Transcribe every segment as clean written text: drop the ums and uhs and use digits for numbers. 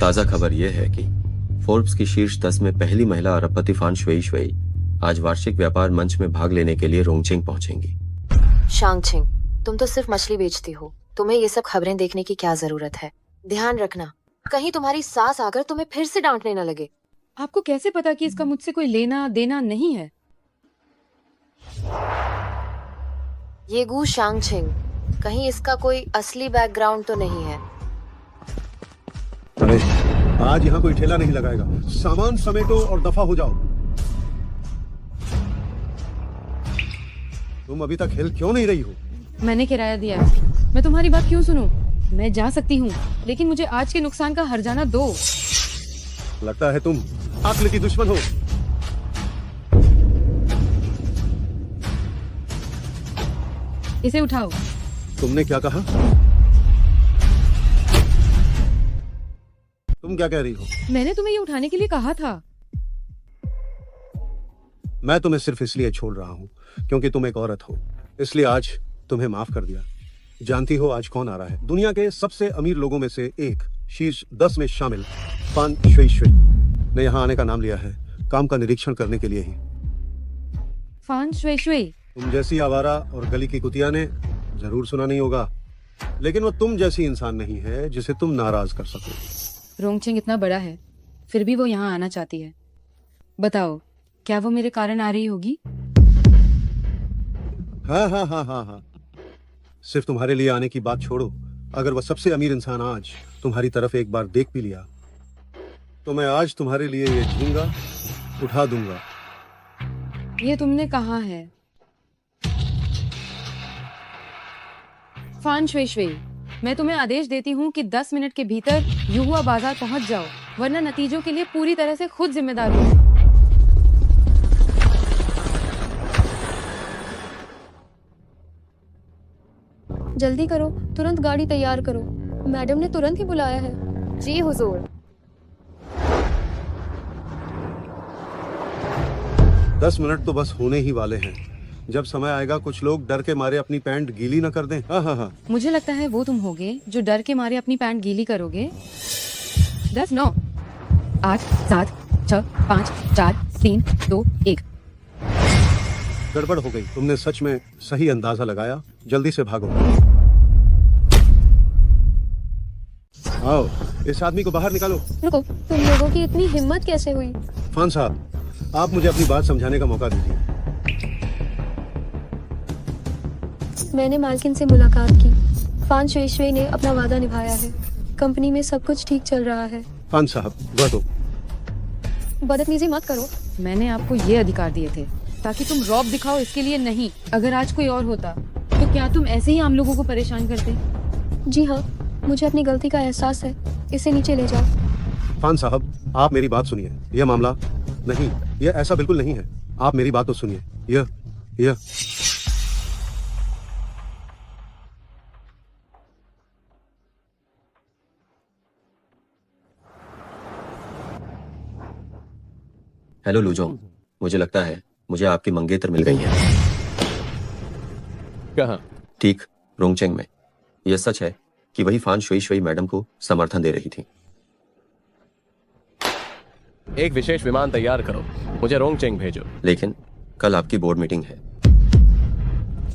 ताज़ा खबर यह है कि फोर्ब्स की शीर्ष 10 में पहली महिला अरबपति फान शुई शुई आज वार्षिक व्यापार मंच में भाग लेने के लिए रोंगचिंग पहुंचेंगी। शांगचिंग, तुम तो सिर्फ मछली बेचती हो, तुम्हें ये सब खबरें देखने की क्या जरूरत है? ध्यान रखना, कहीं तुम्हारी सास आकर तुम्हें फिर से डांटने न लगे। आपको कैसे पता कि इसका मुझसे कोई लेना देना नहीं है? ये गू शांगचिंग, कहीं इसका कोई असली बैकग्राउंड तो नहीं है? अरे आज यहाँ कोई ठेला नहीं लगाएगा। सामान समेटो और दफा हो जाओ। तुम अभी तक हिल क्यों नहीं रही हो? मैंने किराया दिया है, मैं तुम्हारी बात क्यों सुनूं? मैं जा सकती हूँ, लेकिन मुझे आज के नुकसान का हर्जाना दो। लगता है तुम अक्ल की दुश्मन हो। इसे उठाओ। तुमने क्या कहा? तुम क्या कह रही हो? मैंने तुम्हें ये उठाने के लिए कहा था। मैं तुम्हें सिर्फ इसलिए छोड़ रहा हूँ क्योंकि तुम एक औरत हो, इसलिए आज तुम्हें माफ कर दिया। जानती हो आज कौन आ रहा है? दुनिया के सबसे अमीर लोगों में से एक, शीर्ष 10 में शामिल फान शुई शुई ने यहाँ आने का नाम लिया है, काम का निरीक्षण करने के लिए ही। फान शुई शुई? तुम जैसी आवारा और गली की कुतिया ने जरूर सुना नहीं होगा, लेकिन वो तुम जैसी इंसान नहीं है जिसे तुम नाराज कर सको। रोंगचिंग इतना बड़ा है, फिर भी वो यहाँ आना चाहती है। बताओ, क्या वो मेरे कारण आ रही होगी? हाँ। सिर्फ तुम्हारे लिए आने की बात छोड़ो, अगर वह सबसे अमीर इंसान आज तुम्हारी तरफ एक बार देख भी लिया तो मैं आज तुम्हारे लिए ये झींगा उठा दूंगा। ये तुमने कहा है? फान शुई शुई, मैं तुम्हें आदेश देती हूँ कि 10 मिनट के भीतर युहुआ बाजार पहुंच जाओ, वरना नतीजों के लिए पूरी तरह से खुद जिम्मेदार हूँ। जल्दी करो, तुरंत गाड़ी तैयार करो, मैडम ने तुरंत ही बुलाया है। जी हुजूर। 10 मिनट तो बस होने ही वाले हैं। जब समय आएगा कुछ लोग डर के मारे अपनी पैंट गीली न कर दें। हाँ। मुझे लगता है वो तुम होगे जो डर के मारे अपनी पैंट गीली करोगे। 10, 9, 8, 7, 6, 5, 4, 3, 2, 1। गड़बड़ हो गई। तुमने सच में सही अंदाजा लगाया। जल्दी से भागो। आओ, इस आदमी को बाहर निकालो। रुको, तुम लोगों की इतनी हिम्मत कैसे हुई? फान साहब, आप मुझे अपनी बात समझाने का मौका दीजिए। मैंने मालकिन से मुलाकात की। फान शुई शुई ने अपना वादा निभाया है। कंपनी में सब कुछ ठीक चल रहा है। फान साहब, वह तो बदतमीजी मत करो। मैंने आपको ये अधिकार दिए थे ताकि तुम रौब दिखाओ, इसके लिए नहीं। अगर आज कोई और होता तो क्या तुम ऐसे ही आम लोगों को परेशान करते? जी हाँ, मुझे अपनी गलती का एहसास है। इसे नीचे ले जाओ। फान साहब, आप मेरी बात सुनिए। यह मामला नहीं, यह ऐसा बिल्कुल नहीं है। आप मेरी बात तो सुनिए। यह हेलो लूजोंग, मुझे लगता है मुझे आपकी मंगेतर मिल गई है। कहाँ? ठीक रोंगचेंग में। यह सच है कि वही फान शुई शुई मैडम को समर्थन दे रही थी। एक विशेष विमान तैयार करो, मुझे रोंगचेंग भेजो। लेकिन कल आपकी बोर्ड मीटिंग है।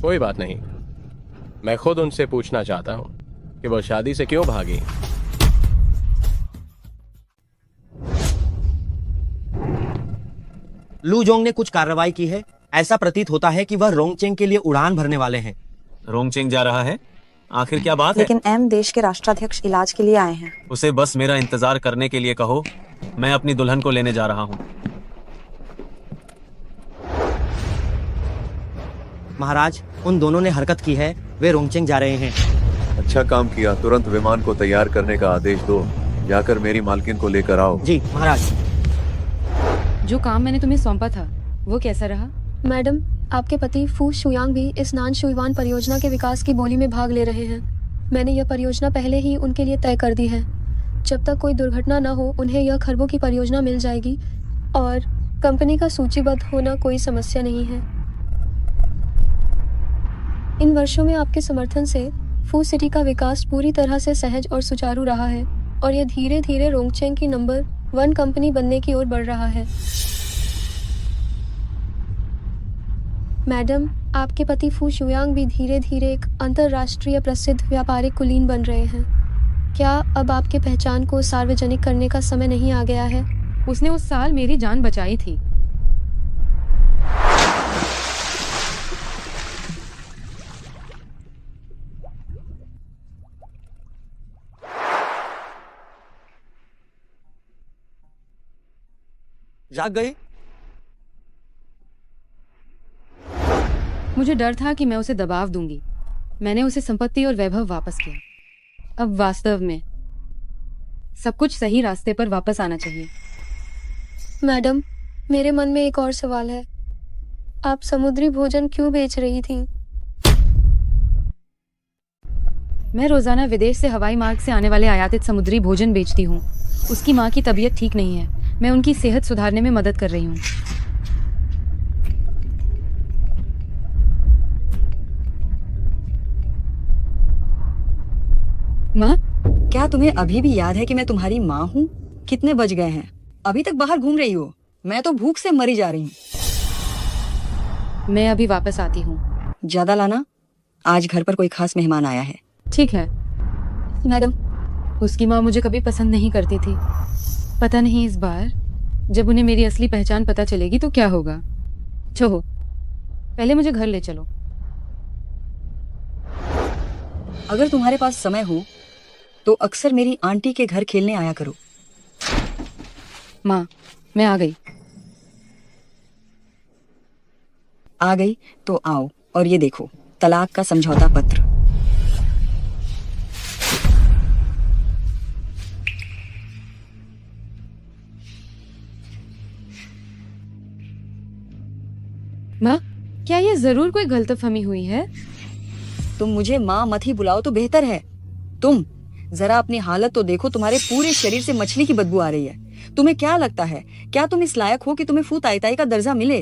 कोई बात नहीं, मैं खुद उनसे पूछना चाहता हूँ कि वो शादी से क्यों भागी। लूजोंग ने कुछ कार्रवाई की है। ऐसा प्रतीत होता है कि वह रोंगचेंग के लिए उड़ान भरने वाले हैं। रोंगचेंग जा रहा है? आखिर क्या बात है? लेकिन एम देश के राष्ट्राध्यक्ष इलाज के लिए आए हैं। उसे बस मेरा इंतजार करने के लिए कहो। मैं अपनी दुल्हन को लेने जा रहा हूँ। महाराज, उन दोनों ने हरकत की है। वे रोंगचेंग जा रहे हैं। अच्छा काम किया। तुरंत विमान को तैयार करने का आदेश दो। जाकर मेरी मालकिन को लेकर आओ। जी महाराज। जो काम मैंने तुम्हें सौंपा था वो कैसा रहा? मैडम, आपके पति फू शुयांग भी इस नान शुईवान परियोजना के विकास की बोली में भाग ले रहे हैं। मैंने यह परियोजना पहले ही उनके लिए तय कर दी है। जब तक कोई दुर्घटना न हो, उन्हें यह खरबों की परियोजना मिल जाएगी और कंपनी का सूचीबद्ध होना कोई समस्या नहीं है। इन वर्षों में आपके समर्थन से फू सिटी का विकास पूरी तरह से सहज और सुचारू रहा है। और यह धीरे धीरे रोंगचेंग की नंबर 1 कंपनी बनने की ओर बढ़ रहा है। मैडम, आपके पति फू शुयांग भी धीरे धीरे एक अंतर्राष्ट्रीय प्रसिद्ध व्यापारिक कुलीन बन रहे हैं। क्या अब आपके पहचान को सार्वजनिक करने का समय नहीं आ गया है? उसने उस साल मेरी जान बचाई थी। जाग गई? मुझे डर था कि मैं उसे दबाव दूंगी। मैंने उसे संपत्ति और वैभव वापस किया। अब वास्तव में सब कुछ सही रास्ते पर वापस आना चाहिए। मैडम, मेरे मन में एक और सवाल है। आप समुद्री भोजन क्यों बेच रही थीं? मैं रोजाना विदेश से हवाई मार्ग से आने वाले आयातित समुद्री भोजन बेचती हूँ। उसकी माँ की तबीयत ठीक नहीं है। मैं उनकी सेहत सुधारने में मदद कर रही हूँ। माँ, क्या तुम्हें अभी भी याद है कि मैं तुम्हारी माँ हूँ? कितने बज गए हैं? अभी तक बाहर घूम रही हो? मैं तो भूख से मरी जा रही हूँ। मैं अभी वापस आती हूँ। ज्यादा लाना, आज घर पर कोई खास मेहमान आया है। ठीक है। मैडम, उसकी माँ मुझे कभी पसंद नहीं करती थी। पता नहीं इस बार जब उन्हें मेरी असली पहचान पता चलेगी तो क्या होगा। छोहो, पहले मुझे घर ले चलो। अगर तुम्हारे पास समय हो तो अक्सर मेरी आंटी के घर खेलने आया करो। माँ, मैं आ गई। आ गई तो आओ, और ये देखो, तलाक का समझौता पत्र। माँ, क्या ये जरूर कोई गलतफहमी हुई है? तुम मुझे माँ मत ही बुलाओ तो बेहतर है। तुम जरा अपनी हालत तो देखो, तुम्हारे पूरे शरीर से मछली की बदबू आ रही है। तुम्हें क्या लगता है, क्या तुम इस लायक हो कि तुम्हें फू ताई ताई का दर्जा मिले?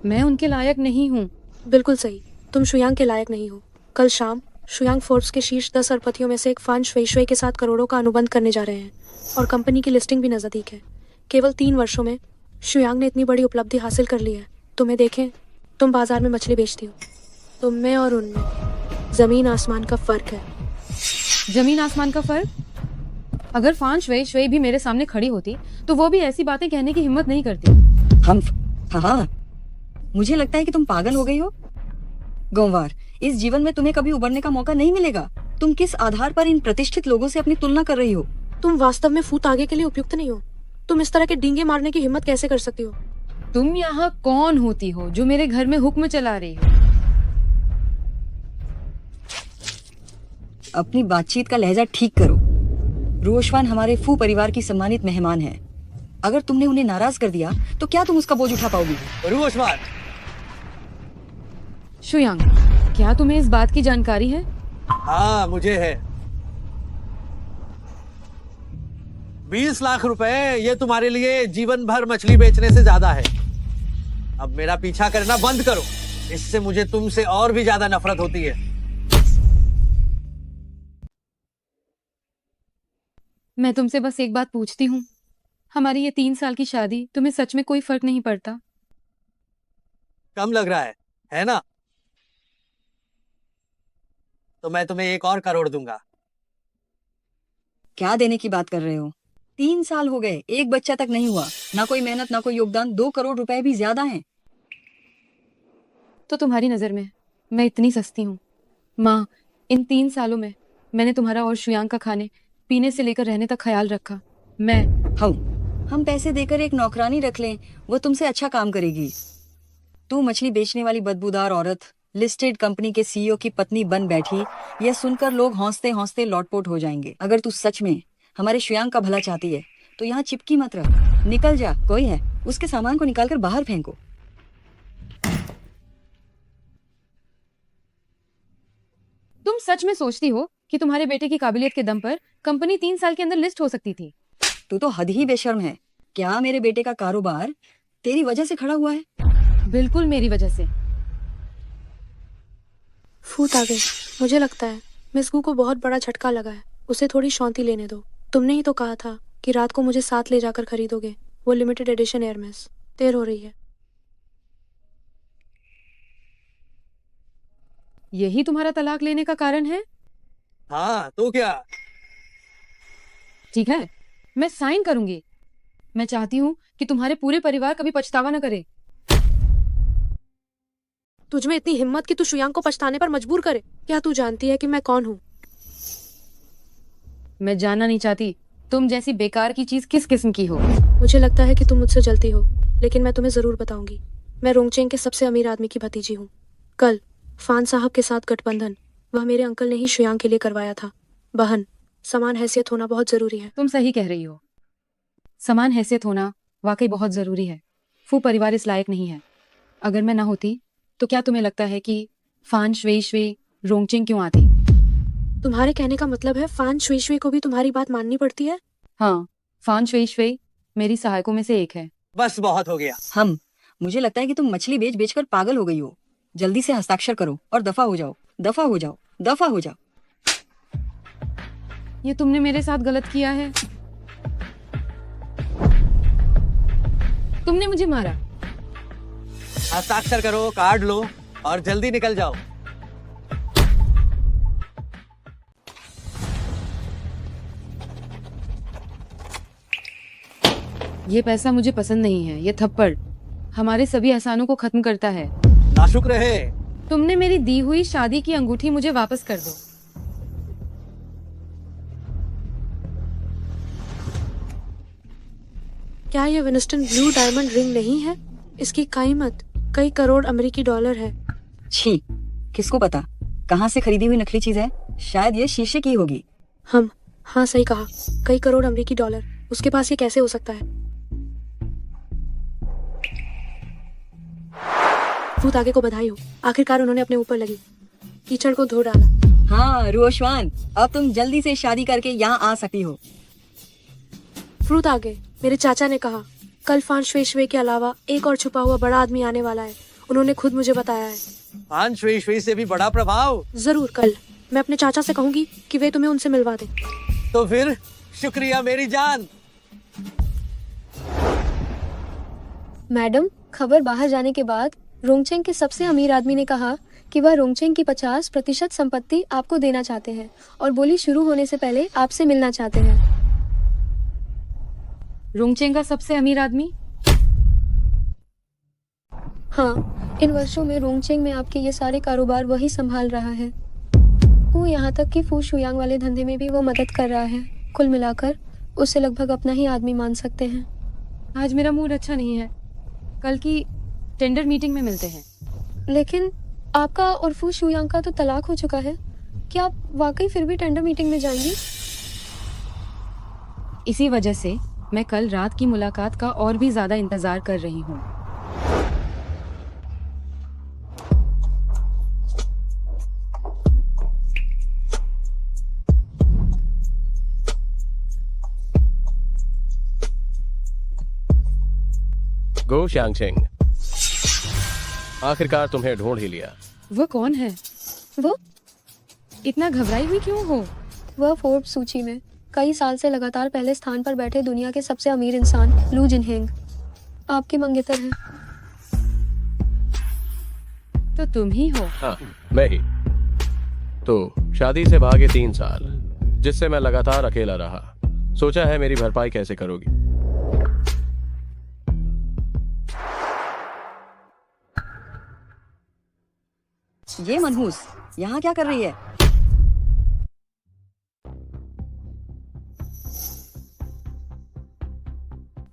मैं उनके लायक नहीं हूँ। बिल्कुल सही, तुम शुयांग के लायक नहीं हो। कल शाम शुयांग फोर्ब्स के शीर्ष 10 अरबपतियों में से एक फान शुई के साथ करोड़ों का अनुबंध करने जा रहे हैं, और कंपनी की लिस्टिंग भी नजदीक है। केवल 3 वर्षों में शुयांग ने इतनी बड़ी उपलब्धि हासिल कर ली है। तुम्हें देखें, तुम बाजार में मछली बेचती हो। तुम में और उनमें जमीन आसमान का फर्क है। जमीन आसमान का फर्क? अगर फान शुई भी मेरे सामने खड़ी होती तो वो भी ऐसी बातें कहने की हिम्मत नहीं करती। हाँ, मुझे लगता है कि तुम पागल हो गई हो। गोंवार, इस जीवन में तुम्हें कभी उबरने का मौका नहीं मिलेगा। तुम किस आधार पर इन प्रतिष्ठित लोगों से अपनी तुलना कर रही हो? तुम वास्तव में फूत आगे के लिए उपयुक्त नहीं हो। तुम इस तरह के डींगे मारने की हिम्मत कैसे कर सकती हो? तुम यहाँ कौन होती हो जो मेरे घर में हुक्म चला रही हो? अपनी बातचीत का लहजा ठीक करो। रोशवान हमारे फू परिवार की सम्मानित मेहमान है। अगर तुमने उन्हें नाराज कर दिया तो क्या तुम उसका बोझ उठा पाओगी? रोशवान, शुयांग, क्या तुम्हें इस बात की जानकारी है? हाँ मुझे है। 20 लाख रुपए ये तुम्हारे लिए जीवन भर मछली बेचने से ज्यादा है। अब मेरा पीछा करना बंद करो, इससे मुझे तुमसे और भी ज्यादा नफरत होती है। मैं तुमसे बस एक बात पूछती हूँ, हमारी ये 3 साल की शादी तुम्हें सच में कोई फर्क नहीं पड़ता? कम लग रहा है ना? तो मैं तुम्हें 1 और करोड़ दूंगा। क्या देने की बात कर रहे हो? 3 साल हो गए, एक बच्चा तक नहीं हुआ। ना कोई मेहनत, ना कोई योगदान। 2 करोड़ रुपए भी ज्यादा हैं। तो तुम्हारी नजर में मैं इतनी सस्ती हूँ? माँ, इन 3 सालों में मैंने तुम्हारा और शुयांग का खाने पीने से लेकर रहने तक ख्याल रखा। हम पैसे देकर एक नौकरानी रख लें, वो तुमसे अच्छा काम करेगी। तू मछली बेचने वाली बदबूदार औरत लिस्टेड कंपनी के सीईओ की पत्नी बन बैठी, यह सुनकर लोग हौंसते हौंसते लौटपोट हो जाएंगे। अगर तू सच में हमारे शुयांग का भला चाहती है तो यहाँ चिपकी मत रह, निकल जा। कोई है, उसके सामान को निकालकर बाहर फेंको। तुम सच में सोचती हो कि तुम्हारे बेटे की काबिलियत के दम पर कंपनी 3 साल के अंदर लिस्ट हो सकती थी? तू तो हद ही बेशर्म है। क्या मेरे बेटे का कारोबार तेरी वजह से खड़ा हुआ है? बिल्कुल मेरी वजह से। फूत आ गई। मुझे लगता है मिस गू को बहुत बड़ा झटका लगा है, उसे थोड़ी शांति लेने दो। तुमने ही तो कहा था कि रात को मुझे साथ ले जाकर खरीदोगे वो लिमिटेड एडिशन एयरमेस। देर हो रही है। यही तुम्हारा तलाक लेने का कारण है? हाँ तो क्या? ठीक है, मैं साइन करूंगी। मैं चाहती हूँ कि तुम्हारे पूरे परिवार कभी पछतावा न करे। तुझ में इतनी हिम्मत कि तू शुयांग को पछताने पर मजबूर करे? क्या तू जानती है कि मैं कौन हूँ? मैं जानना नहीं चाहती तुम जैसी बेकार की चीज किस किस्म की हो। मुझे लगता है कि तुम मुझसे जलती हो, लेकिन मैं तुम्हें जरूर बताऊंगी। मैं रोंगचेंग के सबसे अमीर आदमी की भतीजी हूँ। कल फान साहब के साथ गठबंधन वह मेरे अंकल ने ही शुयांग के लिए करवाया था। बहन, समान हैसियत होना बहुत जरूरी है। तुम सही कह रही हो, समान हैसियत होना वाकई बहुत जरूरी है। फू परिवार इस लायक नहीं है। अगर मैं ना होती तो क्या तुम्हें लगता है कि फान श्वेई श्वे रोंगचेंग क्यों आती? तुम्हारे कहने का मतलब है फान शुई शुई को भी तुम्हारी बात माननी पड़ती है? हाँ, फान श्वेई श्वे मेरी सहायकों में से एक है। बस बहुत हो गया। मुझे लगता है कि तुम मछली बेच बेच कर पागल हो गई हो। जल्दी से हस्ताक्षर करो और दफा हो जाओ, दफा हो जाओ, दफा हो जाओ। ये तुमने मेरे साथ गलत किया है। तुमने मुझे मारा। हस्ताक्षर करो, कार्ड लो और जल्दी निकल जाओ। ये पैसा मुझे पसंद नहीं है। ये थप्पड़ हमारे सभी एहसानों को खत्म करता है। नाशुक्र है। तुमने मेरी दी हुई शादी की अंगूठी मुझे वापस कर दो। क्या ये विंस्टन ब्लू डायमंड रिंग नहीं है? इसकी कीमत कई करोड़ अमेरिकी डॉलर है। छी, किसको पता कहाँ से खरीदी हुई नकली चीज है। शायद ये शीशे की होगी। हाँ सही कहा, कई करोड़ अमेरिकी डॉलर। उसके पास ये कैसे हो सकता है? भूत आगे को बधाई हो, आखिरकार उन्होंने अपने ऊपर लगी कीचड़ को धो डाला। हाँ रोशवान, अब तुम जल्दी से शादी करके यहाँ आ सकती हो। फ्रूट आगे, मेरे चाचा ने कहा कल फान श्वे श्वे के अलावा एक और छुपा हुआ बड़ा आदमी आने वाला है। उन्होंने खुद मुझे बताया है। फान शुई शुई से भी बड़ा प्रभाव? जरूर, कल मैं अपने चाचा से कहूंगी कि वे तुम्हें उनसे मिलवा दें। तो फिर शुक्रिया मेरी जान। मैडम, खबर बाहर जाने के बाद रोंगचेंग के सबसे अमीर आदमी ने कहा कि वह रोंगचेंग की 50% संपत्ति आपको देना चाहते हैं और बोली शुरू होने से पहले आपसे मिलना चाहते हैं। रोंगचेंग का सबसे अमीर आदमी? हाँ, इन वर्षों में रोंगचेंग में आपके ये सारे कारोबार वही संभाल रहा है। वो यहाँ तक कि फू शुयांग वाले धंधे में भी वो मदद कर रहा है। कुल मिलाकर उसे लगभग अपना ही आदमी मान सकते हैं। आज मेरा मूड अच्छा नहीं है। कल की टेंडर मीटिंग में मिलते हैं। लेकिन आपका और फू शुयांग का तो तलाक हो चुका है। क्या आप वाकई फिर भी टेंडर मीटिंग में जाएंगी? इसी वजह से मैं कल रात की मुलाकात का और भी ज्यादा इंतजार कर रही हूँ। गो श्यांगचेंग, आखिरकार तुम्हें ढूंढ ही लिया। वो कौन है? वो इतना घबराई हुई क्यों हो? वह फोर्ब्स सूची में कई साल से लगातार पहले स्थान पर बैठे दुनिया के सबसे अमीर इंसान लू जिनहेंग आपके मंगेतर हैं। तो तुम ही हो? हाँ, मैं ही। तो शादी से भागे 3 साल, जिससे मैं लगातार अकेला रहा। सोचा है मेरी भरपाई कैसे करोगी। ये मनहूस यहाँ क्या कर रही है?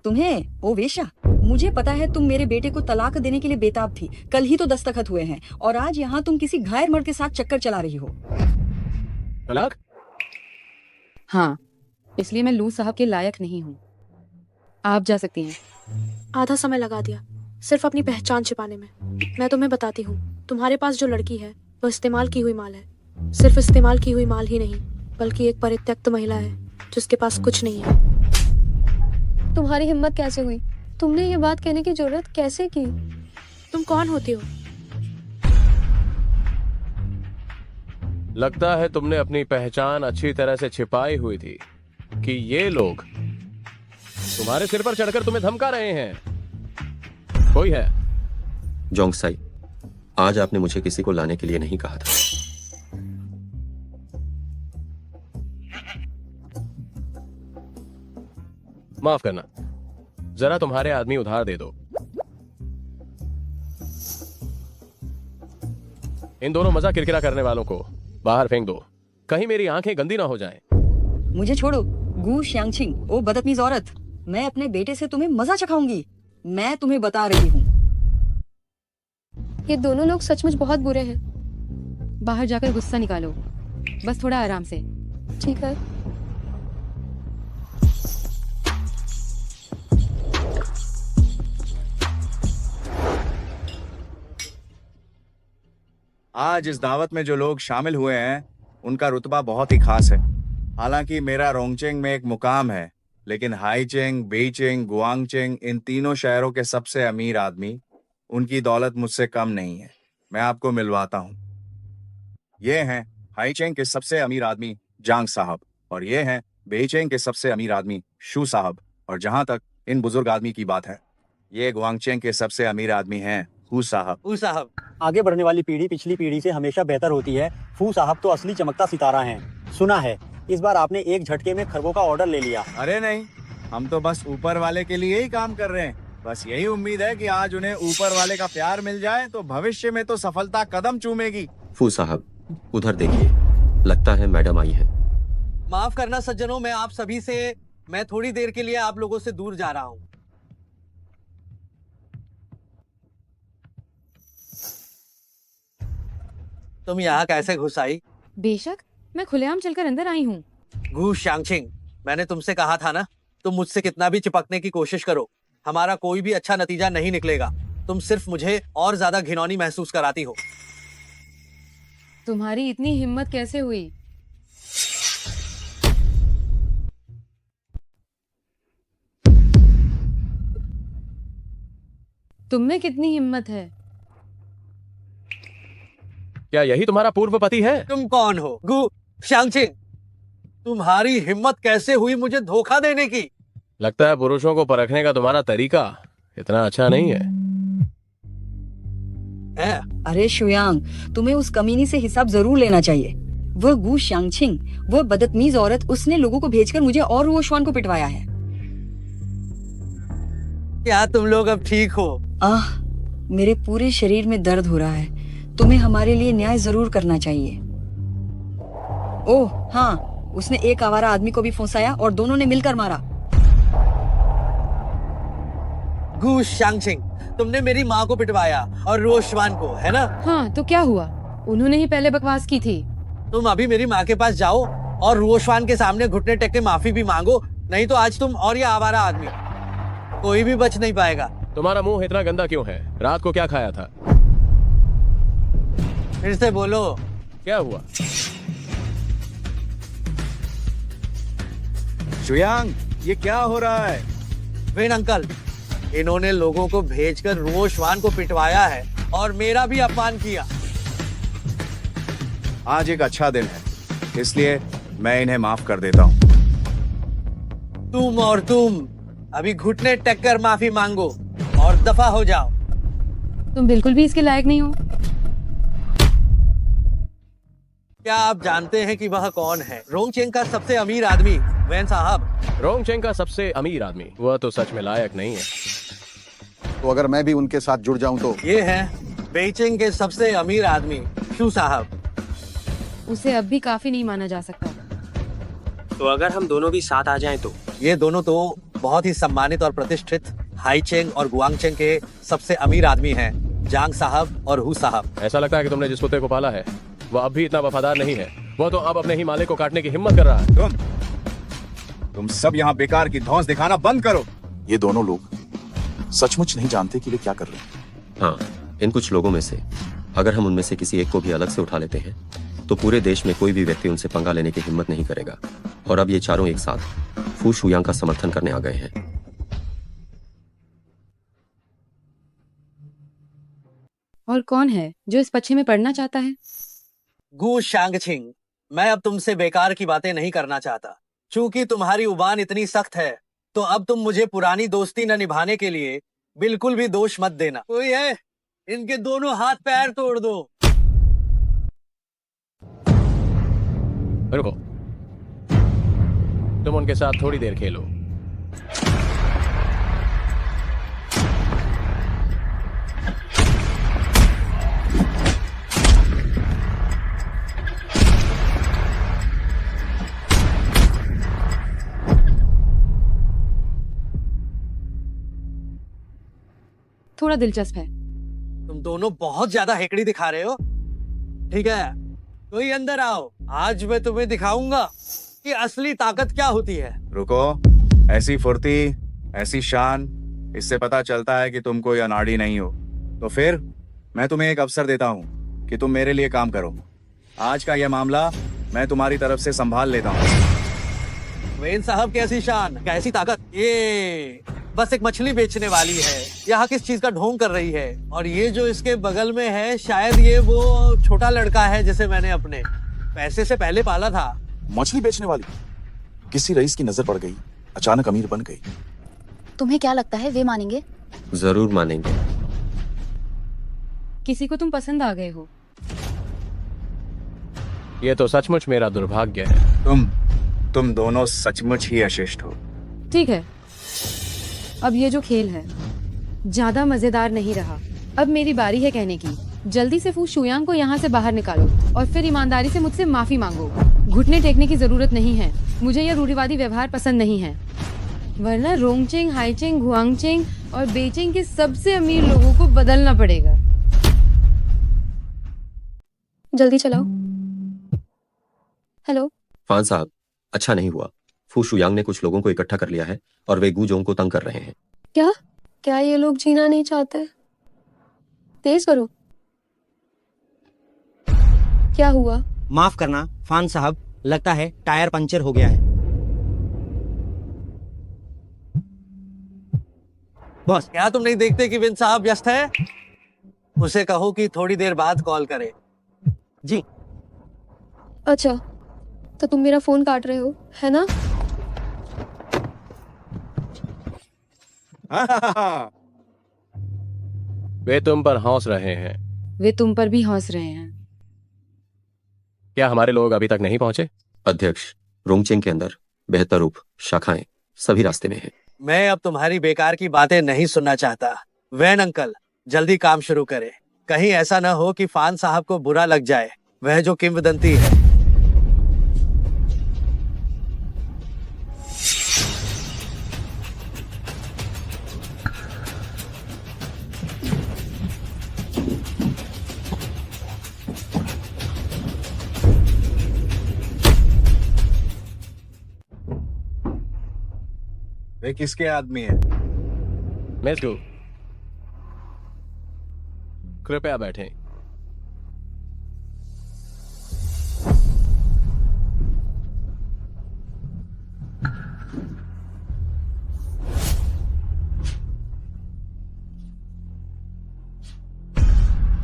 तुम्हें ओ वेश्या, मुझे पता है तुम मेरे बेटे को तलाक देने के लिए बेताब थी। कल ही तो दस्तखत हुए हैं और आज यहाँ तुम किसी घायल मर्द के साथ चक्कर चला रही हो। तलाक? हाँ, इसलिए मैं लू साहब के लायक नहीं हूँ। आप जा सकती हैं। आधा समय लगा दिया सिर्फ अपनी पहचान छिपाने में। मैं तुम्हें बताती हूँ, तुम्हारे पास जो लड़की है वो इस्तेमाल की हुई माल है। सिर्फ इस्तेमाल की हुई माल ही नहीं, बल्कि एक परित्यक्त महिला है जिसके पास कुछ नहीं है। तुम्हारी हिम्मत कैसे हुई? तुमने ये बात कहने की जरूरत कैसे की? तुम कौन होती हो? लगता है तुमने अपनी पहचान अच्छी तरह से छिपाई हुई थी कि ये लोग तुम्हारे सिर पर चढ़कर तुम्हें धमका रहे हैं। कोई है? जोंगसाई, आज आपने मुझे किसी को लाने के लिए नहीं कहा था। माफ करना, जरा तुम्हारे आदमी उधार दे दो। इन दोनों मजा किरकिरा करने वालों को बाहर फेंक दो, कहीं मेरी आंखें गंदी ना हो जाएं। मुझे छोड़ो गू श्यांगछिंग, ओ बदतमीज औरत। मैं अपने बेटे से तुम्हें मजा चखाऊंगी। मैं तुम्हें बता रही हूँ। ये दोनों लोग सचमुच बहुत बुरे हैं। बाहर जाकर गुस्सा निकालो, बस थोड़ा आराम से। ठीक है। आज इस दावत में जो लोग शामिल हुए हैं उनका रुतबा बहुत ही खास है। हालांकि मेरा रोंगचेंग में एक मुकाम है, लेकिन हाईचेंग, बेइचेंग, गुआंगचेंग, इन तीनों शहरों के सबसे अमीर आदमी, उनकी दौलत मुझसे कम नहीं है। मैं आपको मिलवाता हूँ। ये हैं हाईचेंग के सबसे अमीर आदमी जांग साहब, और ये हैं बेइचेंग के सबसे अमीर आदमी शू साहब। और जहां तक इन बुजुर्ग आदमी की बात है, ये गुआंगचेंग के सबसे अमीर आदमी हैं हू साहब। आगे बढ़ने वाली पीढ़ी पिछली पीढ़ी से हमेशा बेहतर होती है। फू साहब तो असली चमकता सितारा हैं। सुना है इस बार आपने एक झटके में खरबों का ऑर्डर ले लिया। अरे नहीं, हम तो बस ऊपर वाले के लिए ही काम कर रहे हैं। बस यही उम्मीद है कि आज उन्हें ऊपर वाले का प्यार मिल जाए तो भविष्य में तो सफलता कदम चूमेगी। फू साहब, उधर देखिए, लगता है मैडम आई है। माफ करना सज्जनों, मैं थोड़ी देर के लिए आप लोगों से दूर जा रहा हूँ। तुम यहाँ कैसे घुस आई? बेशक, मैं खुलेआम चलकर अंदर आई हूँ। गू श्यांगछिंग, मैंने तुमसे कहा था ना, तुम मुझसे कितना भी चिपकने की कोशिश करो, हमारा कोई भी अच्छा नतीजा नहीं निकलेगा। तुम सिर्फ मुझे और ज्यादा घिनौनी महसूस कराती हो। तुम्हारी इतनी हिम्मत कैसे हुई? तुम में कितनी हिम्मत है? क्या यही तुम्हारा पूर्व पति है? तुम कौन हो गू श्यांगछिंग? तुम्हारी हिम्मत कैसे हुई मुझे धोखा देने की? लगता है पुरुषों को परखने का तुम्हारा तरीका इतना अच्छा नहीं है। अरे शुयांग, तुम्हें उस कमीनी से हिसाब जरूर लेना चाहिए। वह गू श्यांगछिंग, वह बदतमीज औरत, उसने लोगों को भेजकर मुझे और रोशवान को पिटवाया है। क्या तुम लोग अब ठीक हो? मेरे पूरे शरीर में दर्द हो रहा है। तुम्हें हमारे लिए न्याय जरूर करना चाहिए। ओह हाँ, उसने एक आवारा आदमी को भी फंसाया और दोनों ने मिलकर मारा। गू श्यांगछिंग, तुमने मेरी माँ को पिटवाया और रोशवान को, है ना? हाँ, तो क्या हुआ? उन्होंने ही पहले बकवास की थी। तुम अभी मेरी माँ के पास जाओ और रोशवान के सामने घुटने टेक के माफी भी मांगो, नहीं तो आज तुम और ये आवारा आदमी कोई भी बच नहीं पाएगा। तुम्हारा मुंह इतना गंदा क्यों है? रात को क्या खाया था? फिर से बोलो। क्या हुआ? शुयांग, ये क्या हो रहा है? विन अंकल, इन्होंने लोगों को भेजकर रोशवान को पिटवाया है और मेरा भी अपमान किया। आज एक अच्छा दिन है, इसलिए मैं इन्हें माफ कर देता हूँ। तुम अभी घुटने टेक कर माफी मांगो और दफा हो जाओ। तुम बिल्कुल भी इसके लायक नहीं हो। क्या आप जानते हैं कि वह कौन है? रोंगचेंग का सबसे अमीर आदमी वैन साहब। रोंगचेंग का सबसे अमीर आदमी? वह तो सच में लायक नहीं है। तो अगर मैं भी उनके साथ जुड़ जाऊं तो? ये है बेइचेंग के सबसे अमीर आदमी शू साहब। उसे अब भी काफी नहीं माना जा सकता। तो अगर हम दोनों भी साथ आ जाएं तो? ये दोनों तो बहुत ही सम्मानित और प्रतिष्ठित हाईचेंग और गुआंगचेंग के सबसे अमीर आदमी हैं, जांग साहब और हू साहब। ऐसा लगता है कि तुमने जिस कुत्ते को पाला है वह अब भी इतना वफादार नहीं है। वह तो अब अपने ही मालिक को काटने की हिम्मत कर रहा है। तुम सब यहाँ बेकार की धौंस दिखाना बंद करो। ये दोनों लोग सचमुच नहीं जानते कि वे क्या कर रहे हैं। हाँ, इन कुछ लोगों में से अगर हम उनमें से किसी एक को भी अलग से उठा लेते हैं तो पूरे देश में कोई भी व्यक्ति उनसे पंगा लेने की हिम्मत नहीं करेगा। और अब ये चारों एक साथ फू शुयांग का समर्थन करने आ गए हैं। और कौन है जो इस पक्षे में पड़ना चाहता है? गु शांगछिंग, मैं अब तुमसे बेकार की बातें नहीं करना चाहता। चूंकि तुम्हारी उबान इतनी सख्त है, तो अब तुम मुझे पुरानी दोस्ती न निभाने के लिए बिल्कुल भी दोष मत देना। कोई है? इनके दोनों हाथ पैर तोड़ दो। रुको, तुम उनके साथ थोड़ी देर खेलो। थोड़ा दिलचस्प है। तुम दोनों बहुत ज्यादा हेकड़ी दिखा रहे हो। ठीक है, कोई अंदर आओ। आज मैं तुम्हें दिखाऊंगा कि असली ताकत क्या होती है। रुको, ऐसी फुर्ती, ऐसी शान, इससे पता चलता है कि तुम कोई अनाड़ी नहीं हो। तो फिर मैं तुम्हें एक अवसर देता हूँ कि तुम मेरे लिए काम करो। आज का यह मामला मैं तुम्हारी तरफ से संभाल लेता हूँ। वेन साहब, कैसी शान, कैसी ताकत। ये बस एक मछली बेचने वाली है, यहाँ किस चीज का ढोंग कर रही है। और ये जो इसके बगल में है, शायद ये वो छोटा लड़का है जिसे मैंने अपने पैसे से पहले पाला था। मछली बेचने वाली किसी रईस की नजर पड़ गई, अचानक अमीर बन गई। तुम्हें क्या लगता है वे मानेंगे? जरूर मानेंगे। किसी को तुम पसंद आ गए हो। ये तो सचमुच मेरा दुर्भाग्य है। तुम दोनों सचमुच ही अशिष्ट हो। ठीक है, अब ये जो खेल है ज्यादा मजेदार नहीं रहा। अब मेरी बारी है कहने की। जल्दी से फू शुयांग को यहाँ से बाहर निकालो और फिर ईमानदारी से मुझसे माफी मांगो। घुटने टेकने की जरूरत नहीं है। मुझे यह रूढ़िवादी व्यवहार पसंद नहीं है, वरना रोंगचेंग, हाईचेंग, गुआंगचेंग और बेइजिंग के सबसे अमीर लोगों को बदलना पड़ेगा। जल्दी चलाओ। हेलो फान साहब, अच्छा नहीं हुआ। फू शुयांग ने कुछ लोगों को इकट्ठा कर लिया है और वे गुजोंग को तंग कर रहे हैं। क्या ये लोग जीना नहीं चाहते? तेज करो। क्या हुआ? माफ करना फान साहब, लगता है टायर पंचर हो गया है। बॉस, क्या तुम नहीं देखते कि विन साहब व्यस्त है? उसे कहो कि थोड़ी देर बाद कॉल करे। जी। अच्छा, तो तुम मेरा फोन काट रहे हो, है ना? वे तुम पर हंस रहे हैं। वे तुम पर भी हंस रहे हैं। क्या हमारे लोग अभी तक नहीं पहुंचे? अध्यक्ष, रोंगचेंग के अंदर बेहतर उप शाखाएं सभी रास्ते में हैं। मैं अब तुम्हारी बेकार की बातें नहीं सुनना चाहता। वैन अंकल, जल्दी काम शुरू करें। कहीं ऐसा न हो कि फान साहब को बुरा लग जाए, वह जो किंवदंती है। वे किसके आदमी है? मिस गु, कृपया बैठें।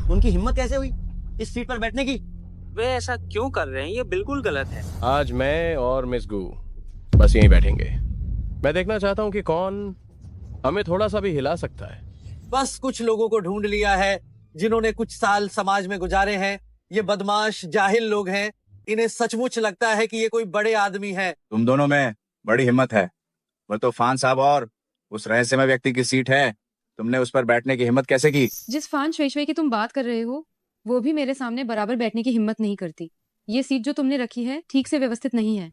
उनकी हिम्मत कैसे हुई इस सीट पर बैठने की? वे ऐसा क्यों कर रहे हैं? ये बिल्कुल गलत है। आज मैं और मिस गु बस यहीं बैठेंगे। मैं देखना चाहता हूं कि कौन हमें थोड़ा सा भी हिला सकता है। बस कुछ लोगों को ढूंढ लिया है जिन्होंने कुछ साल समाज में गुजारे हैं। ये बदमाश जाहिल लोग हैं। इन्हें सचमुच लगता है कि ये कोई बड़े आदमी है। तुम दोनों में बड़ी हिम्मत है। वो तो फान साहब और उस रहस्यमय व्यक्ति की सीट है। तुमने उस पर बैठने की हिम्मत कैसे की? जिस फान शुएशुए की तुम बात कर रहे हो, वो भी मेरे सामने बराबर बैठने की हिम्मत नहीं करती। ये सीट जो तुमने रखी है ठीक से व्यवस्थित नहीं है।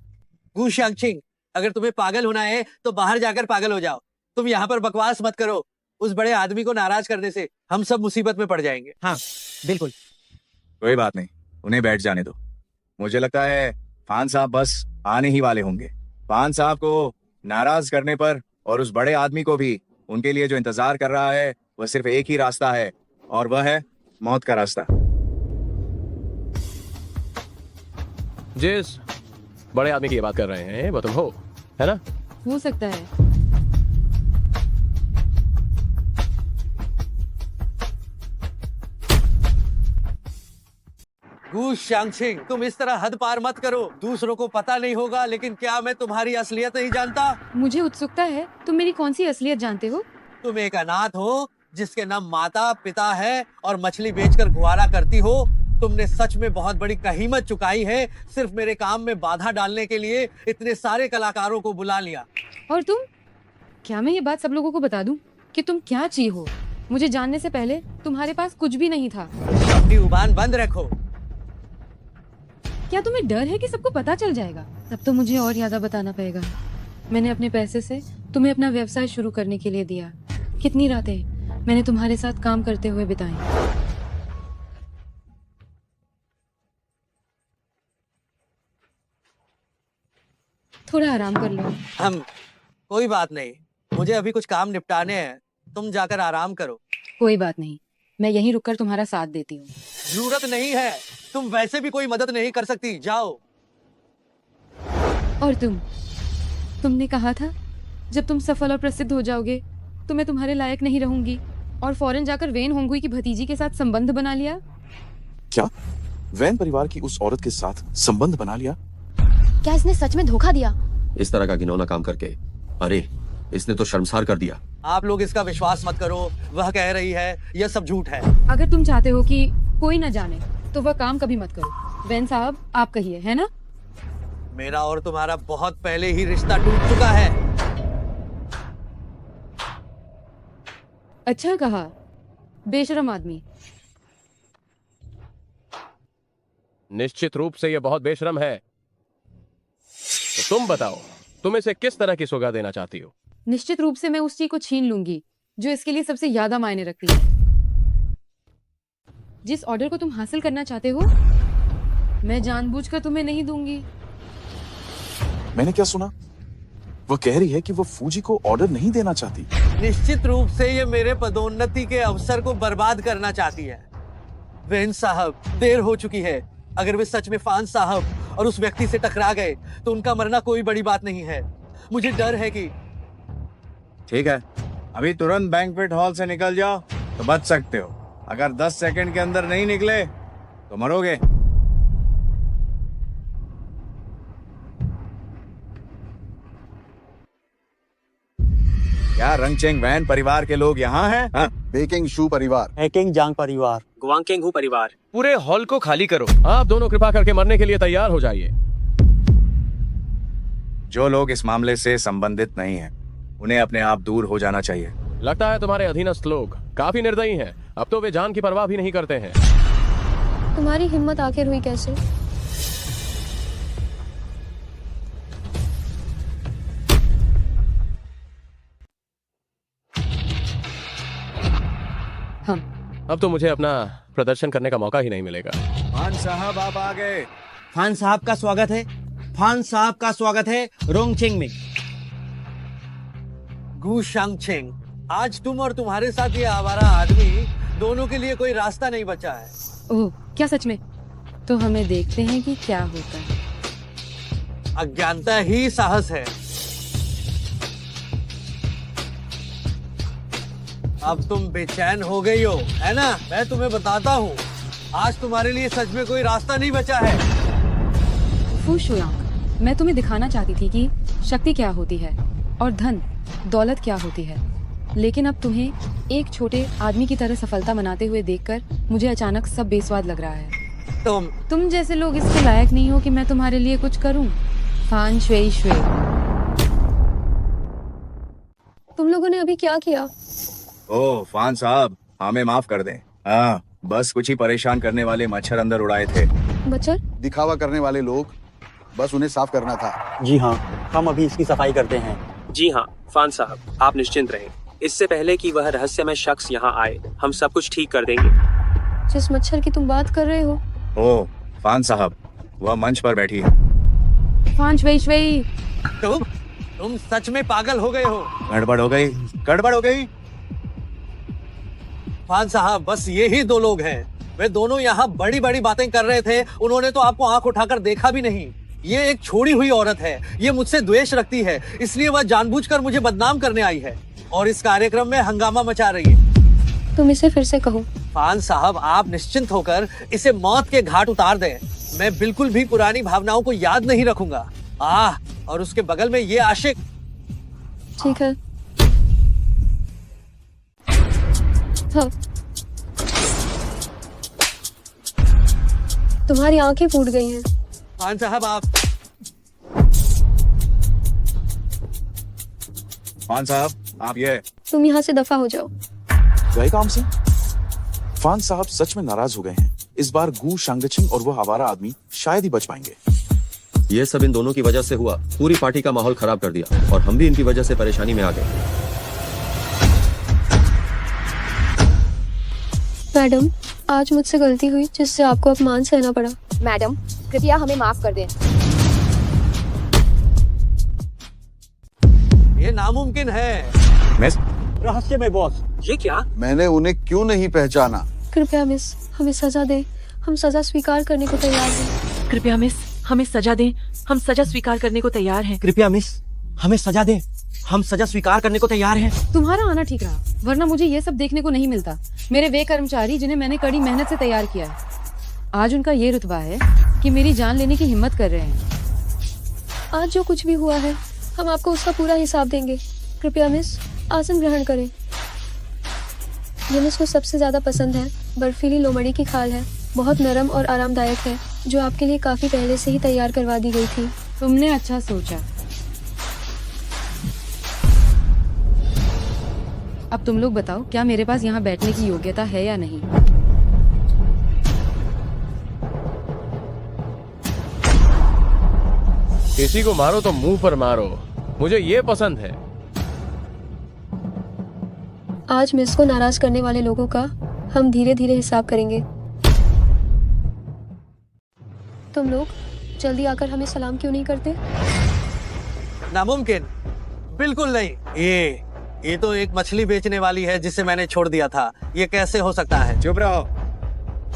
गु शांगछिंग, अगर तुम्हें पागल होना है तो बाहर जाकर पागल हो जाओ। तुम यहाँ पर बकवास मत करो। उस बड़े आदमी को नाराज करने से हम सब मुसीबत में पड़ जाएंगे। हाँ, बिल्कुल। कोई बात नहीं, उन्हें बैठ जाने दो। मुझे लगता है फान साहब बस आने ही वाले होंगे। फान साहब को नाराज करने पर और उस बड़े आदमी को भी उनके लिए जो इंतजार कर रहा है, वह सिर्फ एक ही रास्ता है, और वह है मौत का रास्ता। जिस बड़े आदमी की ये बात कर रहे हैं वो तुम हो, है ना? हो सकता है। गू शांगछिंग, तुम इस तरह हद पार मत करो। दूसरों को पता नहीं होगा, लेकिन क्या मैं तुम्हारी असलियत नहीं जानता? मुझे उत्सुकता है, तुम मेरी कौन सी असलियत जानते हो? तुम एक अनाथ हो जिसके न माता पिता है और मछली बेचकर गुजारा करती हो। तुमने सच में बहुत बड़ी कहीमत चुकाई है। सिर्फ मेरे काम में बाधा डालने के लिए इतने सारे कलाकारों को बुला लिया। और तुम? क्या मैं ये बात सब लोगों को बता दूं कि तुम क्या चीज हो? मुझे जानने से पहले तुम्हारे पास कुछ भी नहीं था। अपनी उबान बंद रखो। क्या तुम्हें डर है कि सबको पता चल जाएगा? तब तो मुझे और ज्यादा बताना पड़ेगा। मैंने अपने पैसे से तुम्हें अपना व्यवसाय शुरू करने के लिए दिया। कितनी रातें मैंने तुम्हारे साथ काम करते हुए बिताई। थोड़ा आराम कर लो। हम कोई बात नहीं, मुझे अभी कुछ काम निपटाने हैं। तुम जाकर आराम करो। कोई बात नहीं, मैं यहीं रुककर तुम्हारा साथ देती हूँ। जरूरत नहीं है, तुम वैसे भी कोई मदद नहीं कर सकती। जाओ। और तुमने कहा था जब तुम सफल और प्रसिद्ध हो जाओगे तो मैं तुम्हारे लायक नहीं रहूंगी, और फौरन जाकर वेन होंगुई की भतीजी के साथ संबंध बना लिया। क्या वैन परिवार की उस औरत के साथ संबंध बना लिया? क्या इसने सच में धोखा दिया? इस तरह का घिनौना काम करके, अरे इसने तो शर्मसार कर दिया। आप लोग इसका विश्वास मत करो। वह कह रही है यह सब झूठ है। अगर तुम चाहते हो कि कोई न जाने तो वह काम कभी मत करो। वैन साहब, आप कहिए, है ना? मेरा और तुम्हारा बहुत पहले ही रिश्ता टूट चुका है। अच्छा कहा, बेशरम आदमी। निश्चित रूप से यह बहुत बेशरम है। तो तुम बताओ, तुम इसे किस तरह की सौगात देना चाहती हो? निश्चित रूप से मैं उस चीज को छीन लूंगी जो इसके लिए सबसे ज्यादा मायने रखती है। जिस ऑर्डर को तुम हासिल करना चाहते हो, मैं जानबूझकर तुम्हें नहीं दूंगी। मैंने क्या सुना? वो कह रही है कि वो फूजी को ऑर्डर नहीं देना चाहती। निश्चित रूप से ये मेरे पदोन्नति के अवसर को बर्बाद करना चाहती है। वेन साहब, देर हो चुकी है। अगर वे सच में फान साहब और उस व्यक्ति से टकरा गए तो उनका मरना कोई बड़ी बात नहीं है। मुझे डर है कि ठीक है, अभी तुरंत बैंक्वेट हॉल से निकल जाओ तो बच सकते हो। अगर 10 सेकंड के अंदर नहीं निकले तो मरोगे। क्या रंगचेंग वैन परिवार के लोग यहाँ हैं? हाँ? बेकिंग शू परिवार, हैकिंग जांग परिवार, गुआंगकेंग परिवार। पूरे हॉल को खाली करो। आप दोनों कृपा करके मरने के लिए तैयार हो जाइए। जो लोग इस मामले से संबंधित नहीं हैं, उन्हें अपने आप दूर हो जाना चाहिए। लगता है तुम्हारे अधीनस्थ लोग काफी निर्दयी हैं। अब तो वे जान की परवाह भी नहीं करते हैं। तुम्हारी हिम्मत आखिर हुई कैसे? अब तो मुझे अपना प्रदर्शन करने का मौका ही नहीं मिलेगा। फान साहब, आप आ गए। फान साहब का स्वागत है। फान साहब का स्वागत है रोंगचेंग में। गू शांगछिंग, आज तुम और तुम्हारे साथ ये आवारा आदमी दोनों के लिए कोई रास्ता नहीं बचा है। ओह, क्या सच में? तो हमें देखते हैं कि क्या होता है। अज्ञानता ही साहस है। अब तुम बेचैन हो गई हो, है ना? मैं तुम्हें बताता हूँ, आज तुम्हारे लिए सच में कोई रास्ता नहीं बचा है। फू शुयांग, मैं तुम्हें दिखाना चाहती थी कि शक्ति क्या होती है और धन दौलत क्या होती है, लेकिन अब तुम्हें एक छोटे आदमी की तरह सफलता मनाते हुए देखकर मुझे अचानक सब बेस्वाद लग रहा है। तुम जैसे लोग इसके लायक नहीं हो कि मैं तुम्हारे लिए कुछ करूं। फान शुई शुई, तुम लोगों ने अभी क्या किया? ओह फान साहब, हमें माफ कर दें। हाँ, बस कुछ ही परेशान करने वाले मच्छर अंदर उड़ाए थे। मच्छर? दिखावा करने वाले लोग, बस उन्हें साफ करना था। जी हाँ, हम अभी इसकी सफाई करते हैं। जी हाँ फान साहब, आप निश्चिंत रहें। इससे पहले कि वह रहस्यमय शख्स यहाँ आए, हम सब कुछ ठीक कर देंगे। जिस मच्छर की तुम बात कर रहे हो? ओह फान साहब, वह मंच पर बैठी है। फान शुई शुई, तुम सच में पागल हो गए हो। गड़बड़ हो गई, गड़बड़ हो गई। फान साहब, बस ये ही दो लोग हैं। वे दोनों यहाँ बड़ी बड़ी बातें कर रहे थे। उन्होंने तो आपको आंख उठाकर देखा भी नहीं। ये एक छोड़ी हुई औरत है। ये मुझसे द्वेष रखती है, इसलिए वह जानबूझकर मुझे बदनाम करने आई है और इस कार्यक्रम में हंगामा मचा रही है। तुम इसे फिर से कहो। फान साहब, आप निश्चिंत होकर इसे मौत के घाट उतार दें। मैं बिल्कुल भी पुरानी भावनाओं को याद नहीं रखूंगा। और उसके बगल में ये आशिक। ठीक है। हाँ। तुम्हारी आंखें फूट गई हैं। फान साहब, आप फान साहब, आप ये तुम यहाँ से दफा हो जाओ। गए काम से? फान साहब सच में नाराज हो गए हैं। इस बार गू शांगचिंग और वो आवारा आदमी शायद ही बच पाएंगे। ये सब इन दोनों की वजह से हुआ। पूरी पार्टी का माहौल खराब कर दिया और हम भी इनकी वजह से परेशानी में आ गए। मैडम, आज मुझसे गलती हुई जिससे आपको अपमान सहना पड़ा। मैडम, कृपया हमें माफ कर दें। ये नामुमकिन है। मिस, रहस्य में बॉस। ये क्या? मैंने उन्हें क्यों नहीं पहचाना? कृपया मिस, हमें सजा दें। हम सजा स्वीकार करने को तैयार हैं। कृपया मिस, हमें सजा दें। हम सजा स्वीकार करने को तैयार हैं। कृपया मिस, हमें सजा दें। हम सजा स्वीकार करने को तैयार हैं। तुम्हारा आना ठीक रहा, वरना मुझे ये सब देखने को नहीं मिलता। मेरे वे कर्मचारी जिन्हें मैंने कड़ी मेहनत से तैयार किया है, आज उनका ये रुतबा है कि मेरी जान लेने की हिम्मत कर रहे हैं। आज जो कुछ भी हुआ है, हम आपको उसका पूरा हिसाब देंगे। कृपया मिस, आसन ग्रहण करें। ये मिस को सबसे ज्यादा पसंद है। बर्फीली लोमड़ी की खाल है, बहुत नरम और आरामदायक है, जो आपके लिए काफी पहले से ही तैयार करवा दी गई थी। तुमने अच्छा सोचा। अब तुम लोग बताओ, क्या मेरे पास यहाँ बैठने की योग्यता है या नहीं? किसी को मारो तो मुंह पर मारो, मुझे ये पसंद है। आज मिस को नाराज करने वाले लोगों का हम धीरे धीरे हिसाब करेंगे। तुम लोग जल्दी आकर हमें सलाम क्यों नहीं करते? नामुमकिन, बिल्कुल नहीं। ये तो एक मछली बेचने वाली है जिसे मैंने छोड़ दिया था। ये कैसे हो सकता है? चुप रहो।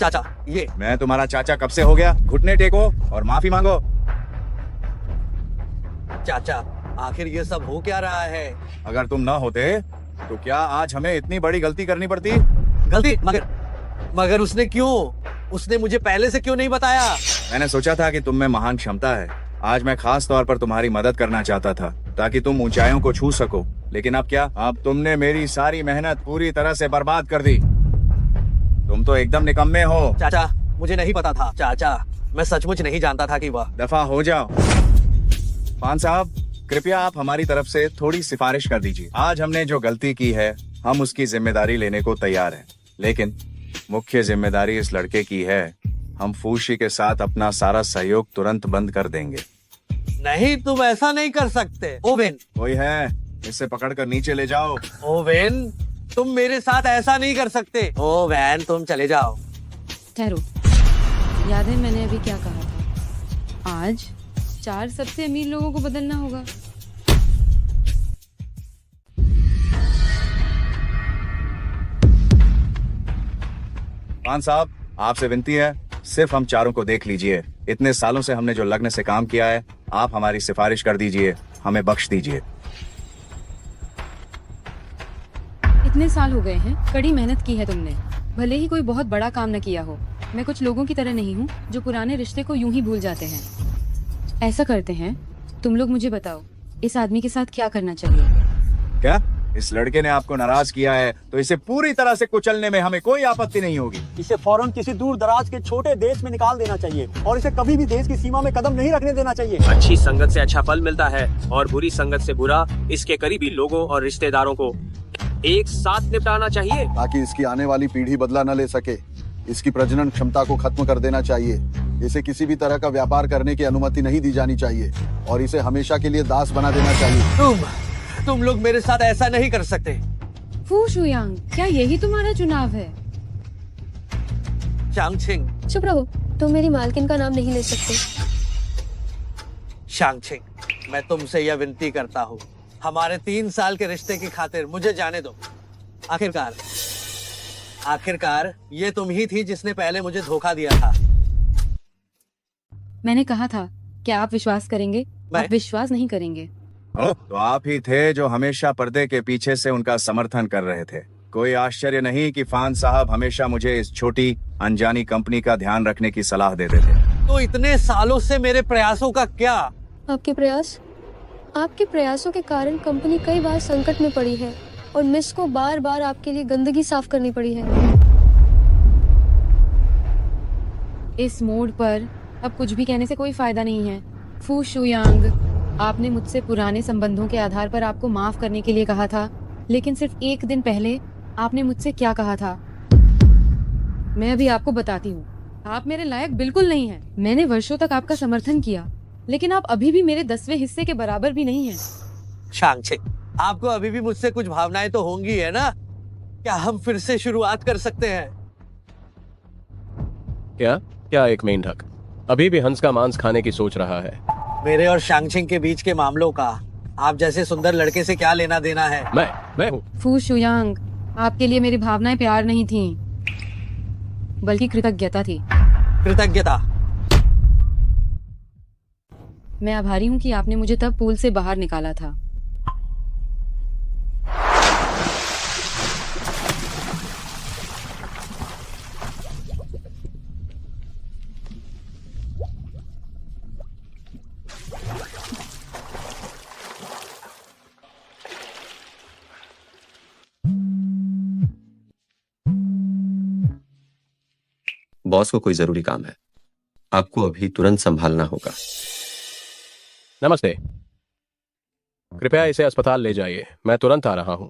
चाचा, ये मैं तुम्हारा चाचा कब से हो गया? घुटने टेको और माफी मांगो। चाचा, आखिर ये सब हो क्या रहा है? अगर तुम ना होते तो क्या आज हमें इतनी बड़ी गलती करनी पड़ती? गलती? मगर उसने क्यों? उसने मुझे पहले से क्यों नहीं बताया? मैंने सोचा था कि तुम में महान क्षमता है। आज मैं खास तौर पर तुम्हारी मदद करना चाहता था ताकि तुम ऊंचाइयों को छू सको। लेकिन अब क्या? अब तुमने मेरी सारी मेहनत पूरी तरह से बर्बाद कर दी। तुम तो एकदम निकम्मे हो। चाचा, मुझे नहीं पता था। चाचा, मैं सचमुच नहीं जानता था कि वह। दफा हो जाओ। फान साहब, कृपया आप हमारी तरफ से थोड़ी सिफारिश कर दीजिए। आज हमने जो गलती की है, हम उसकी जिम्मेदारी लेने को तैयार हैं। लेकिन मुख्य जिम्मेदारी इस लड़के की है। हम फूशी के साथ अपना सारा सहयोग तुरंत बंद कर देंगे। नहीं, तुम ऐसा नहीं कर सकते। ओवेन, कोई है? इसे पकड़कर नीचे ले जाओ। ओवेन, तुम मेरे साथ ऐसा नहीं कर सकते। ओवेन, तुम चले जाओ। ठहरो, याद है मैंने अभी क्या कहा था? आज 4 सबसे अमीर लोगों को बदलना होगा। फान साहब, आपसे विनती है, सिर्फ हम चारों को देख लीजिए। इतने सालों से हमने जो लग्न से काम किया है, आप हमारी सिफारिश कर दीजिए, हमें बख्श दीजिए। इतने साल हो गए हैं, कड़ी मेहनत की है तुमने। भले ही कोई बहुत बड़ा काम न किया हो, मैं कुछ लोगों की तरह नहीं हूँ जो पुराने रिश्ते को यूं ही भूल जाते हैं। ऐसा करते हैं, तुम लोग मुझे बताओ, इस आदमी के साथ क्या करना चाहिए? क्या इस लड़के ने आपको नाराज किया है तो इसे पूरी तरह से कुचलने में हमें कोई आपत्ति नहीं होगी। इसे फौरन किसी दूर दराज के छोटे देश में निकाल देना चाहिए और इसे कभी भी देश की सीमा में कदम नहीं रखने देना चाहिए। अच्छी संगत से अच्छा फल मिलता है और बुरी संगत से बुरा। इसके करीबी लोगों और रिश्तेदारों को एक साथ निपटाना चाहिए ताकि इसकी आने वाली पीढ़ी बदला न ले सके। इसकी प्रजनन क्षमता को खत्म कर देना चाहिए। इसे किसी भी तरह का व्यापार करने की अनुमति नहीं दी जानी चाहिए और इसे हमेशा के लिए दास बना देना चाहिए। तुम लोग मेरे साथ ऐसा नहीं कर सकते। फू शुयांग, क्या यही तुम्हारा चुनाव है? शांगछिंग, चुप रहो, तुम मेरी मालकिन का नाम नहीं ले सकते। शांगछिंग, मैं तुमसे यह विनती करता हूँ, हमारे 3 साल के रिश्ते की खातिर मुझे जाने दो। आखिरकार ये तुम ही थी जिसने पहले मुझे धोखा दिया था। मैंने कहा था, क्या आप विश्वास करेंगे? आप विश्वास नहीं करेंगे। तो आप ही थे जो हमेशा पर्दे के पीछे से उनका समर्थन कर रहे थे। कोई आश्चर्य नहीं कि फान साहब हमेशा मुझे इस छोटी अनजानी कंपनी का ध्यान रखने की सलाह देते थे। तो इतने सालों से मेरे प्रयासों का क्या? आपके प्रयासों के कारण कंपनी कई बार संकट में पड़ी है और मिस को बार बार आपके लिए गंदगी साफ करनी पड़ी है। इस मोड़ पर अब कुछ भी कहने से कोई फायदा नहीं है। फू शुयांग, आपने मुझसे पुराने संबंधों के आधार पर आपको माफ करने के लिए कहा था, लेकिन सिर्फ एक दिन पहले आपने मुझसे क्या कहा था? मैं अभी आपको बताती हूँ। आप मेरे लायक बिल्कुल नहीं हैं। मैंने वर्षों तक आपका समर्थन किया, लेकिन आप अभी भी मेरे 10वें हिस्से के बराबर भी नहीं हैं। शांगचिंग, आपको अभी भी मुझसे कुछ भावनाएं तो होंगी है ना? क्या हम फिर से शुरुआत कर सकते हैं? क्या एक मेंढक अभी भी हंस का मांस खाने की सोच रहा है? मेरे और शांगचिंग के बीच के मामलों का आप जैसे सुंदर लड़के से क्या लेना देना है? मैं हूँ। फू शुयांग, आपके लिए मेरी भावनाएं प्यार नहीं थीं, बल्कि कृतज्ञता थी। कृतज्ञता? मैं आभारी हूँ कि आपने मुझे तब पूल से बाहर निकाला था। बॉस को कोई जरूरी काम है, आपको अभी तुरंत संभालना होगा। नमस्ते, कृपया इसे अस्पताल ले जाइए, मैं तुरंत आ रहा हूं।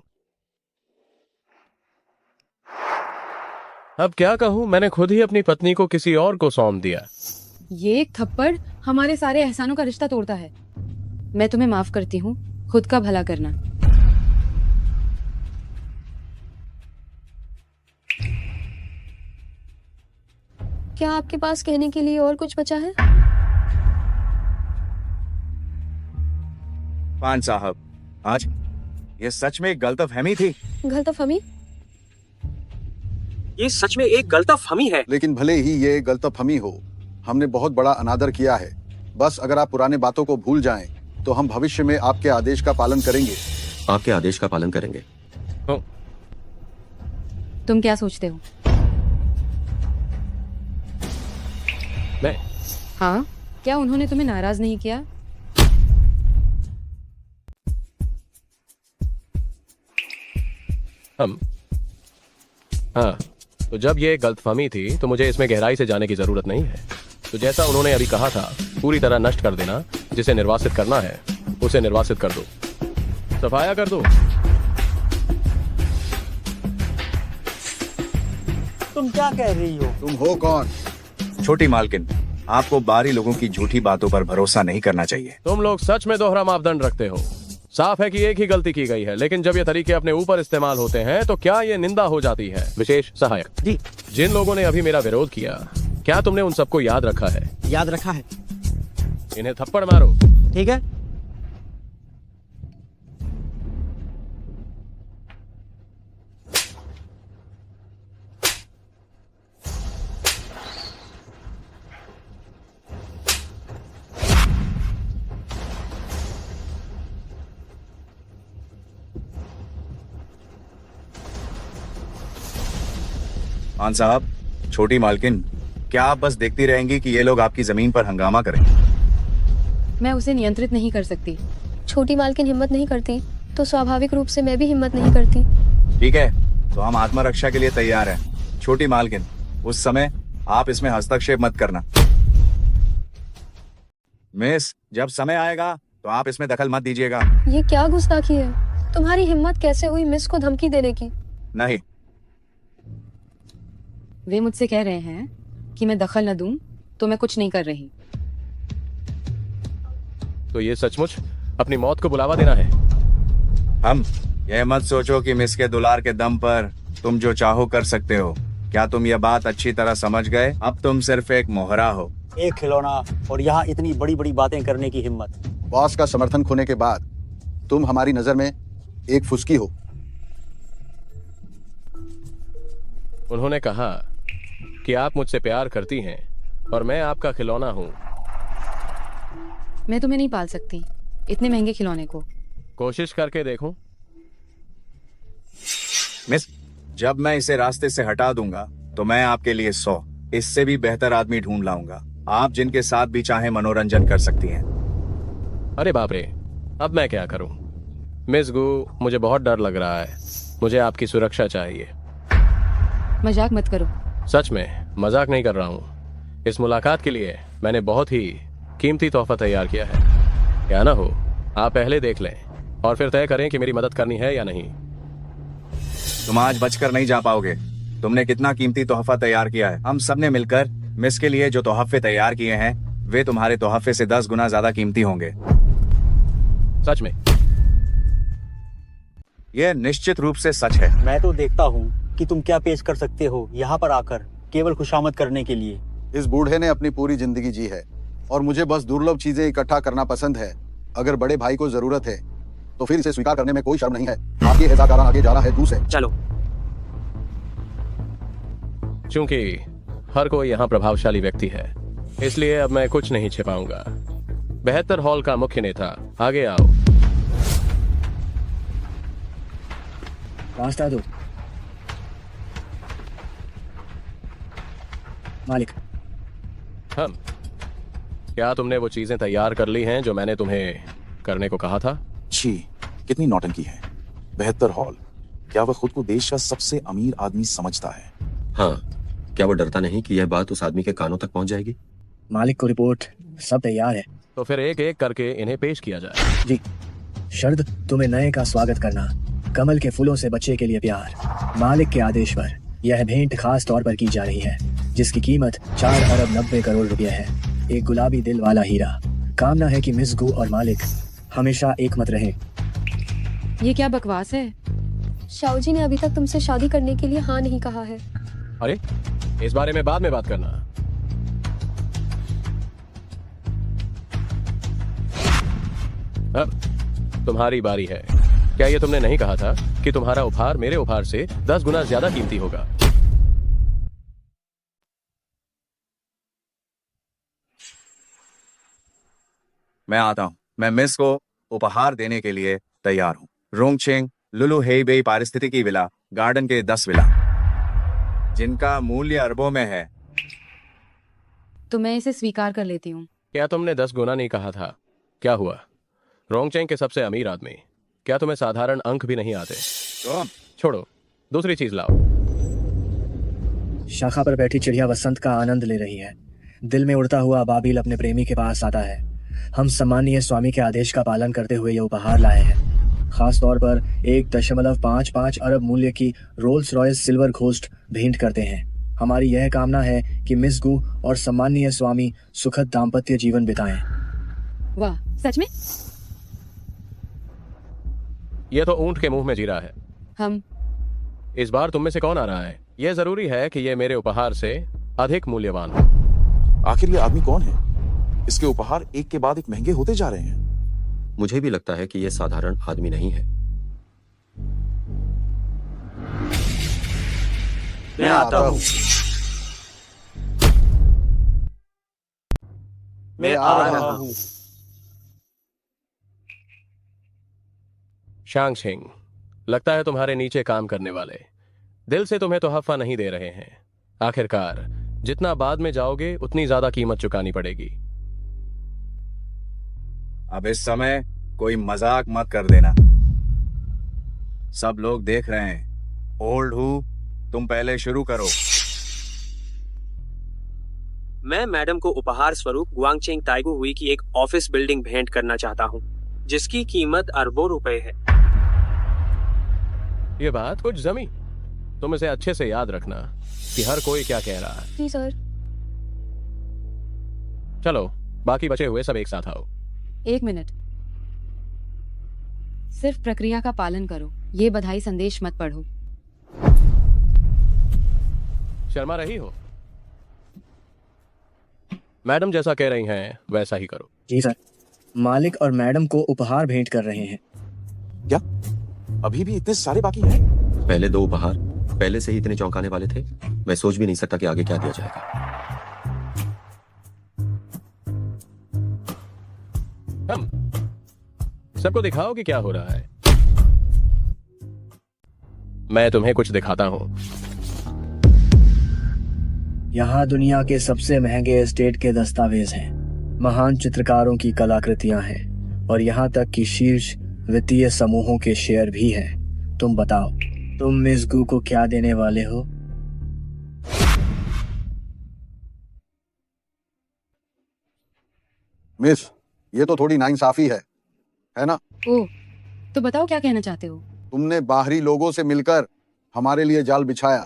अब क्या कहूं, मैंने खुद ही अपनी पत्नी को किसी और को सौंप दिया। ये एक थप्पड़ हमारे सारे एहसानों का रिश्ता तोड़ता है। मैं तुम्हें माफ करती हूँ, खुद का भला करना। क्या आपके पास कहने के लिए और कुछ बचा है? फान साहब, आज ये सच में एक गलतफहमी थी। गलतफहमी? ये सच में एक गलतफहमी है। लेकिन भले ही ये गलतफहमी हो, हमने बहुत बड़ा अनादर किया है। बस अगर आप पुराने बातों को भूल जाएं, तो हम भविष्य में आपके आदेश का पालन करेंगे। आपके आदेश का पालन करेंगे। तुम क्या सोचते हो? मैं? हाँ, क्या उन्होंने तुम्हें नाराज नहीं किया? हाँ, तो जब ये गलतफहमी थी तो मुझे इसमें गहराई से जाने की जरूरत नहीं है। तो जैसा उन्होंने अभी कहा था, पूरी तरह नष्ट कर देना। जिसे निर्वासित करना है उसे निर्वासित कर दो, सफाया कर दो। तुम क्या कह रही हो? तुम हो कौन? छोटी मालकिन, आपको बाहरी लोगों की झूठी बातों पर भरोसा नहीं करना चाहिए। तुम लोग सच में दोहरा मापदंड रखते हो। साफ है कि एक ही गलती की गई है, लेकिन जब ये तरीके अपने ऊपर इस्तेमाल होते हैं तो क्या ये निंदा हो जाती है? विशेष सहायक जी, जिन लोगों ने अभी मेरा विरोध किया, क्या तुमने उन सबको याद रखा है? याद रखा है। इन्हें थप्पड़ मारो। ठीक है। खान साहब, छोटी मालकिन, क्या आप बस देखती रहेंगी कि ये लोग आपकी जमीन पर हंगामा करें? मैं उसे नियंत्रित नहीं कर सकती। छोटी मालकिन हिम्मत नहीं करती तो स्वाभाविक रूप से मैं भी हिम्मत नहीं करती। ठीक है, तो हम आत्मरक्षा के लिए तैयार हैं। छोटी मालकिन, उस समय आप इसमें हस्तक्षेप मत करना। मिस, जब समय आएगा तो आप इसमें दखल मत दीजिएगा। ये क्या गुस्ताखी है? तुम्हारी हिम्मत कैसे हुई मिस को धमकी देने की? नहीं। वे मुझसे कह रहे हैं कि मैं दखल न दूं तो मैं कुछ नहीं कर रही। तो ये सचमुच अपनी मौत को बुलावा देना है? हम यह मत सोचो कि मिस के दुलार के दम पर तुम जो चाहो कर सकते हो। क्या तुम यह बात अच्छी तरह समझ गए? अब तुम सिर्फ एक मोहरा हो, एक खिलौना, और यहाँ इतनी बड़ी बड़ी बातें करने की हिम्मत। बॉस का समर्थन खोने के बाद तुम हमारी नजर में एक फुसकी हो। उन्होंने कहा कि आप मुझसे प्यार करती हैं और मैं आपका खिलौना हूं। मैं तुम्हें नहीं पाल सकती, इतने महंगे खिलौने को। कोशिश करके देखूं? मिस, जब मैं इसे रास्ते से हटा दूंगा तो मैं आपके लिए 100 इससे भी बेहतर आदमी ढूंढ लाऊंगा, आप जिनके साथ भी चाहे मनोरंजन कर सकती हैं। अरे बाप रे, अब मैं क्या करूं? मिस गू, मुझे बहुत डर लग रहा है। मुझे आपकी सुरक्षा चाहिए। मजाक मत करो। सच में मजाक नहीं कर रहा हूं। इस मुलाकात के लिए मैंने बहुत ही कीमती तोहफा तैयार किया है। क्या ना हो, आप पहले देख लें और फिर तय करें कि मेरी मदद करनी है या नहीं। तुम आज बचकर नहीं जा पाओगे। तुमने कितना कीमती तोहफा तैयार किया है। हम सब ने मिलकर मिस के लिए जो तोहफे तैयार किए हैं वे तुम्हारे तोहफे से 10 गुना ज्यादा कीमती होंगे। सच में? यह निश्चित रूप से सच है। मैं तो देखता हूँ कि तुम क्या पेश कर सकते हो यहाँ पर आकर, केवल खुशामद करने के लिए। इस बूढ़े ने अपनी पूरी जिंदगी जी है और मुझे बस दुर्लभ चीजें इकट्ठा करना पसंद है। अगर बड़े भाई को जरूरत है तो फिर इसे स्वीकार करने में कोई शर्म नहीं है। आपकी हिदायतकारा आगे जा रहा है दूसरे। चलो। चूंकि हर कोई यहाँ प्रभावशाली व्यक्ति है, इसलिए अब मैं कुछ नहीं छिपाऊंगा। 72 हॉल का मुख्य नेता, आगे आओ। रास्ता दो मालिक। हम क्या तुमने वो चीजें तैयार कर ली हैं जो मैंने तुम्हें करने को कहा था? छी, कितनी नौटंकी है। 72 हॉल, क्या वह खुद को देश का सबसे अमीर आदमी समझता है? हाँ, क्या वो डरता नहीं कि यह बात उस आदमी के कानों तक पहुंच जाएगी? मालिक को रिपोर्ट सब तैयार है। तो फिर एक एक करके इन्हें पेश किया जाए। जी। शर्त, तुम्हें नए का स्वागत करना, कमल के फूलों से बच्चे के लिए प्यार। मालिक के आदेश पर यह भेंट खास तौर पर की जा रही है, जिसकी कीमत 4 अरब 90 करोड़ रुपए है। एक गुलाबी दिल वाला हीरा। कामना है कि मिस गू और मालिक हमेशा एक मत रहें। ये क्या बकवास है? शाओ जी ने अभी तक तुमसे शादी करने के लिए हाँ नहीं कहा है। अरे, इस बारे में बाद में बात करना। अब तुम्हारी बारी है। क्या ये तुमने नहीं कहा था कि तुम्हारा उपहार मेरे उपहार से 10 गुना ज्यादा कीमती होगा? मैं आता हूँ। मैं मिस को उपहार देने के लिए तैयार हूँ। रोंगचेंग लुलु हेईबेई पारिस्थितिकी विला गार्डन के 10 विला, जिनका मूल्य अरबों में है। तो मैं इसे स्वीकार कर लेती हूँ। क्या तुमने 10 गुना नहीं कहा था? क्या हुआ? रोंगचेंग के सबसे अमीर आदमी, क्या तुम्हें साधारण अंक भी नहीं आते? छोड़ो, दूसरी चीज लाओ। शाखा पर बैठी चिड़िया वसंत का आनंद ले रही है। दिल में उड़ता हुआ अबाबिल अपने प्रेमी के पास आता है। हम सम्मानीय स्वामी के आदेश का पालन करते हुए यह उपहार लाए हैं। खास तौर पर 1.55 अरब मूल्य की रोल्स रॉयस सिल्वर घोस्ट भेंट करते हैं। हमारी यह कामना है कि मिस गू और सम्मानीय स्वामी सुखद दाम्पत्य जीवन बिताएं। वाह, सच में? यह तो ऊंट के मुंह में जीरा है। हम इस बार तुम में से कौन आ रहा है? यह जरूरी है कि यह मेरे उपहार से अधिक मूल्यवान हो। आखिर ये आदमी कौन है? इसके उपहार एक के बाद एक महंगे होते जा रहे हैं। मुझे भी लगता है कि यह साधारण आदमी नहीं है। मैं आता हूँ। मैं आ रहा हूँ। शांगशिंग, लगता है तुम्हारे नीचे काम करने वाले दिल से तुम्हें तोहफा नहीं दे रहे हैं। आखिरकार जितना बाद में जाओगे उतनी ज्यादा कीमत चुकानी पड़ेगी। अब इस समय कोई मजाक मत कर देना। सब लोग देख रहे हैं। ओल्ड हूँ, तुम पहले शुरू करो। मैं मैडम को उपहार स्वरूप गुआंगचेंग ताइगू हुई की एक ऑफिस बिल्डिंग भेंट करना चाहता हूँ, जिसकी कीमत अरबों रुपए है। ये बात कुछ जमी। तुम इसे अच्छे से याद रखना कि हर कोई क्या कह रहा है। जी सर। चलो, बाकी बचे हुए सब एक साथ आओ। 1 मिनट, सिर्फ प्रक्रिया का पालन करो। ये बधाई संदेश मत पढ़ो। शर्मा रही हो? मैडम जैसा कह रही हैं वैसा ही करो। जी सर। मालिक और मैडम को उपहार भेंट कर रहे हैं। क्या अभी भी इतने सारे बाकी हैं? पहले 2 उपहार पहले से ही इतने चौंकाने वाले थे, मैं सोच भी नहीं सकता कि आगे क्या दिया जाएगा। हम सबको दिखाओ कि क्या हो रहा है। मैं तुम्हें कुछ दिखाता हूँ। यहाँ दुनिया के सबसे महंगे एस्टेट के दस्तावेज हैं, महान चित्रकारों की कलाकृतियां हैं और यहाँ तक कि शीर्ष वित्तीय समूहों के शेयर भी हैं। तुम बताओ, तुम मिस गू को क्या देने वाले हो? मिस, ये तो थोड़ी नाइंसाफी है ना? ओह, तो बताओ क्या कहना चाहते हो? तुमने बाहरी लोगों से मिलकर हमारे लिए जाल बिछाया।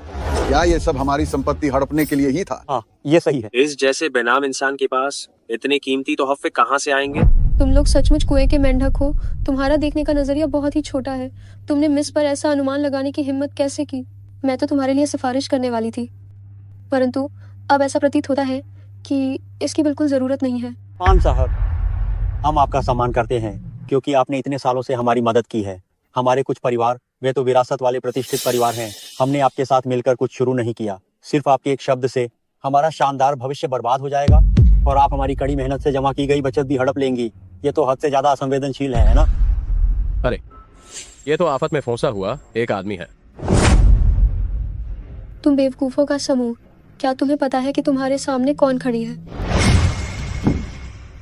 क्या ये सब हमारी संपत्ति हड़पने के लिए ही था? हाँ, ये सही है। इस जैसे बेनाम इंसान के पास इतने कीमती तोहफे कहाँ से आएंगे? तुम लोग सचमुच कुएं के मेंढक हो। तुम्हारा देखने का नजरिया बहुत ही छोटा है। तुमने मिस पर ऐसा अनुमान लगाने की हिम्मत कैसे की? मैं तो तुम्हारे लिए सिफारिश करने वाली थी, परंतु अब ऐसा प्रतीत होता है कि इसकी बिल्कुल जरूरत नहीं है। खान साहब, हम आपका सम्मान करते हैं क्योंकि आपने इतने सालों से हमारी मदद की है। हमारे कुछ परिवार, वे तो विरासत वाले प्रतिष्ठित परिवार हैं। हमने आपके साथ मिलकर कुछ शुरू नहीं किया। सिर्फ आपके एक शब्द से हमारा शानदार भविष्य बर्बाद हो जाएगा और आप हमारी कड़ी मेहनत से जमा की गई बचत भी हड़प लेंगी। ये तो हद से ज्यादा असंवेदनशील है ना? अरे, ये तो आफत में फंसा हुआ एक आदमी है। तुम बेवकूफों का समूह, क्या तुम्हें पता है कि तुम्हारे सामने कौन खड़ी है?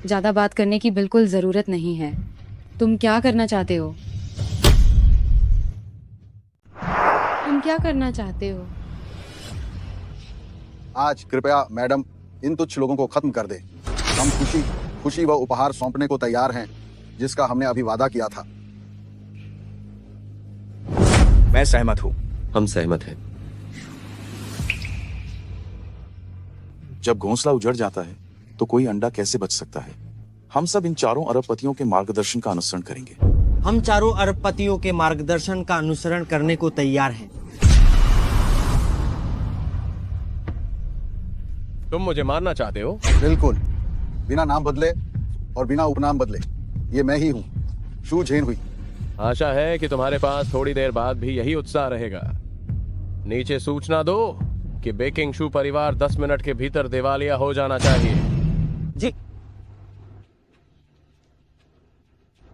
ज्यादा बात करने की बिल्कुल जरूरत नहीं है। तुम क्या करना चाहते हो? तुम क्या करना चाहते हो? आज कृपया मैडम इन तुच्छ लोगों को खत्म कर दे। हम खुशी व उपहार सौंपने को तैयार हैं, जिसका हमने अभी वादा किया था। मैं सहमत हूँ। हम सहमत हैं। जब घोंसला उजड़ जाता है तो कोई अंडा कैसे बच सकता है? हम सब इन चारों अरबपतियों के मार्गदर्शन का अनुसरण करेंगे। हम चारों अरबपतियों के मार्गदर्शन का अनुसरण करने को तैयार हैं। तुम मुझे मारना चाहते हो? बिल्कुल, बिना नाम बदले और बिना उपनाम बदले। ये मैं ही हूँ, शू झेन हुई। आशा है कि तुम्हारे पास थोड़ी देर बाद भी यही उत्साह रहेगा। नीचे सूचना दो कि बेकिंग शू परिवार 10 मिनट के भीतर दिवालिया हो जाना चाहिए। जी।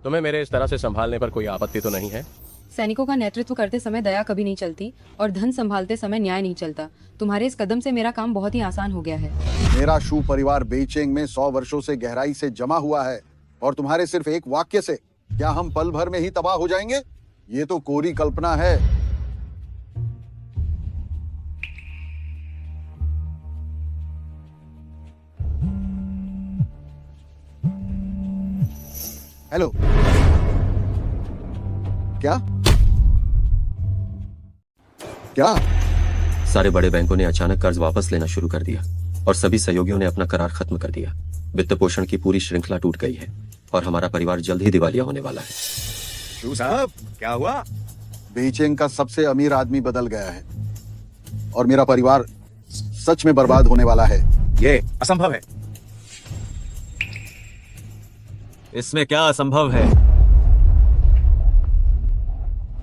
तुम्हें मेरे इस तरह से संभालने पर कोई आपत्ति तो नहीं है? सैनिकों का नेतृत्व करते समय दया कभी नहीं चलती और धन संभालते समय न्याय नहीं चलता। तुम्हारे इस कदम से मेरा काम बहुत ही आसान हो गया है। मेरा शू परिवार बेइचेंग में 100 वर्षों से गहराई से जमा हुआ है और तुम्हारे सिर्फ एक वाक्य से क्या हम पल भर में ही तबाह हो जाएंगे? ये तो कोरी कल्पना है। हेलो, क्या सारे बड़े बैंकों ने अचानक कर्ज वापस लेना शुरू कर दिया और सभी सहयोगियों ने अपना करार खत्म कर दिया। वित्त पोषण की पूरी श्रृंखला टूट गई है और हमारा परिवार जल्द ही दिवालिया होने वाला है। शू साहब, क्या हुआ? बेइचेंग का सबसे अमीर आदमी बदल गया है और मेरा परिवार सच में बर्बाद होने वाला है। ये असंभव है। इसमें क्या असंभव है?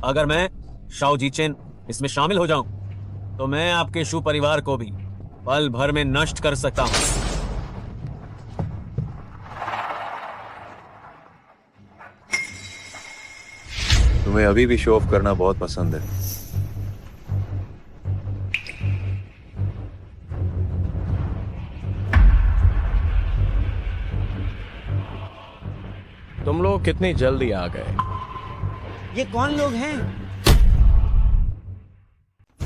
अगर मैं शाओ जीचेन इसमें शामिल हो जाऊं तो मैं आपके शू परिवार को भी पल भर में नष्ट कर सकता हूं। तुम्हें अभी भी शो ऑफ करना बहुत पसंद है। तुम लोग कितनी जल्दी आ गए? ये कौन लोग हैं?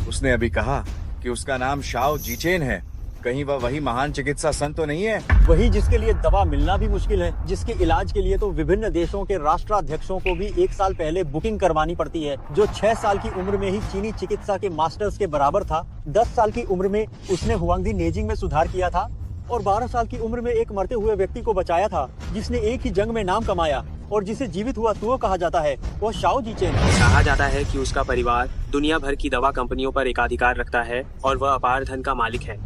उसने अभी कहा कि उसका नाम शाओ जीचेन है। कहीं वह वही महान चिकित्सा संत तो नहीं है? वही जिसके लिए दवा मिलना भी मुश्किल है, जिसके इलाज के लिए तो विभिन्न देशों के राष्ट्राध्यक्षों को भी 1 साल पहले बुकिंग करवानी पड़ती है, जो 6 साल की उम्र में ही चीनी चिकित्सा के मास्टर्स के बराबर था। 10 साल की उम्र में उसने हुआंगदी नेजिंग में सुधार किया था और 12 साल की उम्र में एक मरते हुए व्यक्ति को बचाया था, जिसने एक ही जंग में नाम कमाया और जिसे जीवित हुआ तुओ कहा जाता है। वो शाओ जीचेन। कहा जाता है कि उसका परिवार दुनिया भर की दवा कंपनियों पर एकाधिकार रखता है और वह अपार धन का मालिक है।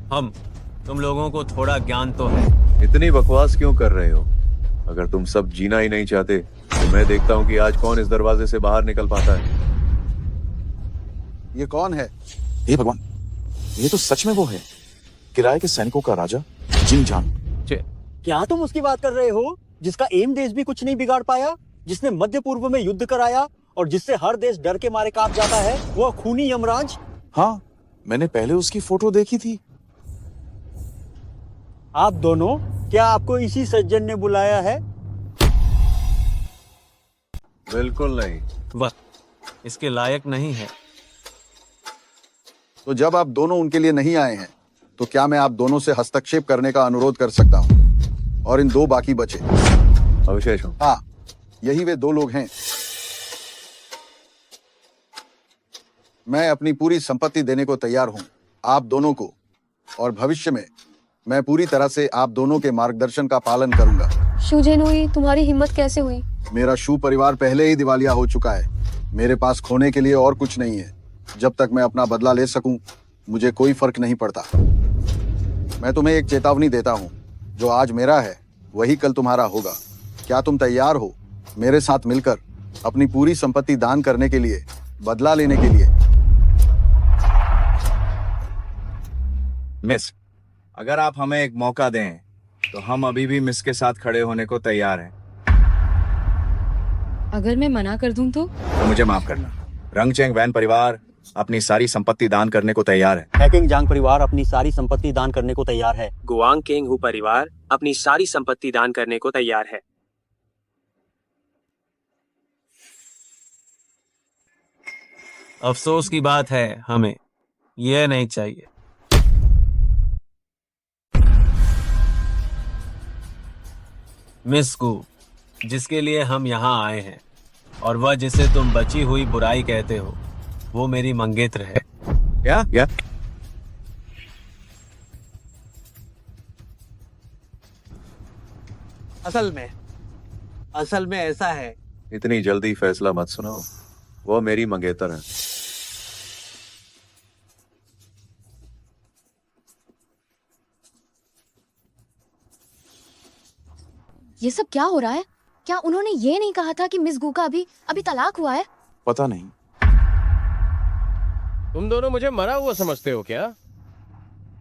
तुम लोगों को थोड़ा ज्ञान तो है। इतनी बकवास क्यों कर रहे हो? अगर तुम सब जीना ही नहीं चाहते तो मैं देखता हूँ कि आज कौन इस दरवाजे से बाहर निकल पाता है। ये कौन है? हे भगवान, ये तो सच में वो है, किराए के सैनिकों का राजा जिन जान। क्या तुम उसकी बात कर रहे हो जिसका एम देश भी कुछ नहीं बिगाड़ पाया, जिसने मध्य पूर्व में युद्ध कराया और जिससे हर देश डर के मारे कांप जाता है, वो खूनी यमराज। हाँ, मैंने पहले उसकी फोटो देखी थी। आप दोनों, क्या आपको इसी सज्जन ने बुलाया है? बिल्कुल नहीं। वह इसके लायक नहीं है। तो जब आप दोनों उनके लिए नहीं आए हैं, तो क्या मैं आप दोनों से हस्तक्षेप करने का अनुरोध कर सकता हूं? और इन दो बाकी बचे। अवशेष हो। हाँ, यही वे दो लोग हैं। मैं अपनी पूरी संपत्ति देने को तैयार हूं आप दोनों को, और भविष्य में मैं पूरी तरह से आप दोनों के मार्गदर्शन का पालन करूंगा। शुजेनोई, तुम्हारी हिम्मत कैसे हुई? मेरा शू परिवार पहले ही दिवालिया हो चुका है। मेरे पास खोने के लिए और कुछ नहीं है। जब तक मैं अपना बदला ले सकूं, मुझे कोई फर्क नहीं पड़ता। मैं तुम्हें एक चेतावनी देता हूं, जो आज मेरा है वही कल तुम्हारा होगा। क्या तुम तैयार हो मेरे साथ मिलकर अपनी पूरी संपत्ति दान करने के लिए, बदला लेने के लिए? मिस, अगर आप हमें एक मौका दें तो हम अभी भी मिस के साथ खड़े होने को तैयार हैं। अगर मैं मना कर दूं तो मुझे माफ करना। रंगचेंग वैन परिवार अपनी सारी संपत्ति दान करने को तैयार है। हैकिंग जांग परिवार अपनी सारी संपत्ति दान करने को तैयार है। गुआंग केंग हु परिवार अपनी सारी संपत्ति दान करने को तैयार है। अफसोस की बात है, हमें यह नहीं चाहिए। मिस गू, जिसके लिए हम यहाँ आए हैं, और वह जिसे तुम बची हुई बुराई कहते हो, वो मेरी मंगेतर है। क्या? असल में ऐसा है। इतनी जल्दी फैसला मत सुनाओ। वो मेरी मंगेतर है। ये सब क्या हो रहा है? क्या उन्होंने ये नहीं कहा था कि मिस गू का अभी तलाक हुआ है? पता नहीं। तुम दोनों मुझे मरा हुआ समझते हो क्या?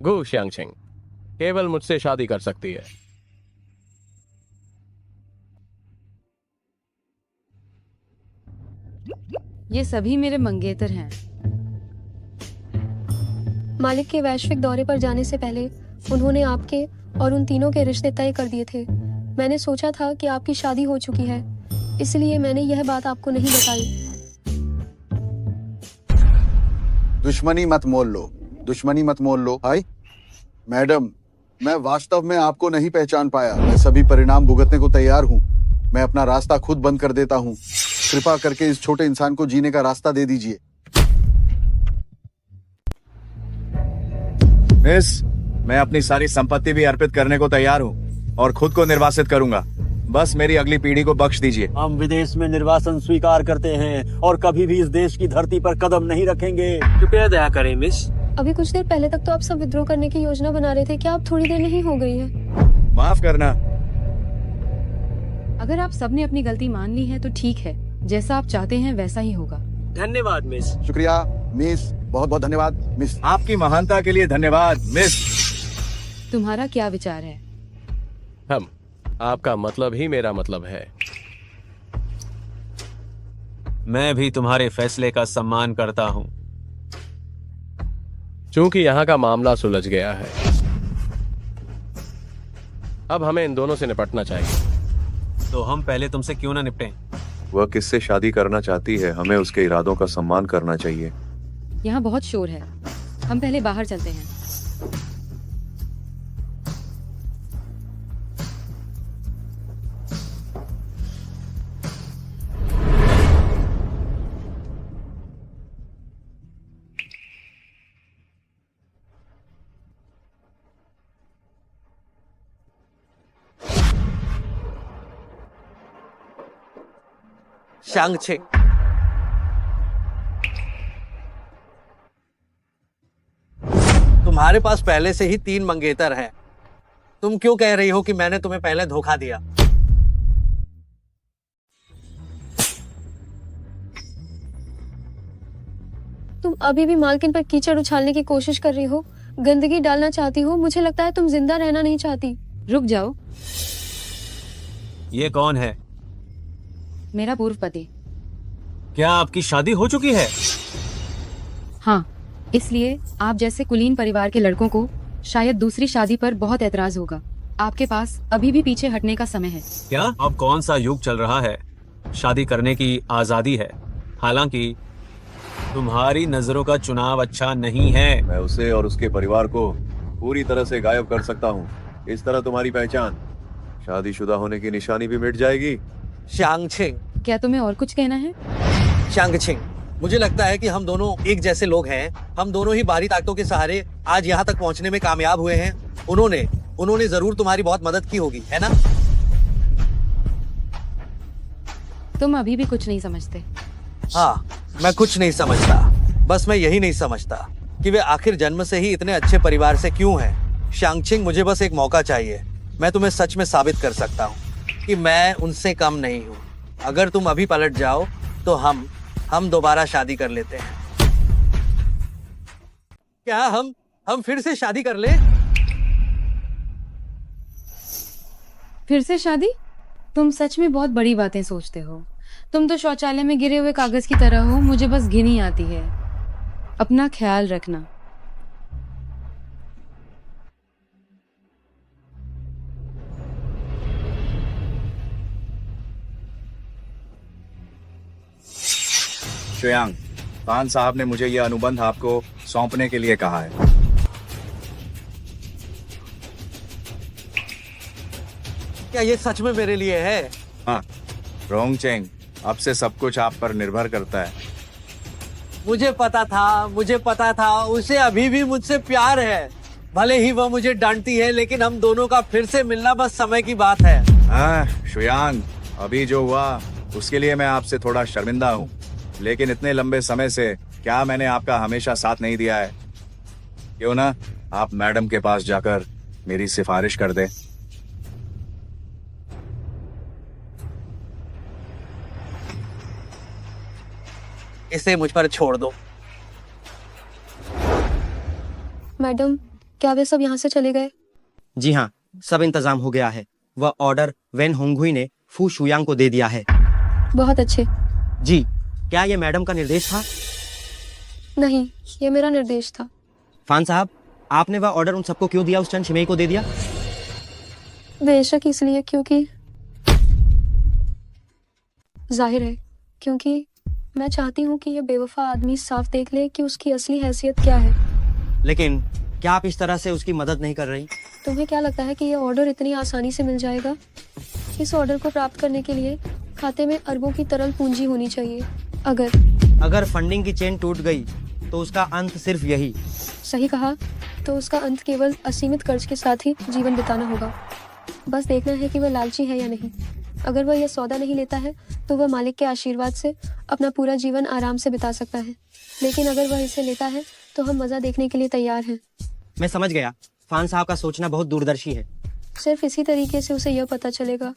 गू शांगचेंग केवल मुझसे शादी कर सकती है। ये सभी मेरे मंगेतर हैं। मालिक के वैश्विक दौरे पर जाने से पहले उन्होंने आपके और उन तीनों के रिश्ते तय कर दिए थे। मैंने सोचा था कि आपकी शादी हो चुकी है, इसलिए मैंने यह बात आपको नहीं बताई। दुश्मनी मत मोल लो। हाय मैडम, मैं वास्तव में आपको नहीं पहचान पाया। मैं सभी परिणाम भुगतने को तैयार हूँ। मैं अपना रास्ता खुद बंद कर देता हूँ। कृपा करके इस छोटे इंसान को जीने का रास्ता दे दीजिए। मिस, मैं अपनी सारी संपत्ति भी अर्पित करने को तैयार हूँ और खुद को निर्वासित करूंगा। बस मेरी अगली पीढ़ी को बख्श दीजिए। हम विदेश में निर्वासन स्वीकार करते हैं और कभी भी इस देश की धरती पर कदम नहीं रखेंगे। कृपया दया करें मिस। अभी कुछ देर पहले तक तो आप सब विद्रोह करने की योजना बना रहे थे। क्या आप थोड़ी देर नहीं हो गई है? माफ करना। अगर आप सबने अपनी गलती मान ली है तो ठीक है। जैसा आप चाहते हैं वैसा ही होगा। धन्यवाद मिस। शुक्रिया मिस, बहुत बहुत धन्यवाद मिस। आपकी महानता के लिए धन्यवाद मिस। तुम्हारा क्या विचार है? हम आपका मतलब ही मेरा मतलब है। मैं भी तुम्हारे फैसले का सम्मान करता हूँ। चूंकि यहाँ का मामला सुलझ गया है, अब हमें इन दोनों से निपटना चाहिए। तो हम पहले तुमसे क्यों ना निपटें? वह किससे शादी करना चाहती है, हमें उसके इरादों का सम्मान करना चाहिए। यहाँ बहुत शोर है, हम पहले बाहर चलते हैं। शांगचे, तुम्हारे पास पहले से ही 3 मंगेतर हैं। तुम क्यों कह रही हो कि मैंने तुम्हें पहले धोखा दिया? तुम अभी भी मालकिन पर कीचड़ उछालने की कोशिश कर रही हो, गंदगी डालना चाहती हो। मुझे लगता है तुम जिंदा रहना नहीं चाहती। रुक जाओ। ये कौन है? मेरा पूर्व पति। क्या आपकी शादी हो चुकी है? हाँ, इसलिए आप जैसे कुलीन परिवार के लड़कों को शायद दूसरी शादी पर बहुत एतराज होगा। आपके पास अभी भी पीछे हटने का समय है। क्या? अब कौन सा युग चल रहा है? शादी करने की आजादी है। हालांकि तुम्हारी नजरों का चुनाव अच्छा नहीं है। मैं उसे और उसके परिवार को पूरी तरह से गायब कर सकता हूँ। इस तरह तुम्हारी पहचान शादीशुदा होने की निशानी भी मिट जाएगी। शांगछिंग, क्या तुम्हें और कुछ कहना है? शांगछिंग, मुझे लगता है कि हम दोनों एक जैसे लोग हैं। हम दोनों ही बाहरी ताकतों के सहारे आज यहाँ तक पहुँचने में कामयाब हुए हैं। उन्होंने जरूर तुम्हारी बहुत मदद की होगी, है ना? तुम अभी भी कुछ नहीं समझते। हाँ, मैं कुछ नहीं समझता। बस मैं यही नहीं समझता कि वे आखिर जन्म से ही इतने अच्छे परिवार से क्यों हैं। शांगछिंग, मुझे बस एक मौका चाहिए। मैं तुम्हें सच में साबित कर सकता हूँ कि मैं उनसे कम नहीं हूँ। अगर तुम अभी पलट जाओ तो हम दोबारा शादी कर लेते हैं। क्या हम फिर से शादी कर ले? फिर से शादी? तुम सच में बहुत बड़ी बातें सोचते हो। तुम तो शौचालय में गिरे हुए कागज की तरह हो, मुझे बस घिनी आती है। अपना ख्याल रखना। श्रेयांग, खान साहब ने मुझे यह अनुबंध आपको सौंपने के लिए कहा है। क्या ये सच में मेरे लिए है? हाँ, रोंगचेंग, अब से सब कुछ आप पर निर्भर करता है। मुझे पता था उसे अभी भी मुझसे प्यार है। भले ही वह मुझे डांटती है, लेकिन हम दोनों का फिर से मिलना बस समय की बात है। हाँ श्रेयांग, अभी जो हुआ उसके लिए मैं आपसे थोड़ा शर्मिंदा हूँ, लेकिन इतने लंबे समय से क्या मैंने आपका हमेशा साथ नहीं दिया है? क्यों ना आप मैडम के पास जाकर मेरी सिफारिश कर दे। इसे मुझ पर छोड़ दो। मैडम, क्या वे सब यहाँ से चले गए? जी हाँ, सब इंतजाम हो गया है। वह ऑर्डर वेन होंगहुई ने फू शुयांग को दे दिया है। बहुत अच्छे। जी, क्या ये मैडम का निर्देश था? नहीं, ये मेरा निर्देश था। फान साहब, आपने वह ऑर्डर उन सबको क्यों दिया? उस चंद शिमेई को दे दिया? बेशक इसलिए क्योंकि जाहिर है, क्योंकि मैं चाहती हूँ कि यह बेवफा आदमी साफ देख ले कि उसकी असली हैसियत क्या है। लेकिन क्या आप इस तरह से उसकी मदद नहीं कर रही? तुम्हें क्या लगता है कि यह ऑर्डर इतनी आसानी से मिल जाएगा? इस ऑर्डर को प्राप्त करने के लिए खाते में अरबों की तरल पूंजी होनी चाहिए। अगर फंडिंग की चेन टूट गई तो उसका अंत सिर्फ यही। सही कहा, तो उसका अंत केवल असीमित कर्ज के साथ ही जीवन बिताना होगा। बस देखना है कि वह लालची है या नहीं। अगर वह यह सौदा नहीं लेता है तो वह मालिक के आशीर्वाद से अपना पूरा जीवन आराम से बिता सकता है। लेकिन अगर वह इसे लेता है तो हम मजा देखने के लिए तैयार हैं। मैं समझ गया। फान साहब का सोचना बहुत दूरदर्शी है। सिर्फ इसी तरीके से उसे यह पता चलेगा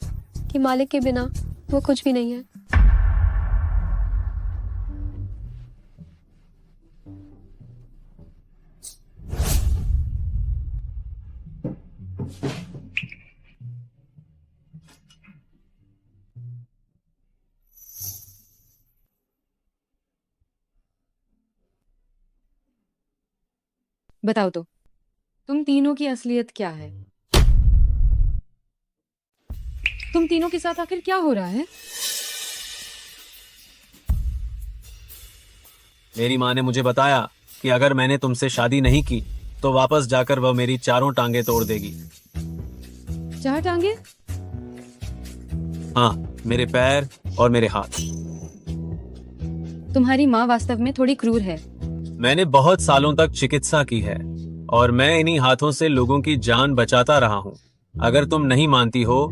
कि मालिक के बिना वो कुछ भी नहीं है। बताओ तो, तुम तीनों की असलियत क्या है? तुम तीनों के साथ आखिर क्या हो रहा है? मेरी माँ ने मुझे बताया कि अगर मैंने तुमसे शादी नहीं की तो वापस जाकर वह मेरी चारों टांगे तोड़ देगी। 4 टांगे? हाँ, मेरे पैर और मेरे हाथ। तुम्हारी माँ वास्तव में थोड़ी क्रूर है। मैंने बहुत सालों तक चिकित्सा की है और मैं इन्हीं हाथों से लोगों की जान बचाता रहा हूँ। अगर तुम नहीं मानती हो,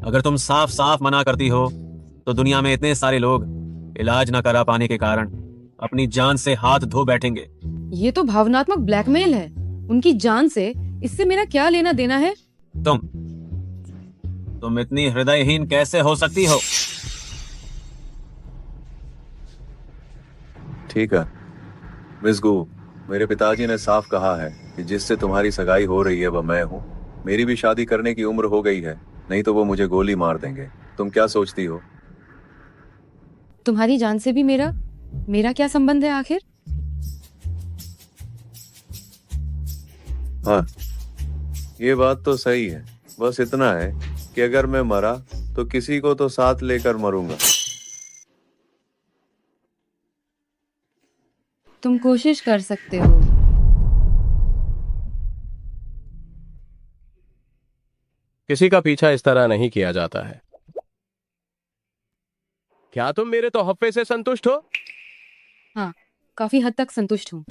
अगर तुम साफ साफ मना करती हो, तो दुनिया में इतने सारे लोग इलाज न करा पाने के कारण अपनी जान से हाथ धो बैठेंगे। ये तो भावनात्मक ब्लैकमेल है। उनकी जान से इससे मेरा क्या लेना देना है? तुम इतनी हृदयहीन कैसे हो सकती हो? ठीक है मिस गू, मेरे पिताजी ने साफ कहा है कि जिससे तुम्हारी सगाई हो रही है वह मैं हूँ। मेरी भी शादी करने की उम्र हो गई है, नहीं तो वो मुझे गोली मार देंगे। तुम क्या सोचती हो? तुम्हारी जान से भी मेरा मेरा क्या संबंध है आखिर? हाँ, ये बात तो सही है। बस इतना है कि अगर मैं मरा तो किसी को तो साथ लेकर मरूंगा। तुम कोशिश कर सकते हो। किसी का पीछा इस तरह नहीं किया जाता है। क्या तुम मेरे तोहफे से संतुष्ट हो? हाँ, काफी हद तक संतुष्ट हूँ।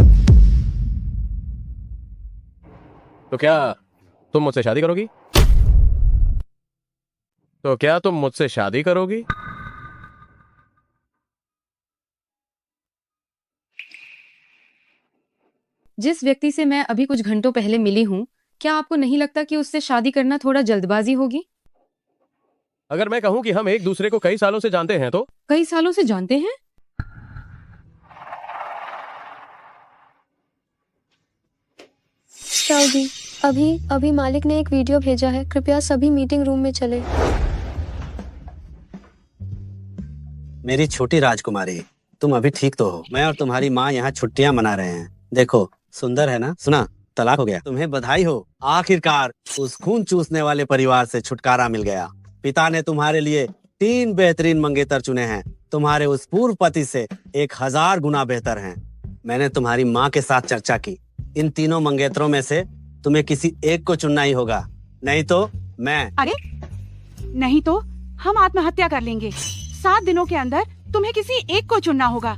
तो क्या तुम मुझसे शादी करोगी? जिस व्यक्ति से मैं अभी कुछ घंटों पहले मिली हूँ, क्या आपको नहीं लगता कि उससे शादी करना थोड़ा जल्दबाजी होगी? अगर मैं कहूं कि हम एक दूसरे को कई सालों से जानते हैं तो? कई सालों से जानते हैं? शाह जी, अभी मालिक ने एक वीडियो भेजा है, कृपया सभी मीटिंग रूम में चले। मेरी छोटी राजकुमारी, तुम अभी ठीक तो हो? मैं और तुम्हारी माँ यहाँ छुट्टियाँ मना रहे हैं। देखो, सुंदर है ना? सुना, तलाक हो गया। तुम्हें बधाई हो, आखिरकार उस खून चूसने वाले परिवार से छुटकारा मिल गया। पिता ने तुम्हारे लिए 3 बेहतरीन मंगेतर चुने हैं। तुम्हारे उस पूर्व पति से 1000 गुना बेहतर हैं। मैंने तुम्हारी माँ के साथ चर्चा की। इन तीनों मंगेतरों में से तुम्हें किसी एक को चुनना ही होगा, नहीं तो मैं। अरे नहीं तो हम आत्महत्या कर लेंगे। 7 दिनों के अंदर तुम्हें किसी एक को चुनना होगा।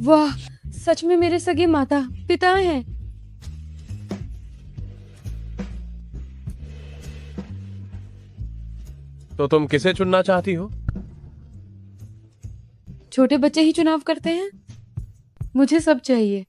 वाह, सच में मेरे सगे माता पिता हैं। तो तुम किसे चुनना चाहती हो? छोटे बच्चे ही चुनाव करते हैं, मुझे सब चाहिए।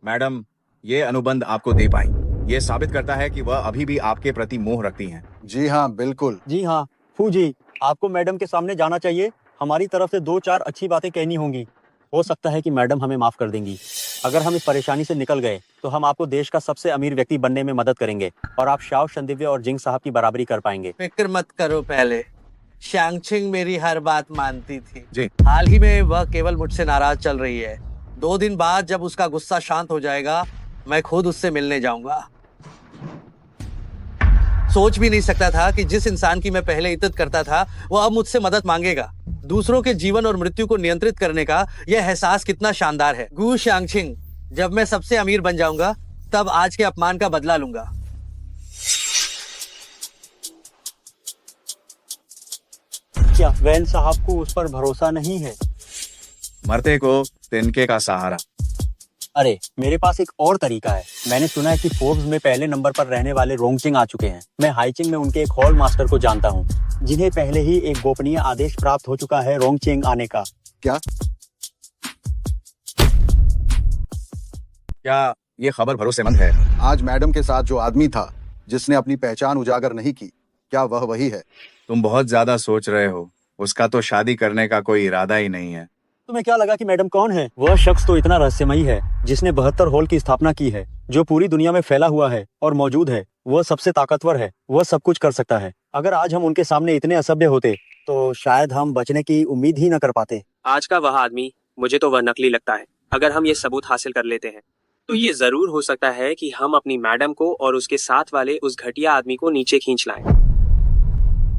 मैडम, ये अनुबंध आपको दे पाई। ये साबित करता है कि वह अभी भी आपके प्रति मोह रखती हैं। जी हाँ, बिल्कुल। जी हाँ, फूजी, आपको मैडम के सामने जाना चाहिए। हमारी तरफ से 2-4 अच्छी बातें कहनी होंगी। हो सकता है कि मैडम हमें माफ कर देंगी। अगर हम इस परेशानी से निकल गए तो हम आपको देश का सबसे अमीर व्यक्ति बनने में मदद करेंगे और आप शाओ शंदिव्य और जिंग साहब की बराबरी कर पाएंगे। फिक्र मत करो, पहले शांगचिंग मेरी हर बात मानती थी। जी। हाल ही में वह केवल मुझसे नाराज चल रही है। 2 दिन बाद जब उसका गुस्सा शांत हो जाएगा, मैं खुद उससे मिलने जाऊंगा। सोच भी नहीं सकता था कि जिस इंसान की मैं पहले इज्जत करता था, वो अब मुझसे मदद मांगेगा। दूसरों के जीवन और मृत्यु को नियंत्रित करने का यह एहसास कितना शानदार है। गु शांगचिंग, जब मैं सबसे अमीर बन जाऊंगा, तब आज के अपमान का बदला लूंगा। क्या वैन साहब को उस पर भरोसा नहीं है? मरते को तिनके का सहारा। अरे, मेरे पास एक और तरीका है। मैंने सुना है कि फोर्ब्स में पहले नंबर पर रहने वाले रोंगचिंग आ चुके हैं। मैं हाईचिंग में उनके एक हॉल मास्टर को जानता हूँ, जिन्हें पहले ही एक गोपनीय आदेश प्राप्त हो चुका है रोंगचिंग आने का। क्या ये खबर भरोसेमंद है? आज मैडम के साथ जो आदमी था जिसने अपनी पहचान उजागर नहीं की, क्या वह वही है? तुम बहुत ज्यादा सोच रहे हो। उसका तो शादी करने का कोई इरादा ही नहीं है। तुम्हें क्या लगा कि मैडम कौन है? वह शख्स तो इतना रहस्यमयी है जिसने 72 हॉल की स्थापना की है, जो पूरी दुनिया में फैला हुआ है और मौजूद है। वह सबसे ताकतवर है, वह सब कुछ कर सकता है। अगर आज हम उनके सामने इतने असभ्य होते तो शायद हम बचने की उम्मीद ही न कर पाते। आज का वह आदमी, मुझे तो वह नकली लगता है। अगर हम ये सबूत हासिल कर लेते हैं तो ये जरूर हो सकता है कि हम अपनी मैडम को और उसके साथ वाले उस घटिया आदमी को नीचे खींच लाएं।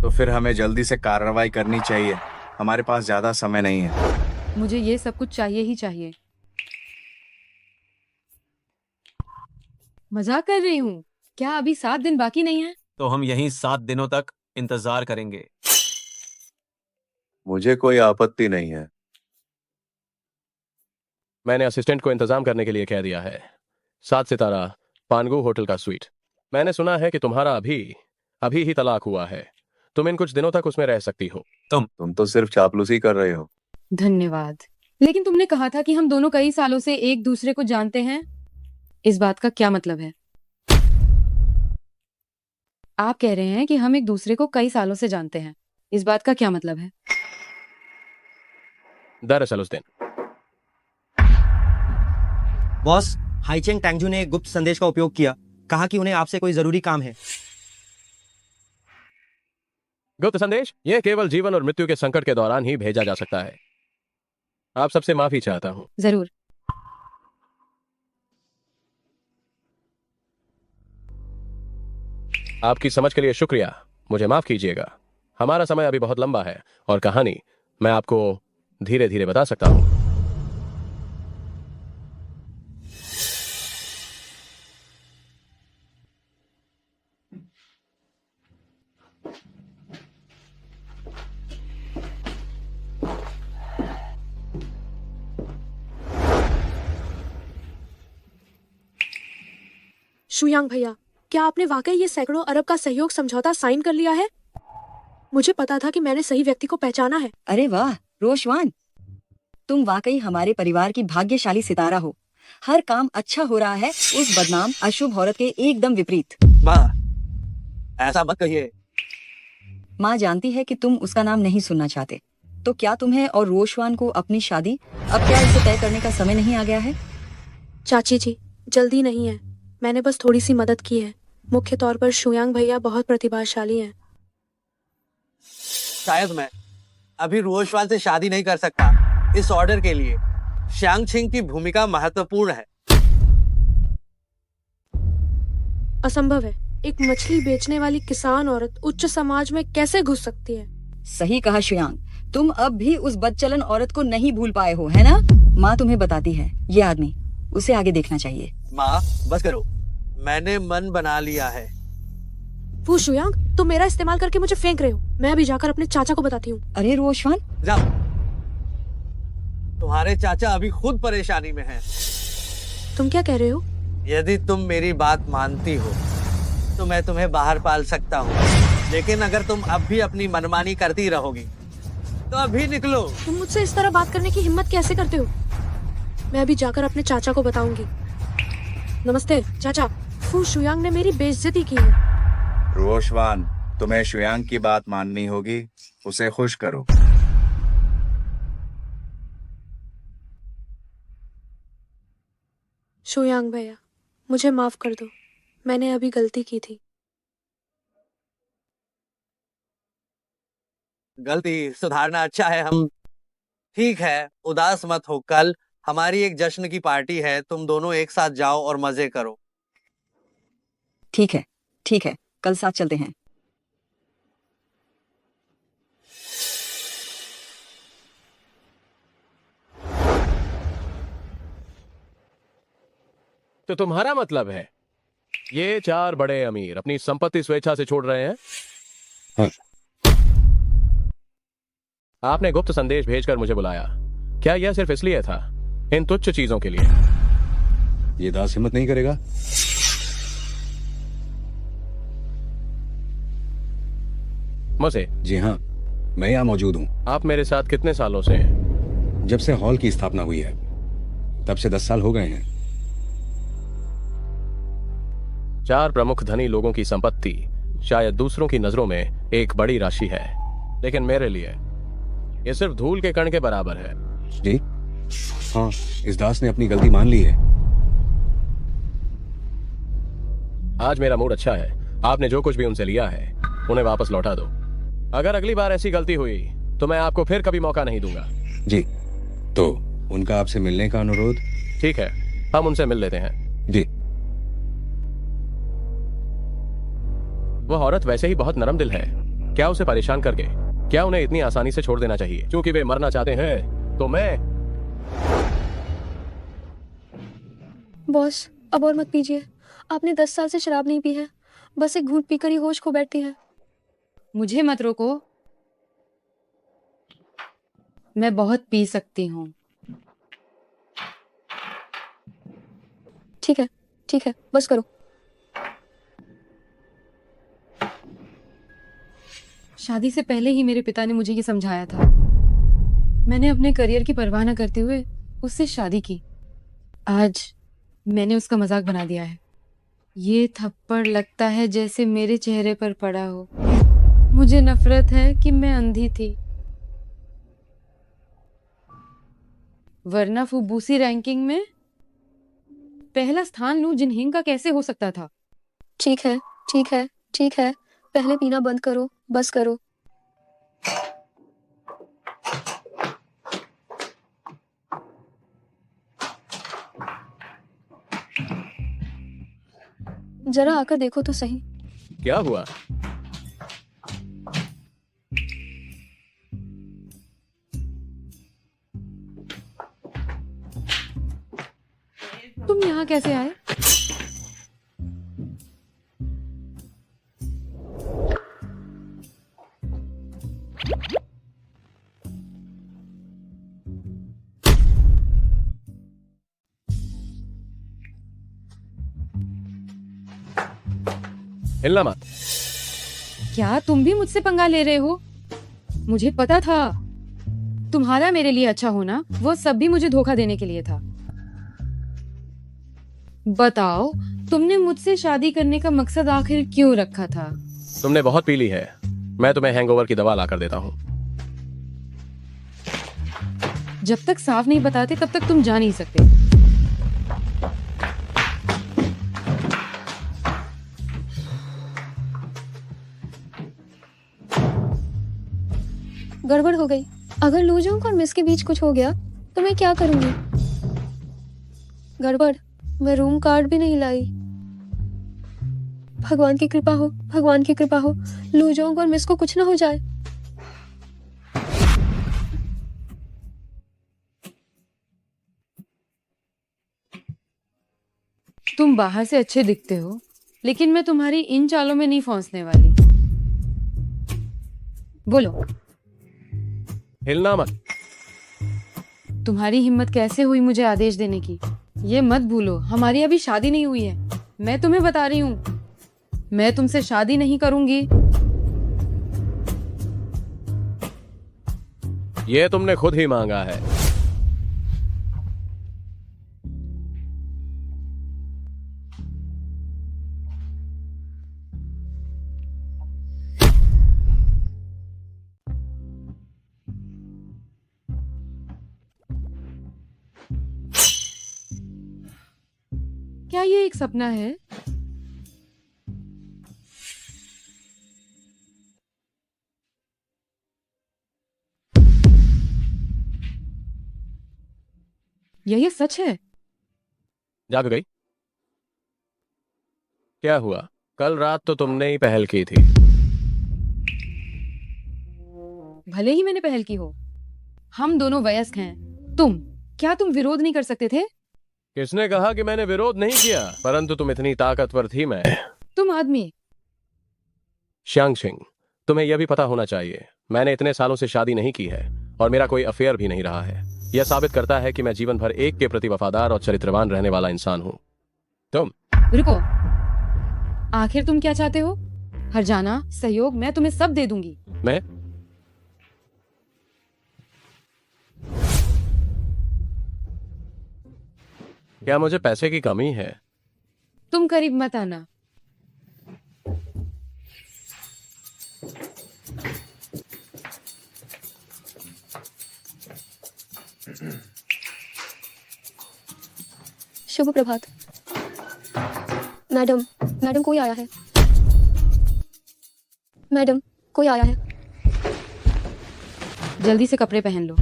तो फिर हमें जल्दी से कार्रवाई करनी चाहिए। हमारे पास ज्यादा समय नहीं है। मुझे ये सब कुछ चाहिए ही चाहिए। मजाक कर रही हूँ। क्या अभी 7 दिन बाकी नहीं है? तो हम यहीं 7 दिनों तक इंतजार करेंगे। मुझे कोई आपत्ति नहीं है। मैंने असिस्टेंट को इंतजाम करने के लिए कह दिया है। 7 सितारा पानगू होटल का स्वीट। मैंने सुना है कि तुम्हारा अभी ही तलाक हुआ है। तुम इन कुछ दिनों तक उसमें रह सकती हो। तुम तो सिर्फ चापलूसी कर रहे हो। धन्यवाद। लेकिन तुमने कहा था कि हम दोनों कई सालों से एक दूसरे को जानते हैं। इस बात का क्या मतलब है? आप कह रहे हैं कि हम एक दूसरे को कई सालों से जानते हैं। इस बात का क्या मतलब है? दरअसल उस दिन बॉस, हाईचेंग टैंगजू ने एक गुप्त संदेश का उपयोग किया। कहा कि उन्हें आपसे कोई जरूरी काम है। गुप्त संदेश ये केवल जीवन और मृत्यु के संकट के दौरान ही भेजा जा सकता है। आप सबसे माफी चाहता हूँ। जरूर। आपकी समझ के लिए शुक्रिया। मुझे माफ कीजिएगा। हमारा समय अभी बहुत लंबा है और कहानी मैं आपको धीरे धीरे बता सकता हूँ। शुयांग भैया, क्या आपने वाकई ये सैकड़ों अरब का सहयोग समझौता साइन कर लिया है? मुझे पता था कि मैंने सही व्यक्ति को पहचाना है। अरे वाह रोशवान, तुम वाकई हमारे परिवार की भाग्यशाली सितारा हो। हर काम अच्छा हो रहा है उस बदनाम अशुभ औरत के एकदम विपरीत। माँ, ऐसा मत कहिए। माँ जानती है कि तुम उसका नाम नहीं सुनना चाहते, तो क्या तुम्हें और रोशवान को अपनी शादी अब क्या इसे तय करने का समय नहीं आ गया है? चाची जी, जल्दी नहीं है। मैंने बस थोड़ी सी मदद की है। मुख्य तौर पर शुयांग भैया बहुत प्रतिभाशाली हैं। शायद मैं अभी रोशवान से शादी नहीं कर सकता। इस ऑर्डर के लिए श्यांग छिंग की भूमिका महत्वपूर्ण है। असंभव है। एक मछली बेचने वाली किसान औरत उच्च समाज में कैसे घुस सकती है? सही कहा शुयांग, तुम अब भी उस बदचलन औरत को नहीं भूल पाए हो, है ना? माँ तुम्हें बताती है, ये आदमी, उसे आगे देखना चाहिए। माँ बस करो, मैंने मन बना लिया है। वो शुयांग, तुम मेरा इस्तेमाल करके मुझे फेंक रहे हो। मैं अभी जाकर अपने चाचा को बताती हूँ। अरे रोशवान, जाओ। तुम्हारे चाचा अभी खुद परेशानी में हैं। तुम क्या कह रहे हो? यदि तुम मेरी बात मानती हो तो मैं तुम्हें बाहर पाल सकता हूँ, लेकिन अगर तुम अब भी अपनी मनमानी करती रहोगी तो अभी निकलो। तुम मुझसे इस तरह बात करने की हिम्मत कैसे करते हो? मैं अभी जाकर अपने चाचा को बताऊंगी। नमस्ते चाचा, फू शुयांग ने मेरी बेइज्जती की है। रोशवान, तुम्हें शुयांग की बात माननी होगी। उसे खुश करो। शुयांग भैया, मुझे माफ कर दो। मैंने अभी गलती की थी। गलती सुधारना अच्छा है। हम ठीक है, उदास मत हो। कल हमारी एक जश्न की पार्टी है, तुम दोनों एक साथ जाओ और मजे करो। ठीक है, ठीक है, कल साथ चलते हैं। तो तुम्हारा मतलब है ये 4 बड़े अमीर अपनी संपत्ति स्वेच्छा से छोड़ रहे हैं? हाँ। आपने गुप्त संदेश भेजकर मुझे बुलाया। क्या यह सिर्फ इसलिए था, इन तुच्छ चीजों के लिए? ये दास हिम्मत नहीं करेगा। मुझे? जी हाँ, मैं यहाँ मौजूद हूँ। आप मेरे साथ कितने सालों से हैं? जब से हॉल की स्थापना हुई है तब से 10 साल हो गए हैं। 4 प्रमुख धनी लोगों की संपत्ति शायद दूसरों की नजरों में एक बड़ी राशि है, लेकिन मेरे लिए यह सिर्फ धूल के कण के बराबर है। जी हाँ, इस दास ने अपनी गलती मान ली है। आज मेरा मूड अच्छा है। आपने जो कुछ भी उनसे लिया है उन्हें वापस लौटा दो। अगर अगली बार ऐसी गलती हुई तो मैं आपको फिर कभी मौका नहीं दूंगा। जी, तो उनका आपसे मिलने का अनुरोध? ठीक है, हम उनसे मिल लेते हैं। जी। वह औरत वैसे ही बहुत नरम दिल है। क्या उसे परेशान करके, क्या उन्हें इतनी आसानी से छोड़ देना चाहिए? क्योंकि वे मरना चाहते हैं तो मैं। बॉस, अब और मत पीजिए। आपने 10 साल से शराब नहीं पी है। बस एक घूंट पीकर ही होश खो बैठती है। मुझे मत रोको, मैं बहुत पी सकती हूँ। ठीक है, ठीक है, बस करो। शादी से पहले ही मेरे पिता ने मुझे ये समझाया था। मैंने अपने करियर की परवाह न करते हुए उससे शादी की। आज मैंने उसका मजाक बना दिया है। ये थप्पड़ लगता है जैसे मेरे चेहरे पर पड़ा हो। मुझे नफरत है कि मैं अंधी थी, वरना फुबूसी रैंकिंग में पहला स्थान लूं जिनहिंग का कैसे हो सकता था? ठीक है, ठीक है, ठीक है। पहले पीना बंद करो, बस करो। जरा आकर देखो तो सही। क्या हुआ? तुम यहाँ कैसे आए? हिलना मत। क्या तुम भी मुझसे पंगा ले रहे हो? मुझे पता था तुम्हारा मेरे लिए अच्छा होना वो सब भी मुझे धोखा देने के लिए था। बताओ, तुमने मुझसे शादी करने का मकसद आखिर क्यों रखा था? तुमने बहुत पी ली है। मैं तुम्हें हैंगओवर की दवा लाकर देता हूँ। जब तक साफ नहीं बताते तब तक तुम जा नहीं सकते। गड़बड़ हो गई। अगर लूजोंग और मिस के बीच कुछ हो गया तो मैं क्या करूंगी? गड़बड़, मैं रूम कार्ड भी नहीं लाई। भगवान की कृपा हो, भगवान की कृपा हो, लूजोंग और मिस को कुछ ना हो जाए। तुम बाहर से अच्छे दिखते हो, लेकिन मैं तुम्हारी इन चालों में नहीं फंसने वाली। बोलो। हिलना मत। तुम्हारी हिम्मत कैसे हुई मुझे आदेश देने की? ये मत भूलो, हमारी अभी शादी नहीं हुई है। मैं तुम्हें बता रही हूँ, मैं तुमसे शादी नहीं करूंगी। ये तुमने खुद ही मांगा है। क्या ये एक सपना है? ये सच है? जाग गई? क्या हुआ? कल रात तो तुमने ही पहल की थी। भले ही मैंने पहल की हो, हम दोनों वयस्क हैं। क्या तुम विरोध नहीं कर सकते थे? किसने कहा कि मैंने विरोध नहीं किया? परंतु तुम इतनी ताकतवर थी। मैं तुम आदमी। श्यांगशिंग, तुम्हें यह भी पता होना चाहिए, मैंने इतने सालों से शादी नहीं की है और मेरा कोई अफेयर भी नहीं रहा है। यह साबित करता है कि मैं जीवन भर एक के प्रति वफादार और चरित्रवान रहने वाला इंसान हूँ। तुम रुको, आखिर तुम क्या चाहते हो? हरजाना, सहयोग, मैं तुम्हें सब दे दूंगी। मैं क्या मुझे पैसे की कमी है? तुम करीब मत आना। शुभ प्रभात। मैडम, मैडम कोई आया है। मैडम कोई आया है। जल्दी से कपड़े पहन लो,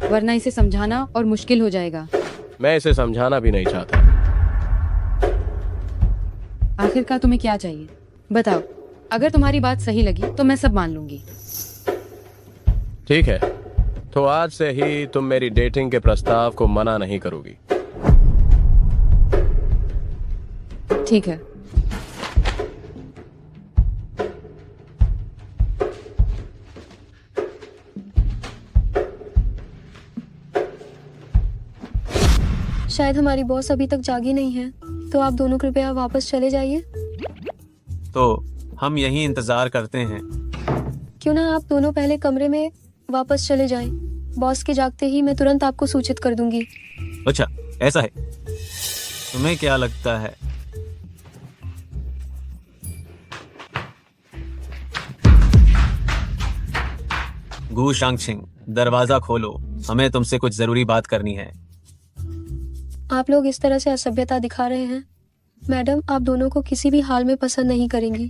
वरना इसे समझाना और मुश्किल हो जाएगा। मैं इसे समझाना भी नहीं चाहता। आखिरकार तुम्हें क्या चाहिए? बताओ। अगर तुम्हारी बात सही लगी तो मैं सब मान लूंगी। ठीक है, तो आज से ही तुम मेरी डेटिंग के प्रस्ताव को मना नहीं करोगी। ठीक है। शायद हमारी बॉस अभी तक जागी नहीं है, तो आप दोनों कृपया वापस चले जाइए। तो हम यहीं इंतजार करते हैं। क्यों ना आप दोनों पहले कमरे में वापस चले जाएं। बॉस के जागते ही मैं तुरंत आपको सूचित कर दूंगी। अच्छा, ऐसा है। तुम्हें क्या लगता है? गू शांगशिंग, दरवाजा खोलो, हमें तुमसे कुछ जरूरी बात करनी है। आप लोग इस तरह से असभ्यता दिखा रहे हैं। मैडम आप दोनों को किसी भी हाल में पसंद नहीं करेंगी।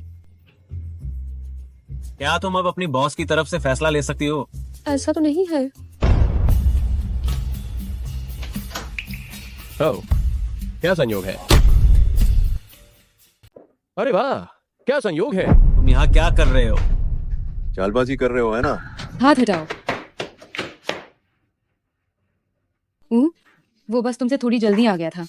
क्या तुम अब अपनी बॉस की तरफ से फैसला ले सकती हो? ऐसा तो नहीं है। ओह, क्या संयोग है। अरे वाह, क्या संयोग है। तुम यहाँ क्या कर रहे हो? चालबाजी कर रहे हो है ना? हाथ हटाओ। वो बस तुमसे थोड़ी जल्दी आ गया था।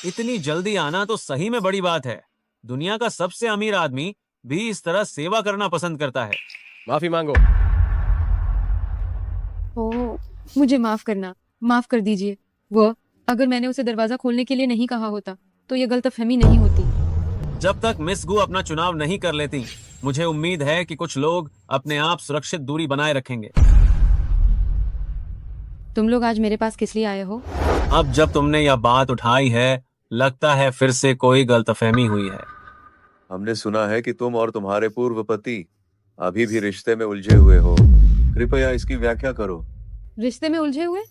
इतनी जल्दी आना तो सही में बड़ी बात है। दुनिया का सबसे अमीर आदमी भी इस तरह सेवा करना पसंद करता है। माफी मांगो। ओह, मुझे माफ करना, माफ कर दीजिए। वो अगर मैंने उसे दरवाजा खोलने के लिए नहीं कहा होता तो ये गलतफहमी नहीं होती। जब तक मिस गु अपना चुनाव नहीं कर लेती, मुझे उम्मीद है कि कुछ लोग अपने आप सुरक्षित दूरी बनाए रखेंगे। तुम लोग आज मेरे पास किस लिए आए हो? अब जब तुमने यह बात उठाई है, लगता है फिर से कोई गलतफहमी हुई है। हमने सुना है कि तुम और तुम्हारे पूर्व पति अभी भी रिश्ते में उलझे हुए हो। कृपया इसकी व्याख्या करो। रिश्ते में उलझे हुए?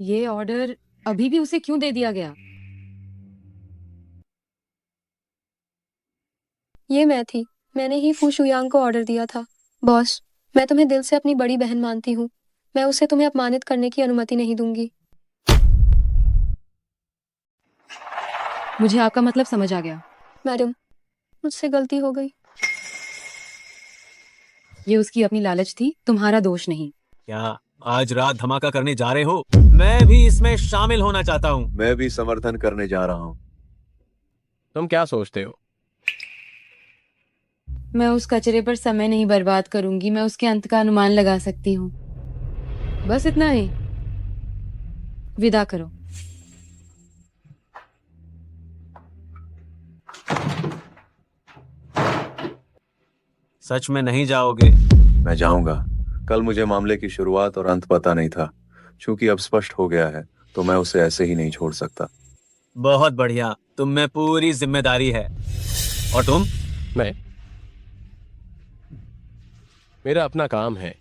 ये ऑर्डर अभी भी उसे क्यों दे दिया गया? ये मैं थी, मैंने ही फू शुयांग को ऑर्डर दिया था। बॉस, मैं तुम्हें दिल से अपनी बड़ी बहन मानती हूँ। मैं उसे तुम्हें अपमानित करने की अनुमति नहीं दूंगी। मुझे आपका मतलब समझ आ गया। मैडम, मुझसे गलती हो गई। ये उसकी अपनी लालच थी, तुम्हारा दोष नहीं। क्या आज रात धमाका करने जा रहे हो? मैं भी इसमें शामिल होना चाहता हूँ। मैं भी समर्थन करने जा रहा हूँ। तुम क्या सोचते हो? मैं उस कचरे पर समय नहीं बर्बाद करूंगी। मैं उसके अंत का अनुमान लगा सकती हूँ। बस इतना ही। विदा करो। सच में नहीं जाओगे? मैं जाऊंगा। कल मुझे मामले की शुरुआत और अंत पता नहीं था। चूंकि अब स्पष्ट हो गया है तो मैं उसे ऐसे ही नहीं छोड़ सकता। बहुत बढ़िया, तुम में पूरी जिम्मेदारी है। और तुम? मैं? मेरा अपना काम है।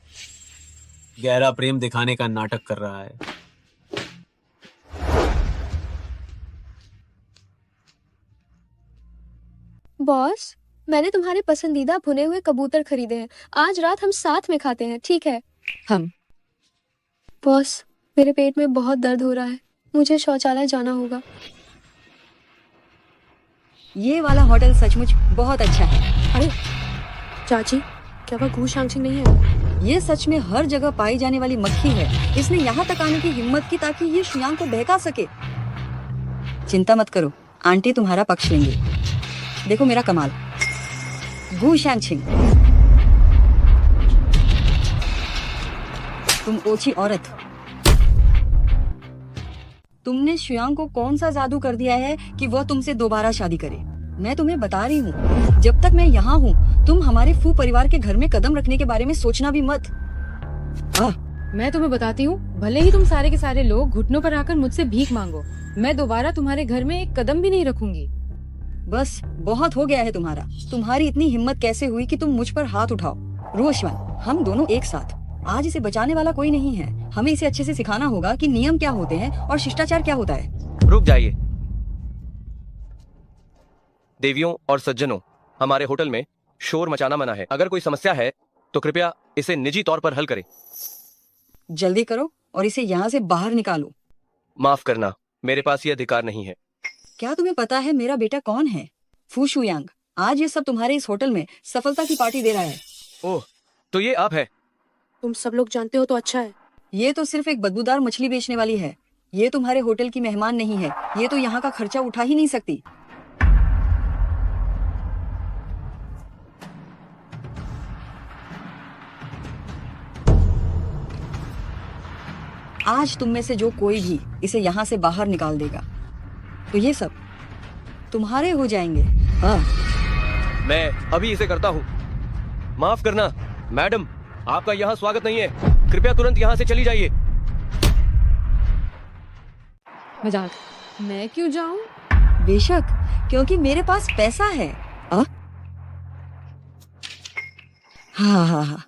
गहरा प्रेम दिखाने का नाटक कर रहा है। बॉस, मैंने तुम्हारे पसंदीदा भुने हुए कबूतर खरीदे हैं। आज रात हम साथ में खाते हैं, ठीक है? हम? बॉस, मेरे पेट में बहुत दर्द हो रहा है। मुझे शौचालय जाना होगा। ये वाला होटल सचमुच बहुत अच्छा है। अरे चाची, क्या वह गू शांगचिंग नहीं है? ये सच में हर जगह पाई जाने वाली मक्खी है। इसने यहाँ तक आने की हिम्मत की ताकि ये शुयांग को बहका सके। चिंता मत करो, आंटी तुम्हारा पक्ष लेंगे। देखो मेरा कमाल। गू शांगचिंग, तुम ओछी औरत। तुमने शुयांग को कौन सा जादू कर दिया है कि वह तुमसे दोबारा शादी करे? मैं तुम्हें बता रही हूँ, जब तक मैं यहाँ हूँ तुम हमारे फू परिवार के घर में कदम रखने के बारे में सोचना भी मत। मैं तुम्हें बताती हूँ, भले ही तुम सारे के सारे लोग घुटनों पर आकर मुझसे भीख मांगो, मैं दोबारा तुम्हारे घर में एक कदम भी नहीं रखूंगी। बस बहुत हो गया है तुम्हारा। तुम्हारी इतनी हिम्मत कैसे हुई कि तुम मुझ पर हाथ उठाओ? रोशवन, हम दोनों एक साथ। आज इसे बचाने वाला कोई नहीं है। हमें इसे अच्छे से सिखाना होगा कि नियम क्या होते हैं और शिष्टाचार क्या होता है। रुक जाइए। देवियों और सज्जनों, हमारे होटल में शोर मचाना मना है। अगर कोई समस्या है तो कृपया इसे निजी तौर पर हल करें। जल्दी करो और इसे यहाँ से बाहर निकालो। माफ करना, मेरे पास ये अधिकार नहीं है। क्या तुम्हें पता है मेरा बेटा कौन है? फू शुयांग। आज ये सब तुम्हारे इस होटल में सफलता की पार्टी दे रहा है। ओह, तो ये आप है? तुम सब लोग जानते हो तो अच्छा है। ये तो सिर्फ एक बदबूदार मछली बेचने वाली है। ये तुम्हारे होटल की मेहमान नहीं है। ये तो यहाँ का खर्चा उठा ही नहीं सकती। आज तुम में से जो कोई भी इसे यहाँ से बाहर निकाल देगा तो ये सब तुम्हारे हो जाएंगे। हाँ। मैं अभी इसे करता हूँ। माफ करना मैडम, आपका यहाँ स्वागत नहीं है। कृपया तुरंत यहाँ से चली जाइए। मजाक। मैं क्यों जाऊं? बेशक, क्योंकि मेरे पास पैसा है। हाँ हाँ हाँ,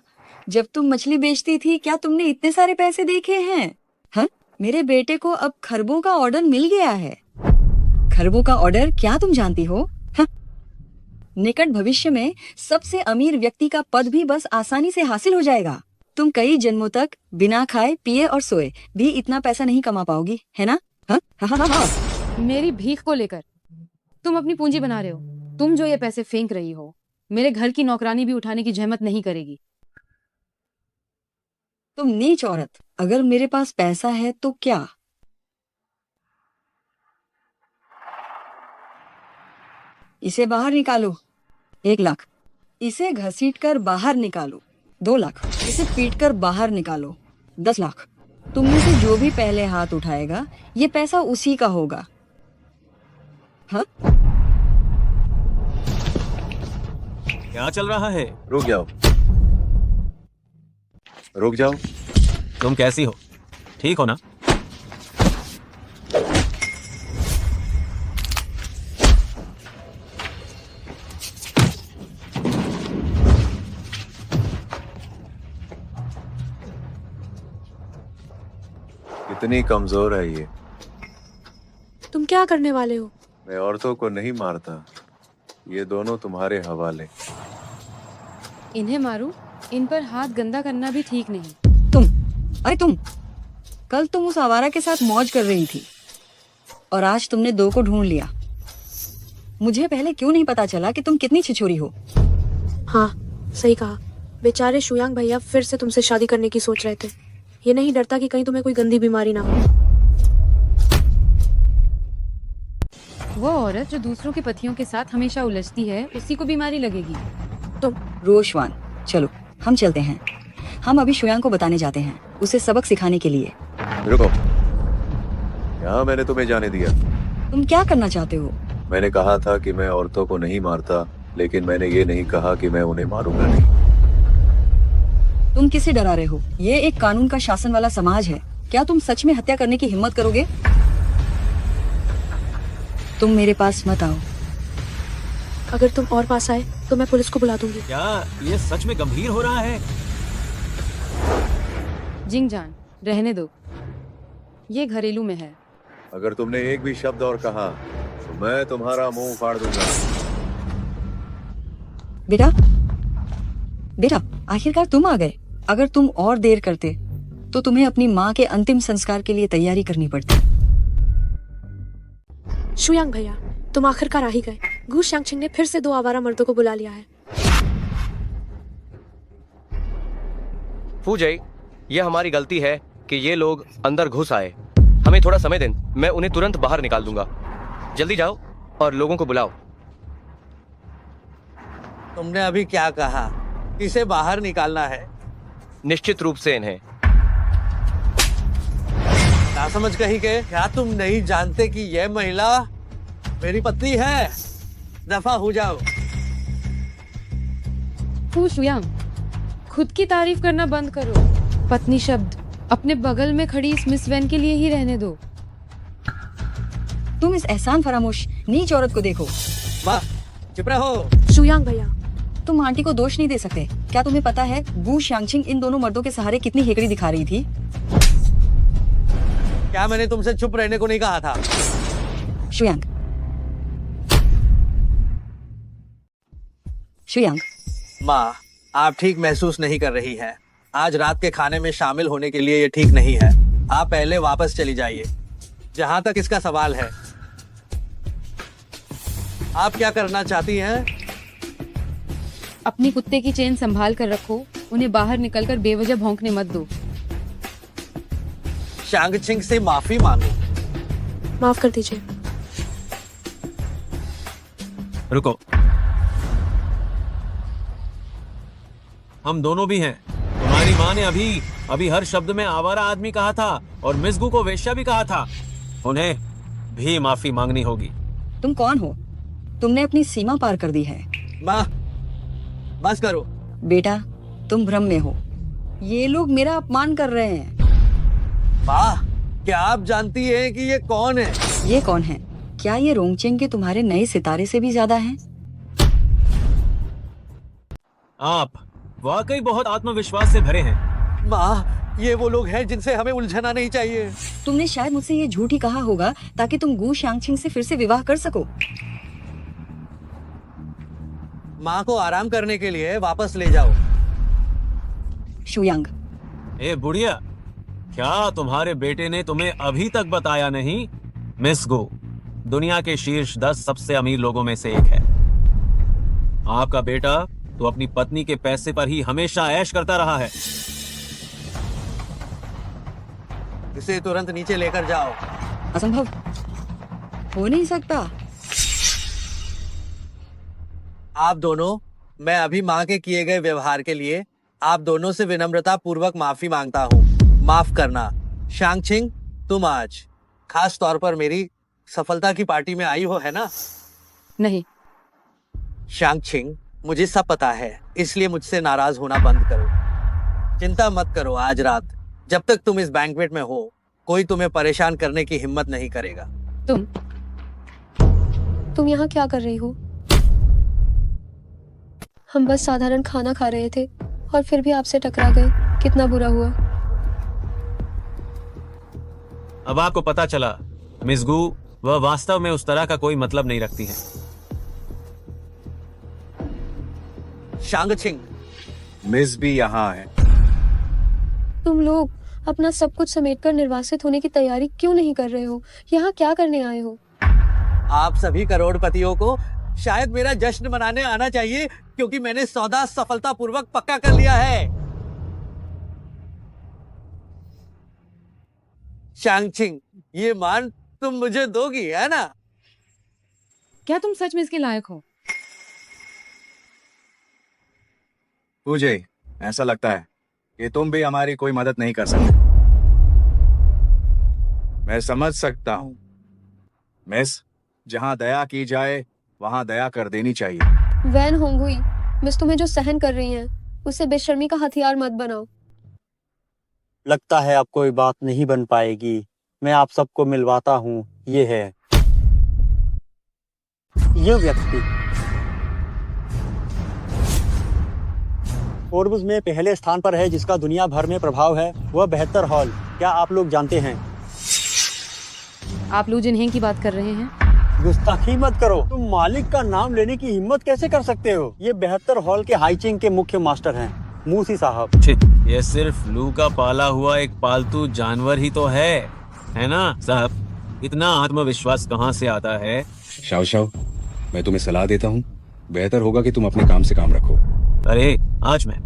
जब तुम मछली बेचती थी क्या तुमने इतने सारे पैसे देखे हैं? हाँ, मेरे बेटे को अब खरबों का ऑर्डर मिल गया है। खरबों का ऑर्डर क्या तुम जानती हो? हाँ? निकट भविष्य में सबसे अमीर व्यक्ति का पद भी बस आसानी से हासिल हो जाएगा। तुम कई जन्मों तक बिना खाए पिए और सोए भी इतना पैसा नहीं कमा पाओगी, है ना? हाँ? मेरी भीख को लेकर तुम अपनी पूंजी बना रहे हो। तुम जो ये पैसे फेंक रही हो, मेरे घर की नौकरानी भी उठाने की जहमत नहीं करेगी। तुम नीच औरत, अगर मेरे पास पैसा है तो क्या? इसे बाहर निकालो। 1 लाख। इसे घसीट कर बाहर निकालो। 2 लाख। इसे पीट कर बाहर निकालो। 10 लाख। तुम में से जो भी पहले हाथ उठाएगा ये पैसा उसी का होगा। हाँ? क्या चल रहा है? रुक जाओ, रुक जाओ। तुम कैसी हो? ठीक हो ना? कितनी कमजोर है ये। तुम क्या करने वाले हो? मैं औरतों को नहीं मारता, ये दोनों तुम्हारे हवाले। इन्हें मारूं? इन पर हाथ गंदा करना भी ठीक नहीं। तुम कल तुम उस आवारा के साथ मौज कर रही थी और आज तुमने 2 को ढूंढ लिया। मुझे पहले क्यों नहीं पता चला कि तुम कितनी छिछोरी हो? हाँ, सही कहा। बेचारे शुयांग भैया फिर से तुमसे शादी करने की सोच रहे थे। ये नहीं डरता कि कहीं तुम्हें कोई गंदी बीमारी ना हो। वो औरत जो दूसरों के पतियों के साथ हमेशा उलझती है, उसी को बीमारी लगेगी। तुम रोशवान, चलो हम चलते हैं। हम अभी शुयांग को बताने जाते हैं, उसे सबक सिखाने के लिए। रुको, यहाँ मैंने तुम्हें जाने दिया। तुम क्या करना चाहते हो? मैंने कहा था कि मैं औरतों को नहीं मारता, लेकिन मैंने ये नहीं कहा कि मैं उन्हें मारूंगा नहीं। तुम किसे डरा रहे हो? ये एक कानून का शासन वाला समाज है। क्या तुम सच में हत्या करने की हिम्मत करोगे? तुम मेरे पास मत आओ। अगर तुम और पास आए तो मैं पुलिस को बुला दूंगी। क्या ये सच में गंभीर हो रहा है? जिंगजान, रहने दो, ये घरेलू में है। अगर तुमने एक भी शब्द और कहा तो मैं तुम्हारा मुंह फाड़ दूंगा। बेटा, आखिरकार तुम आ गए। अगर तुम और देर करते तो तुम्हें अपनी माँ के अंतिम संस्कार के लिए तैयारी करनी पड़ती। शुयांग भैया, तुम आखिरकार आ ही गए। गु शांगचिंग ने फिर से 2 आवारा मर्दों को बुला लिया है। फूजई, ये हमारी गलती है कि ये लोग अंदर घुस आए। हमें थोड़ा समय दें, मैं उन्हें तुरंत बाहर निकाल दूंगा। जल्दी जाओ और लोगों को बुलाओ। तुमने अभी क्या कहा? इसे बाहर निकालना है? निश्चित रूप से इन्हें। ना समझ कहीं के, क्या तुम नहीं जानते कि यह महिला मेरी पत्नी है? दफा हो जाओ। फू शुयांग, खुद की तारीफ करना बंद करो। पत्नी शब्द अपने बगल में खड़ी इस मिस वैन के लिए ही रहने दो। तुम इस एहसान फरामोश नीच औरत को देखो। वाह, चुप रहो। शुयांग भैया, तुम आंटी को दोष नहीं दे सकते। क्या तुम्हें पता है गु शांगचिंग इन दोनों मर्दों के सहारे कितनी हेकड़ी दिखा रही थी? क्या मैंने तुमसे चुप रहने को नहीं कहा था? शुयांग, माँ, आप ठीक महसूस नहीं कर रही हैं। आज रात के खाने में शामिल होने के लिए ये ठीक नहीं है। आप पहले वापस चली जाइए। जहाँ तक इसका सवाल है, आप क्या करना चाहती हैं? अपनी कुत्ते की चेन संभाल कर रखो। उन्हें बाहर निकलकर बेवजह भौंकने मत दो। शांगचिंग से माफी मांगो। माफ कर दीजिए। रुको, हम दोनों भी हैं। तुम्हारी माँ ने अभी हर शब्द में आवारा आदमी कहा था और मिस गु को वेश्या भी कहा था। उन्हें भी माफी मांगनी होगी। तुम कौन हो? तुमने अपनी सीमा पार कर दी है। माँ, बस करो। बेटा, तुम भ्रम में हो। ये लोग मेरा अपमान कर रहे हैं। माँ, क्या आप जानती हैं कि ये कौन है? ये कौन है? क्या ये रोंगचेंग के तुम्हारे नए सितारे से भी ज्यादा हैं? आप वाकई बहुत आत्मविश्वास से भरे हैं। माँ, ये वो लोग हैं जिनसे हमें उलझना नहीं चाहिए। तुमने शायद मुझसे ये झूठ ही कहा होगा ताकि तुम गू शांगछिंग से फिर से विवाह कर सको। माँ को आराम करने के लिए वापस ले जाओ। शुयांग, ए बुढ़िया, क्या तुम्हारे बेटे ने तुम्हें अभी तक बताया नहीं? मिस गो दुनिया के शीर्ष 10 सबसे अमीर लोगों में से एक है। आपका बेटा तो अपनी पत्नी के पैसे पर ही हमेशा ऐश करता रहा है। इसे तुरंत नीचे लेकर जाओ। असंभव, हो नहीं सकता। आप दोनों, मैं अभी माँ के किए गए व्यवहार के लिए आप दोनों से विनम्रता पूर्वक माफी मांगता हूँ। माफ करना। शांगछिंग, तुम आज खास तौर पर मेरी सफलता की पार्टी में आई हो, है ना? नहीं। शांगछिंग, मुझे सब पता है, इसलिए मुझसे नाराज होना बंद करो। चिंता मत करो, आज रात जब तक तुम इस बैंक्वेट में हो, कोई तुम्हें परेशान करने की हिम्मत नहीं करेगा। तुम यहाँ क्या कर रही हो? हम बस साधारण खाना खा रहे थे और फिर भी आपसे टकरा गए। कितना बुरा हुआ। अब आपको पता चला मिस गू वह वास्तव में उस तरह का कोई मतलब नहीं रखती हैं। शांगछिंग, मिस भी यहाँ है। तुम लोग अपना सब कुछ समेटकर निर्वासित होने की तैयारी क्यों नहीं कर रहे हो? यहाँ क्या करने आए हो? आप सभी करोड़पतियों को शायद मेरा जश्न मनाने आना चाहिए, क्योंकि मैंने सौदा सफलतापूर्वक पक्का कर लिया है। शांगछिंग, ये मान तुम मुझे दोगी, है ना? क्या तुम सच में इसके लायक हो? मुझे ऐसा लगता है कि तुम भी हमारी कोई मदद नहीं कर सकते। मैं समझ सकता हूँ मिस, जहाँ दया की जाए वहाँ दया कर देनी चाहिए। वैन होंगुई, मिस तुम्हें जो सहन कर रही हैं, उससे बेशर्मी का हथियार मत बनाओ। लगता है अब कोई बात नहीं बन पाएगी। मैं आप सबको मिलवाता हूँ। ये है ये व्यक्ति फोर्ब्स में पहले स्थान पर है, जिसका दुनिया भर में प्रभाव है। वह बेहतर हॉल, क्या आप लोग जानते हैं? आप लू जिन्हें की बात कर रहे हैं? गुस्ताखी मत करो। तुम मालिक का नाम लेने की हिम्मत कैसे कर सकते हो? ये बेहतर हॉल के हाइचिंग के मुख्य मास्टर हैं, मूसी साहब। ये सिर्फ लू का पाला हुआ एक पालतू जानवर ही तो है ना साहब? इतना आत्मविश्वास कहाँ से आता है? शाओ शाओ, मैं तुम्हें सलाह देता हूँ, बेहतर होगा कि तुम अपने काम से काम रखो। अरे आज मैं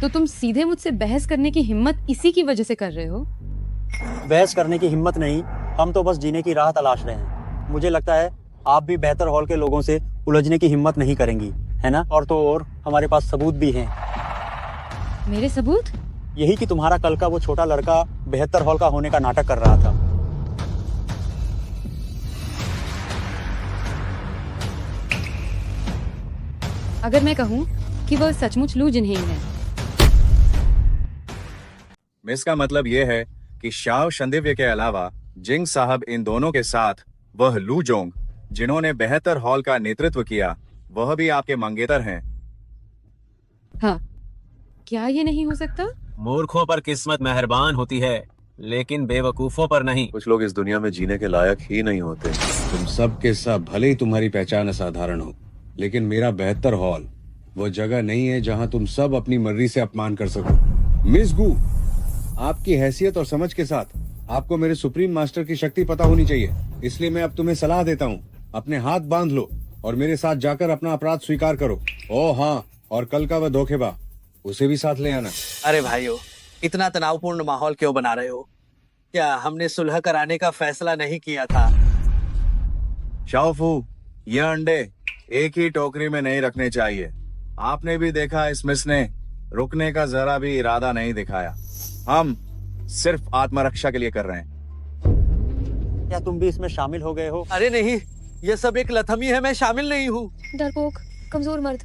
तो तुम सीधे मुझसे बहस करने की हिम्मत इसी की वजह से कर रहे हो? बहस करने की हिम्मत नहीं, हम तो बस जीने की राह तलाश रहे हैं। मुझे लगता है आप भी बेहतर हॉल के लोगों से उलझने की हिम्मत नहीं करेंगी, है ना? और तो और हमारे पास सबूत भी हैं। मेरे सबूत? यही कि तुम्हारा कल का वो छोटा लड़का बेहतर हॉल का होने का नाटक कर रहा था। अगर मैं कहूँ कि वह सचमुच लू जिन्हें है। मिस का मतलब ये है कि शाओ शंदिव्य के अलावा जिंग साहब इन दोनों के साथ वह लू जोंग, जिन्होंने बेहतर हॉल का नेतृत्व किया, वह भी आपके मंगेतर हैं। हाँ, क्या ये नहीं हो सकता? मूर्खों पर किस्मत मेहरबान होती है, लेकिन बेवकूफों पर नहीं। कुछ लोग इस दुनिया में जीने के लायक ही नहीं होते। तुम सब के सब, भले ही तुम्हारी पहचान असाधारण हो, लेकिन मेरा बेहतर हॉल वो जगह नहीं है जहां तुम सब अपनी मर्जी से अपमान कर सको। मिस गू, आपकी हैसियत और समझ के साथ आपको मेरे सुप्रीम मास्टर की शक्ति पता होनी चाहिए। इसलिए मैं अब तुम्हें सलाह देता हूँ, अपने हाथ बांध लो और मेरे साथ जाकर अपना अपराध स्वीकार करो। ओ हाँ, और कल का वह धोखेबाज, उसे भी साथ ले आना। अरे भाइयों, इतना तनावपूर्ण माहौल क्यों बना रहे हो? क्या हमने सुलह कराने का फैसला नहीं किया था? शाओफू, ये अंडे एक ही टोकरी में नहीं रखने चाहिए। आपने भी देखा इस मिस ने रुकने का जरा भी इरादा नहीं दिखाया। हम सिर्फ आत्मरक्षा के लिए कर रहे हैं। क्या तुम भी इसमें शामिल हो गए हो? अरे नहीं, ये सब एक लथमी है, मैं शामिल नहीं हूँ। डरपोक, कमजोर मर्द।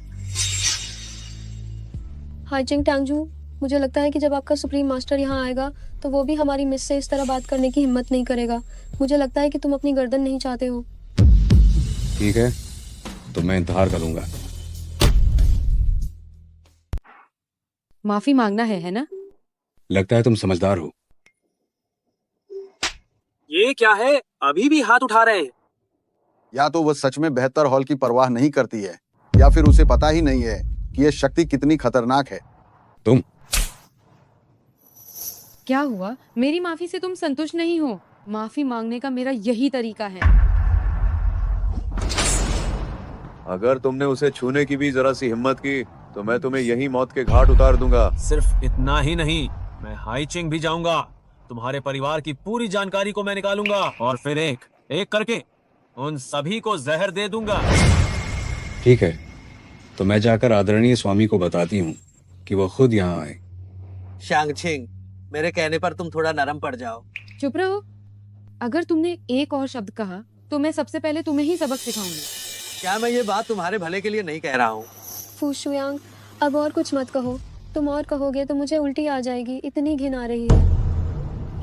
हाइचिंग टांगजू, मुझे लगता है कि जब आपका सुप्रीम मास्टर यहाँ आएगा तो वो भी हमारी मिस से इस तरह बात करने की हिम्मत नहीं करेगा। मुझे लगता है कि तुम अपनी गर्दन नहीं चाहते हो। ठीक है, तो मैं इंतजार करूंगा। माफी मांगना है ना? लगता है तुम समझदार हो। ये क्या है, अभी भी हाथ उठा रहे हैं? या तो वह सच में बेहतर हॉल की परवाह नहीं करती है, या फिर उसे पता ही नहीं है कि यह शक्ति कितनी खतरनाक है। तुम क्या हुआ? मेरी माफी से तुम संतुष्ट नहीं हो? माफी मांगने का मेरा यही तरीका है। अगर तुमने उसे छूने की भी जरा सी हिम्मत की तो मैं तुम्हें यही मौत के घाट उतार दूंगा। सिर्फ इतना ही नहीं, मैं हाईचिंग भी जाऊंगा। तुम्हारे परिवार की पूरी जानकारी को मैं निकालूंगा और फिर एक एक करके उन सभी को जहर दे दूंगा। ठीक है, तो मैं जाकर आदरणीय स्वामी को बताती हूँ कि वो खुद यहाँ आए। शांगछिंग, मेरे कहने पर तुम थोड़ा नरम पड़ जाओ। चुप रहो। अगर तुमने एक और शब्द कहा तो मैं सबसे पहले तुम्हें ही सबक सिखाऊंगी। क्या मैं ये बात तुम्हारे भले के लिए नहीं कह रहा हूँ? फू शुयांग, अब और कुछ मत कहो। तुम और कहोगे तो मुझे उल्टी आ जाएगी, इतनी घिन आ रही है।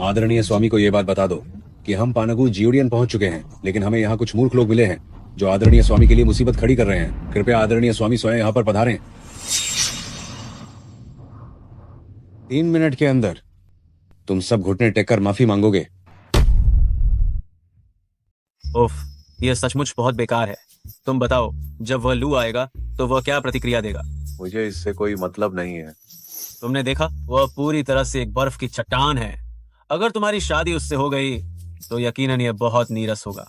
आदरणीय स्वामी को ये बात बता दो कि हम पानागु जियोडियन पहुंच चुके हैं, लेकिन हमें यहाँ कुछ मूर्ख लोग मिले हैं जो आदरणीय स्वामी के लिए मुसीबत खड़ी कर रहे हैं। कृपया आदरणीय स्वामी स्वयं यहाँ पर पधारें। 3 मिनट के अंदर तुम सब घुटने टेक कर माफी मांगोगे। उफ, यह सचमुच बहुत बेकार है। तुम बताओ, जब वह लू आएगा तो वह क्या प्रतिक्रिया देगा? मुझे इससे कोई मतलब नहीं है। तुमने देखा, वह पूरी तरह से एक बर्फ की चट्टान है। अगर तुम्हारी शादी उससे हो गई तो यकीनन यह बहुत नीरस होगा।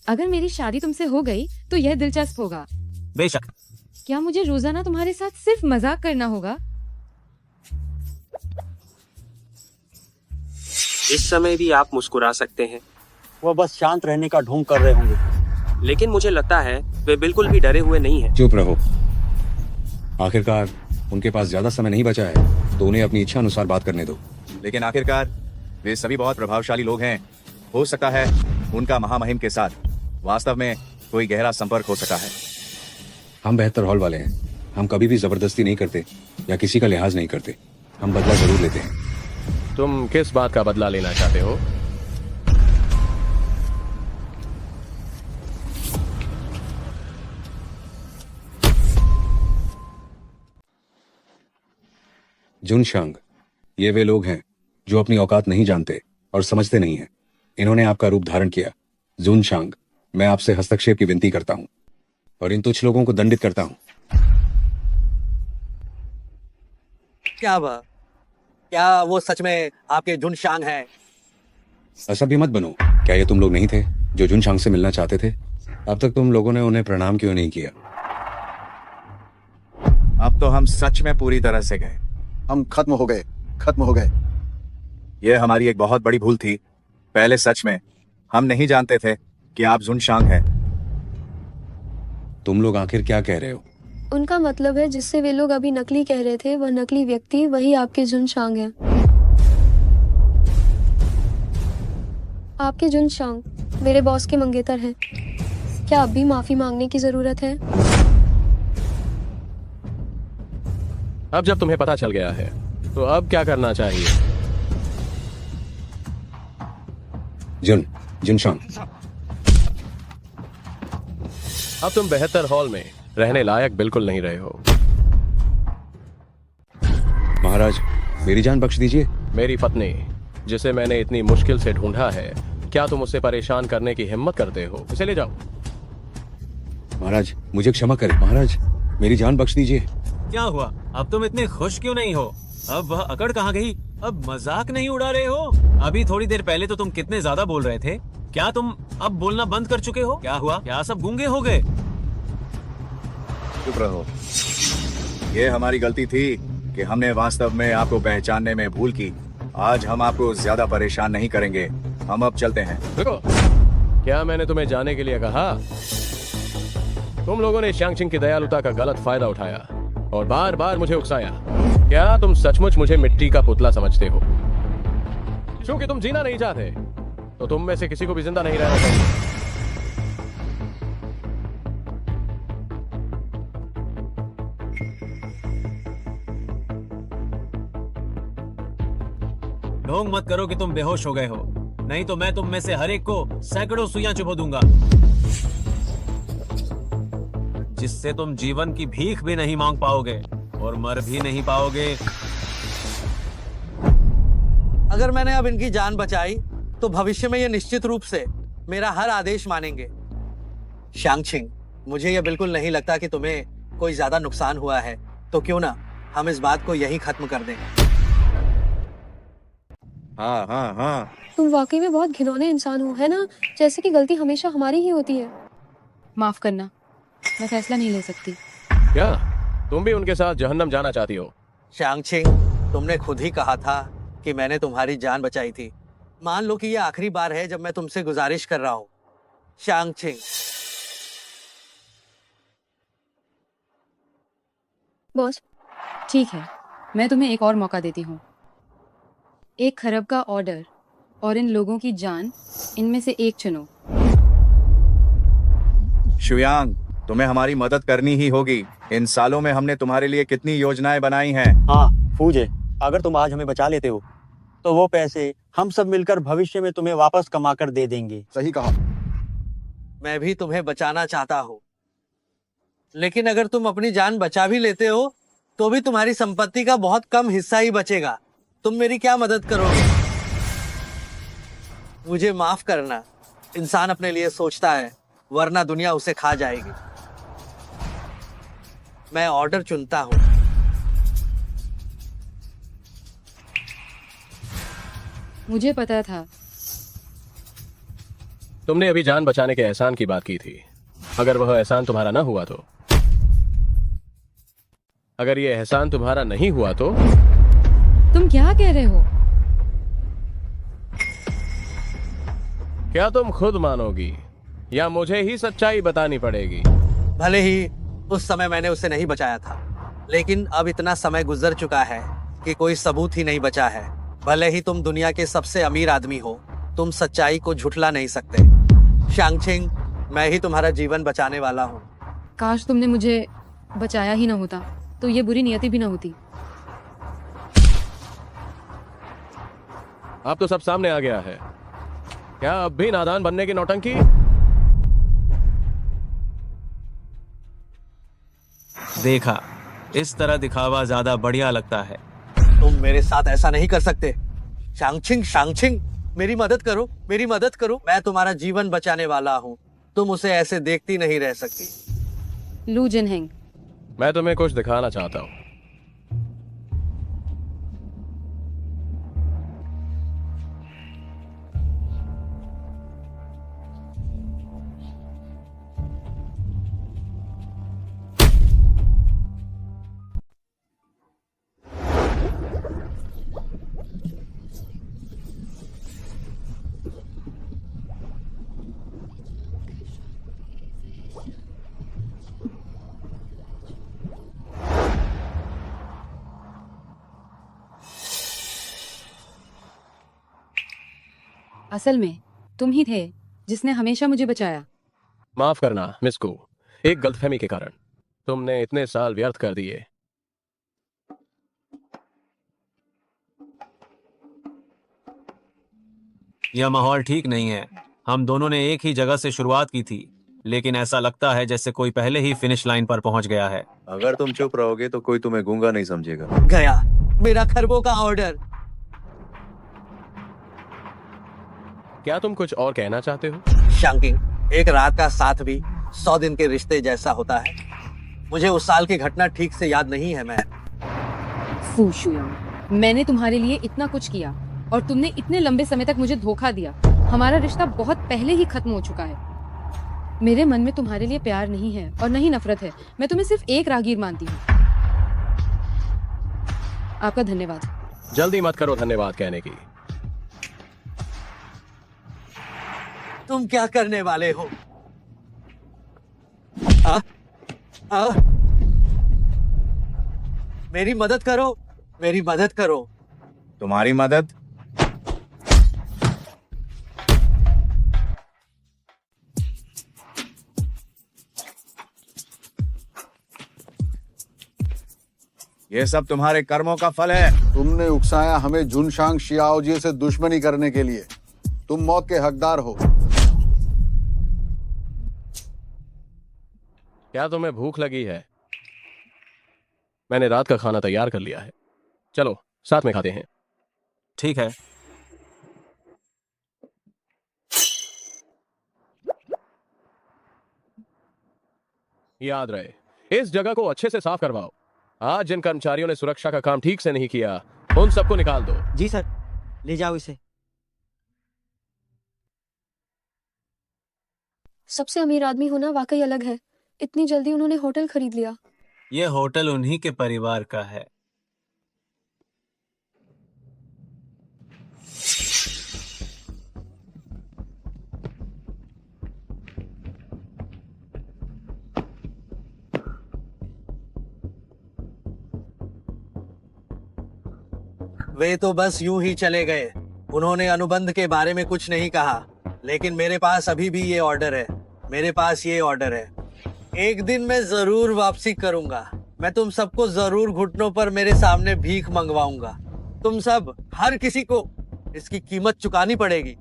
अगर मेरी शादी तुमसे हो गई तो यह दिलचस्प होगा। बेशक। क्या मुझे रोजाना तुम्हारे साथ सिर्फ मजाक करना होगा? इस समय भी आप मुस्कुरा सकते हैं। वह बस शांत रहने का ढोंग कर रहे होंगे। लेकिन मुझे लगता है वे बिल्कुल भी डरे हुए नहीं हैं। चुप रहो। आखिरकार उनके पास ज्यादा समय नहीं बचा है, तो उन्हें अपनी इच्छा अनुसार बात करने दो। लेकिन आखिरकार वे सभी बहुत प्रभावशाली लोग हैं। हो सकता है उनका महामहिम के साथ वास्तव में कोई गहरा संपर्क हो सका है। हम बेहतर हॉल वाले हैं। हम कभी भी जबरदस्ती नहीं करते या किसी का लिहाज नहीं करते। हम बदला जरूर लेते हैं। तुम किस बात का बदला लेना चाहते हो? जुनशांग, ये वे लोग हैं जो अपनी औकात नहीं जानते और समझते नहीं हैं। इन्होंने आपका रूप धारण किया। जुनशांग, मैं आपसे हस्तक्षेप की विनती करता हूं और इन तुच्छ लोगों को दंडित करता हूं। क्या वो सच में आपके जुनशांग हैं? असभ्य मत बनो। क्या ये तुम लोग नहीं थे जो जुनशांग से मिलना चाहते थे? अब तक तुम लोगों ने उन्हें प्रणाम क्यों नहीं किया? अब तो हम सच में पूरी तरह से गए। हम खत्म हो गए। यह हमारी एक बहुत बड़ी भूल थी। पहले सच में हम नहीं जानते थे कि आप जुनशांग हैं। तुम लोग आखिर क्या कह रहे हो? उनका मतलब है जिससे वे लोग अभी नकली कह रहे थे, वह नकली व्यक्ति वही आपके जुनशांग है। आपके जुनशांग मेरे बॉस के मंगेतर हैं। क्या अब भी माफी मांगने की जरूरत है? अब जब तुम्हें पता चल गया है तो अब क्या करना चाहिए? जुनशांग, अब तुम बेहतर हॉल में रहने लायक बिल्कुल नहीं रहे हो। महाराज, मेरी जान बख्श दीजिए। मेरी पत्नी, जिसे मैंने इतनी मुश्किल से ढूंढा है, क्या तुम उसे परेशान करने की हिम्मत करते हो? इसे ले जाओ। महाराज, मुझे क्षमा करें। महाराज, मेरी जान बख्श दीजिए। क्या हुआ? अब तुम इतने खुश क्यों नहीं हो? अब वह अकड़ कहाँ गई? अब मजाक नहीं उड़ा रहे हो? अभी थोड़ी देर पहले तो तुम कितने ज्यादा बोल रहे थे। क्या तुम अब बोलना बंद कर चुके हो? क्या हुआ? क्या सब गूंगे हो गए? चुप रहो। ये हमारी गलती थी कि हमने वास्तव में आपको पहचानने में भूल की। आज हम आपको ज्यादा परेशान नहीं करेंगे। हम अब चलते हैं। रुको, क्या मैंने तुम्हें जाने के लिए कहा? तुम लोगों ने शांगचिंग की दयालुता का गलत फायदा उठाया और बार बार मुझे उकसाया। क्या तुम सचमुच मुझे मिट्टी का पुतला समझते हो? क्योंकि तुम जीना नहीं चाहते तो तुम में से किसी को भी जिंदा नहीं रहना चाहिए। ढोंग मत करो कि तुम बेहोश हो गए हो, नहीं तो मैं तुम में से हर एक को सैकड़ों सुइयां चुभो दूंगा। जिससे तुम जीवन की भीख भी नहीं मांग पाओगे और मर भी नहीं पाओगे। अगर मैंने अब इनकी जान बचाई तो भविष्य में ये निश्चित रूप से मेरा हर आदेश मानेंगे। शांगछिंग, मुझे यह बिल्कुल नहीं लगता कि तुम्हें कोई ज्यादा नुकसान हुआ है, तो क्यों ना हम इस बात को यहीं खत्म कर दें। हाँ हाँ हाँ। तुम वाकई में बहुत घिनौने इंसान हो, है ना? जैसे कि गलती हमेशा हमारी ही होती है। माफ करना, मैं फैसला नहीं ले सकती। क्या तुम भी उनके साथ जहन्नम जाना चाहती हो? शांगछिंग, तुमने खुद ही कहा था कि मैंने तुम्हारी जान बचाई थी। मान लो कि यह आखिरी बार है जब मैं तुमसे गुजारिश कर रहा हूँ। शांगछिंग। बॉस, ठीक है, मैं तुम्हें एक और मौका देती हूँ। 1 खरब का ऑर्डर और इन लोगों की जान, इनमें से एक चुनो। शुयांग, तुम्हें हमारी मदद करनी ही होगी। इन सालों में हमने तुम्हारे लिए कितनी योजनाएं बनाई हैं। हाँ फूजे, अगर तुम आज हमें बचा लेते हो तो वो पैसे हम सब मिलकर भविष्य में तुम्हें वापस कमा कर दे देंगे। सही कहा। मैं भी तुम्हें बचाना चाहता हूँ, लेकिन अगर तुम अपनी जान बचा भी लेते हो तो भी तुम्हारी संपत्ति का बहुत कम हिस्सा ही बचेगा। तुम मेरी क्या मदद करोगे? मुझे माफ करना। इंसान अपने लिए सोचता है, वरना दुनिया उसे खा जाएगी। मैं ऑर्डर चुनता हूँ। मुझे पता था। तुमने अभी जान बचाने के एहसान की बात की थी। अगर वह एहसान तुम्हारा ना हुआ तो? अगर ये एहसान तुम्हारा नहीं हुआ तो? तुम क्या कह रहे हो? क्या तुम खुद मानोगी या मुझे ही सच्चाई बतानी पड़ेगी? भले ही उस समय मैंने उसे नहीं बचाया था, लेकिन अब इतना समय गुजर चुका है कि कोई सबूत ही नहीं बचा है। भले ही तुम दुनिया के सबसे अमीर आदमी हो, तुम सच्चाई को झुठला नहीं सकते। शांगछिंग, मैं ही तुम्हारा जीवन बचाने वाला हूँ। काश तुमने मुझे बचाया ही ना होता, तो ये बुरी नियति भी ना होती। अब तो सब सामने आ गया है। क्या अब भी नादान बनने की नौटंकी? देखा, इस तरह दिखावा ज्यादा बढ़िया लगता है। तुम मेरे साथ ऐसा नहीं कर सकते। शांगछिंग, शांगछिंग, मेरी मदद करो, मेरी मदद करो। मैं तुम्हारा जीवन बचाने वाला हूँ। तुम उसे ऐसे देखती नहीं रह सकती। लू जिनहेंग, मैं तुम्हें कुछ दिखाना चाहता हूँ। असल में तुम ही थे जिसने हमेशा मुझे बचाया। माफ करना मिस को, एक गलतफहमी के कारण तुमने इतने साल व्यर्थ कर दिए। यह माहौल ठीक नहीं है। हम दोनों ने एक ही जगह से शुरुआत की थी, लेकिन ऐसा लगता है जैसे कोई पहले ही फिनिश लाइन पर पहुंच गया है। अगर तुम चुप रहोगे तो कोई तुम्हें गूंगा नहीं समझेगा। गया मेरा खरबों का ऑर्डर। क्या तुम कुछ और कहना चाहते हो? शांगछिंग, एक रात का साथ भी 100 दिन के रिश्ते जैसा होता है। मुझे उस साल की घटना ठीक से याद नहीं है। मैं फू शुयांग, मैंने तुम्हारे लिए इतना कुछ किया और तुमने इतने लंबे समय तक मुझे धोखा दिया। हमारा रिश्ता बहुत पहले ही खत्म हो चुका है। मेरे मन में तुम्हारे लिए प्यार नहीं है और नहीं नफरत है। मैं तुम्हें सिर्फ एक राहगीर मानती हूँ। आपका धन्यवाद। जल्दी मत करो धन्यवाद कहने की। तुम क्या करने वाले हो? मेरी मदद करो, मेरी मदद करो। तुम्हारी मदद? ये सब तुम्हारे कर्मों का फल है। तुमने उकसाया हमें जुनशांग शियाओजी से दुश्मनी करने के लिए। तुम मौत के हकदार हो। क्या तुम्हें भूख लगी है? मैंने रात का खाना तैयार कर लिया है, चलो साथ में खाते हैं। ठीक है। याद रहे, इस जगह को अच्छे से साफ करवाओ। आज जिन कर्मचारियों ने सुरक्षा का काम ठीक से नहीं किया, उन सबको निकाल दो। जी सर, ले जाओ इसे। सबसे अमीर आदमी होना वाकई अलग है। इतनी जल्दी उन्होंने होटल खरीद लिया। ये होटल उन्हीं के परिवार का है। वे तो बस यूं ही चले गए। उन्होंने अनुबंध के बारे में कुछ नहीं कहा, लेकिन मेरे पास अभी भी ये ऑर्डर है। मेरे पास ये ऑर्डर है। एक दिन मैं जरूर वापसी करूंगा। मैं तुम सबको जरूर घुटनों पर मेरे सामने भीख मंगवाऊंगा। तुम सब, हर किसी को इसकी कीमत चुकानी पड़ेगी।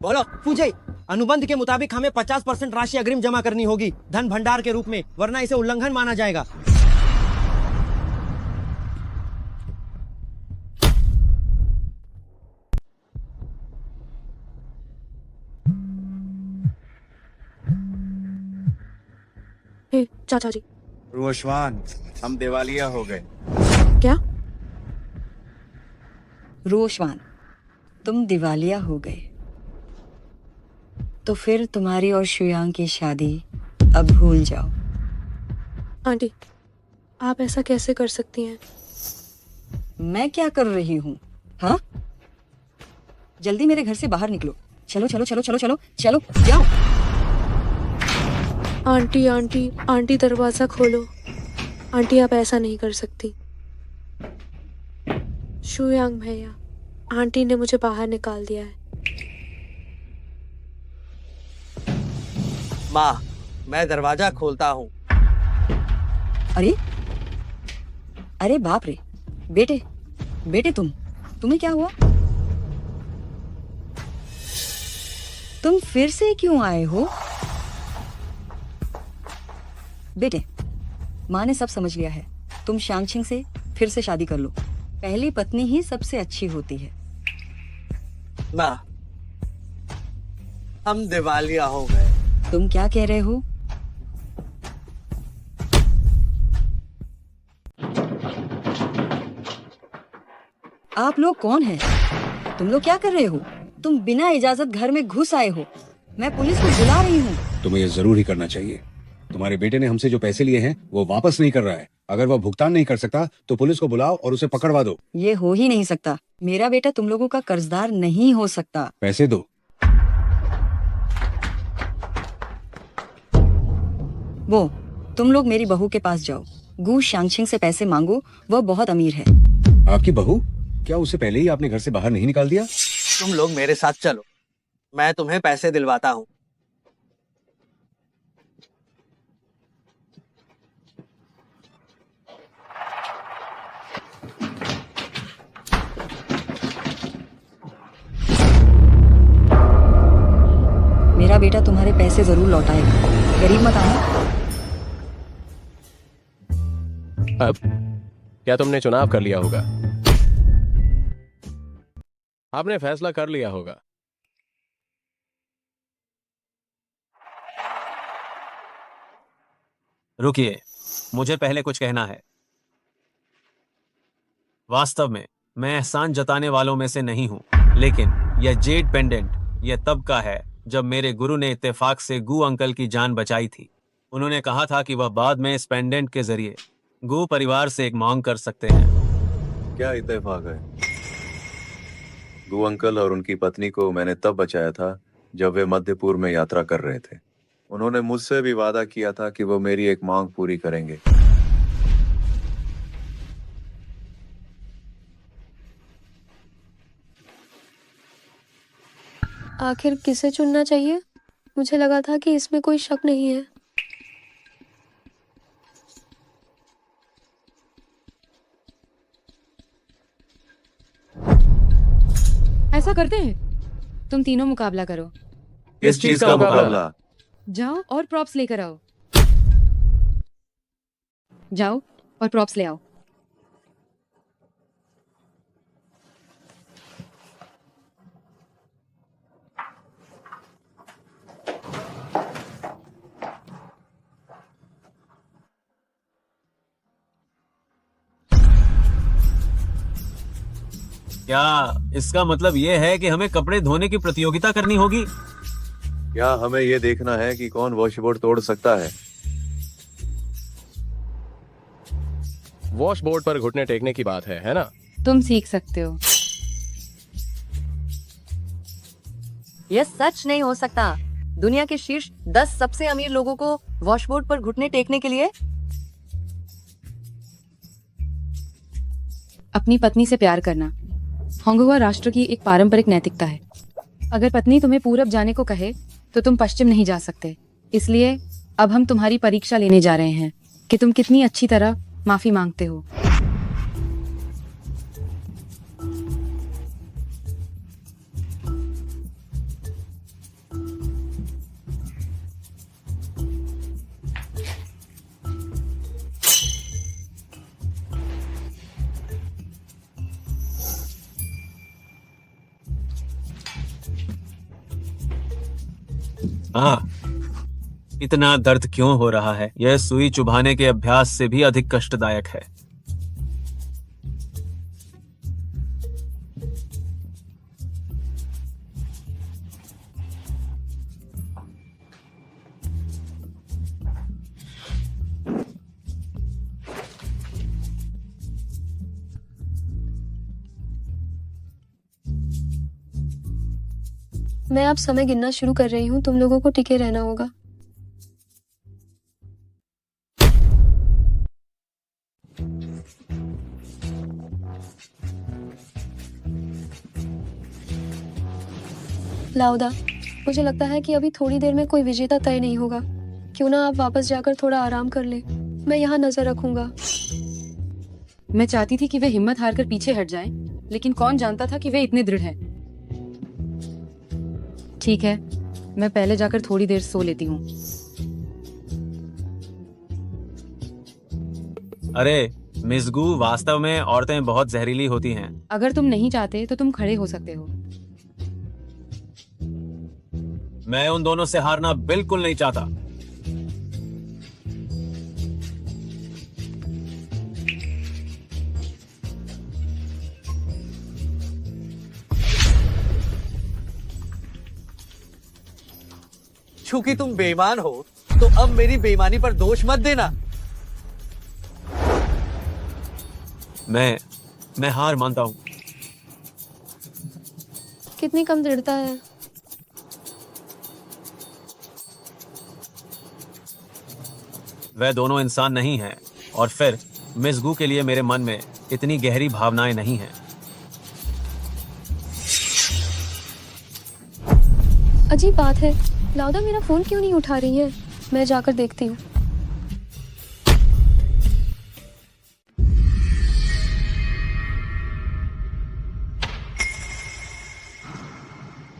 बोलो। पूजे, अनुबंध के मुताबिक हमें 50% राशि अग्रिम जमा करनी होगी, धन भंडार के रूप में, वरना इसे उल्लंघन माना जाएगा। चाचा जी। रोशवान, हम दिवालिया हो गए। क्या? रोशवान, तुम दिवालिया हो गए, तो फिर तुम्हारी और शुयांग की शादी अब भूल जाओ। आंटी, आप ऐसा कैसे कर सकती हैं? मैं क्या कर रही हूँ? हाँ, जल्दी मेरे घर से बाहर निकलो। चलो चलो चलो चलो चलो चलो, जाओ। आंटी आंटी आंटी, दरवाजा खोलो। आंटी, आप ऐसा नहीं कर सकती। शुयांग भैया, आंटी ने मुझे बाहर निकाल दिया है। माँ, मैं दरवाजा खोलता हूँ। अरे अरे बाप रे, बेटे बेटे, तुम्हें क्या हुआ? तुम फिर से क्यों आए हो? बेटे, माँ ने सब समझ लिया है। तुम शांगछिंग से फिर से शादी कर लो। पहली पत्नी ही सबसे अच्छी होती है। माँ, हम दिवालिया हो गए। तुम क्या कह रहे हो? आप लोग कौन हैं? तुम लोग क्या कर रहे हो? तुम बिना इजाजत घर में घुस आए हो। मैं पुलिस को बुला रही हूँ। तुम्हें ये जरूर ही करना चाहिए। तुम्हारे बेटे ने हमसे जो पैसे लिए हैं वो वापस नहीं कर रहा है। अगर वह भुगतान नहीं कर सकता तो पुलिस को बुलाओ और उसे पकड़वा दो। ये हो ही नहीं सकता। मेरा बेटा तुम लोगों का कर्जदार नहीं हो सकता। पैसे दो। वो, तुम लोग मेरी बहू के पास जाओ। गू शांगछिंग से पैसे मांगो, वह बहुत अमीर है। आपकी बहू? क्या उसे पहले ही आपने घर से बाहर नहीं निकाल दिया? तुम लोग मेरे साथ चलो, मैं तुम्हें पैसे दिलवाता हूँ। मेरा बेटा तुम्हारे पैसे जरूर लौटाएगा। गरीब मत आना। अब क्या तुमने चुनाव कर लिया होगा? आपने फैसला कर लिया होगा। रुकिए, मुझे पहले कुछ कहना है। वास्तव में मैं एहसान जताने वालों में से नहीं हूं, लेकिन यह जेड पेंडेंट यह तब का है जब मेरे गुरु ने इत्तेफाक से गू अंकल की जान बचाई थी। उन्होंने कहा था कि वह बाद में इस पेंडेंट के जरिए गू परिवार से एक मांग कर सकते हैं। क्या इत्तेफाक है? गू अंकल और उनकी पत्नी को मैंने तब बचाया था जब वे मध्य पूर्व में यात्रा कर रहे थे। उन्होंने मुझसे भी वादा किया था कि वो मेरी एक मांग पूरी करेंगे। आखिर किसे चुनना चाहिए? मुझे लगा था कि इसमें कोई शक नहीं है। ऐसा करते हैं, तुम तीनों मुकाबला करो। किस चीज का मुकाबला? जाओ और प्रॉप्स लेकर आओ। जाओ और प्रॉप्स ले आओ। क्या इसका मतलब ये है कि हमें कपड़े धोने की प्रतियोगिता करनी होगी? क्या हमें ये देखना है कि कौन वॉशबोर्ड तोड़ सकता है? वॉशबोर्ड पर घुटने टेकने की बात है ना? तुम सीख सकते हो। यह सच नहीं हो सकता। दुनिया के शीर्ष 10 सबसे अमीर लोगों को वॉशबोर्ड पर घुटने टेकने के लिए अपनी पत्नी से प्यार करना होंगहुआ राष्ट्र की एक पारंपरिक नैतिकता है। अगर पत्नी तुम्हें पूरब जाने को कहे तो तुम पश्चिम नहीं जा सकते। इसलिए अब हम तुम्हारी परीक्षा लेने जा रहे हैं कि तुम कितनी अच्छी तरह माफी मांगते हो। हाँ, इतना दर्द क्यों हो रहा है? यह सुई चुभाने के अभ्यास से भी अधिक कष्टदायक है। मैं अब समय गिनना शुरू कर रही हूँ। तुम लोगों को टिके रहना होगा। लाउदा, मुझे लगता है कि अभी थोड़ी देर में कोई विजेता तय नहीं होगा। क्यों ना आप वापस जाकर थोड़ा आराम कर ले। मैं यहाँ नजर रखूंगा। मैं चाहती थी कि वे हिम्मत हारकर पीछे हट जाएं, लेकिन कौन जानता था कि वे इतने दृढ़ हैं। ठीक है, मैं पहले जाकर थोड़ी देर सो लेती हूँ। अरे मिसगू, वास्तव में औरतें बहुत जहरीली होती हैं। अगर तुम नहीं चाहते तो तुम खड़े हो सकते हो। मैं उन दोनों से हारना बिल्कुल नहीं चाहता। चूंकि तुम बेईमान हो तो अब मेरी बेईमानी पर दोष मत देना। मैं हार मानता हूं। कितनी कम दृढ़ता है। वह दोनों इंसान नहीं हैं, और फिर मिसगू के लिए मेरे मन में इतनी गहरी भावनाएं नहीं हैं। अजीब बात है, लाउदा मेरा फोन क्यों नहीं उठा रही है? मैं जाकर देखती हूँ।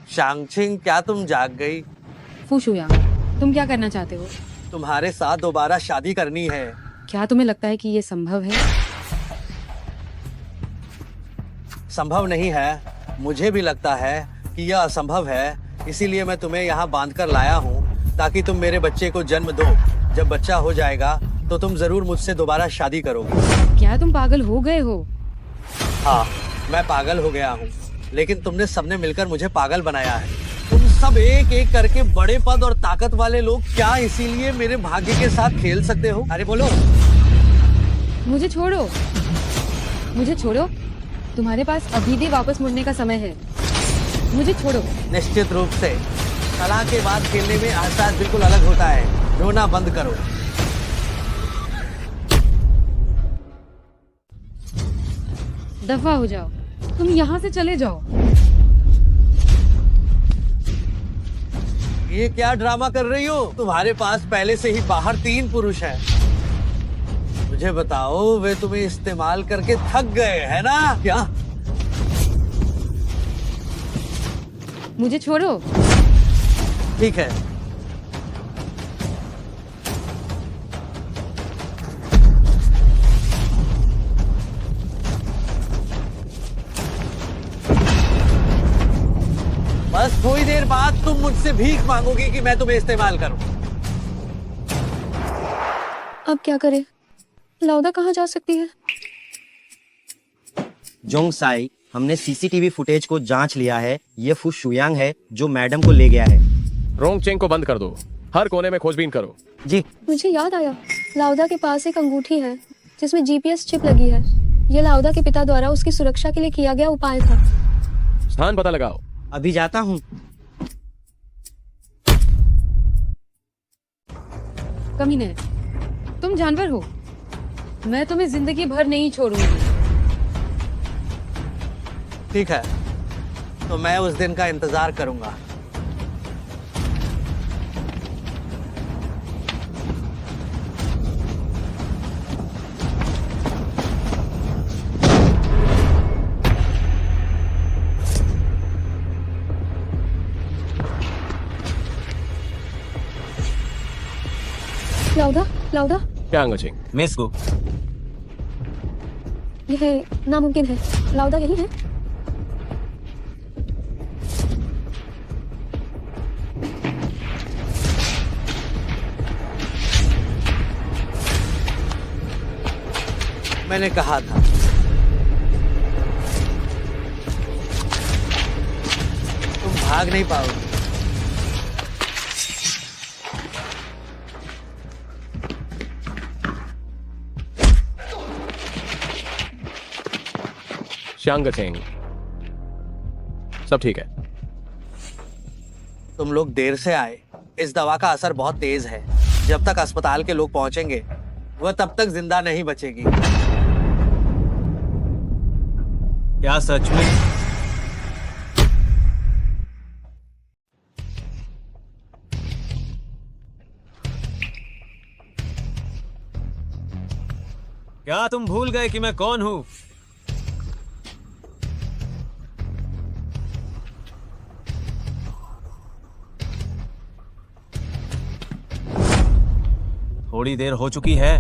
शांगछिंग, क्या तुम जाग गई? फू शुयांग, तुम क्या करना चाहते हो? तुम्हारे साथ दोबारा शादी करनी है। क्या तुम्हें लगता है कि ये संभव है? संभव नहीं है। मुझे भी लगता है कि यह असंभव है। इसीलिए मैं तुम्हें यहाँ बांधकर लाया हूँ ताकि तुम मेरे बच्चे को जन्म दो। जब बच्चा हो जाएगा तो तुम जरूर मुझसे दोबारा शादी करोगे। क्या तुम पागल हो गए हो? हाँ, मैं पागल हो गया हूँ, लेकिन तुमने सबने मिलकर मुझे पागल बनाया है। तुम सब एक एक करके बड़े पद और ताकत वाले लोग क्या इसीलिए मेरे भाग्य के साथ खेल सकते हो? अरे बोलो। मुझे छोड़ो, मुझे छोड़ो। तुम्हारे पास अभी भी वापस मुड़ने का समय है। मुझे छोड़ो। निश्चित रूप से कला के बाद खेलने में एहसास बिल्कुल अलग होता है। रोना बंद करो। दफा हो जाओ, तुम यहाँ से चले जाओ। ये क्या ड्रामा कर रही हो? तुम्हारे पास पहले से ही बाहर 3 पुरुष हैं। मुझे बताओ, वे तुम्हें इस्तेमाल करके थक गए है ना? क्या? मुझे छोड़ो। ठीक है। बस थोड़ी देर बाद तुम मुझसे भीख मांगोगी कि मैं तुम्हें इस्तेमाल करूं। अब क्या करें? लाउदा कहाँ जा सकती है? जोंग साई, हमने सीसीटीवी फुटेज को जांच लिया है। ये फू शुयांग है जो मैडम को ले गया है। रोंगचेंग को बंद कर दो, हर कोने में खोजबीन करो। जी। मुझे याद आया, लाउदा के पास एक अंगूठी है जिसमें जीपीएस चिप लगी है। ये लाउदा के पिता द्वारा उसकी सुरक्षा के लिए किया गया उपाय था। स्थान पता लगाओ। अभी जाता हूँ। कमीने, तुम जानवर हो, मैं तुम्हें जिंदगी भर नहीं छोड़ूंगी। ठीक है, तो मैं उस दिन का इंतजार करूंगा। लाउदा, लाउदा, क्या अंगचिंग? मिस गो, यह नामुमकिन है। लाउदा यही है। मैंने कहा था। तुम भाग नहीं पाओगे। शांगचेंग, सब ठीक है। तुम लोग देर से आए। इस दवा का असर बहुत तेज है। जब तक अस्पताल के लोग पहुंचेंगे वह तब तक जिंदा नहीं बचेगी। क्या सच में? क्या तुम भूल गए कि मैं कौन हूं? थोड़ी देर हो चुकी है।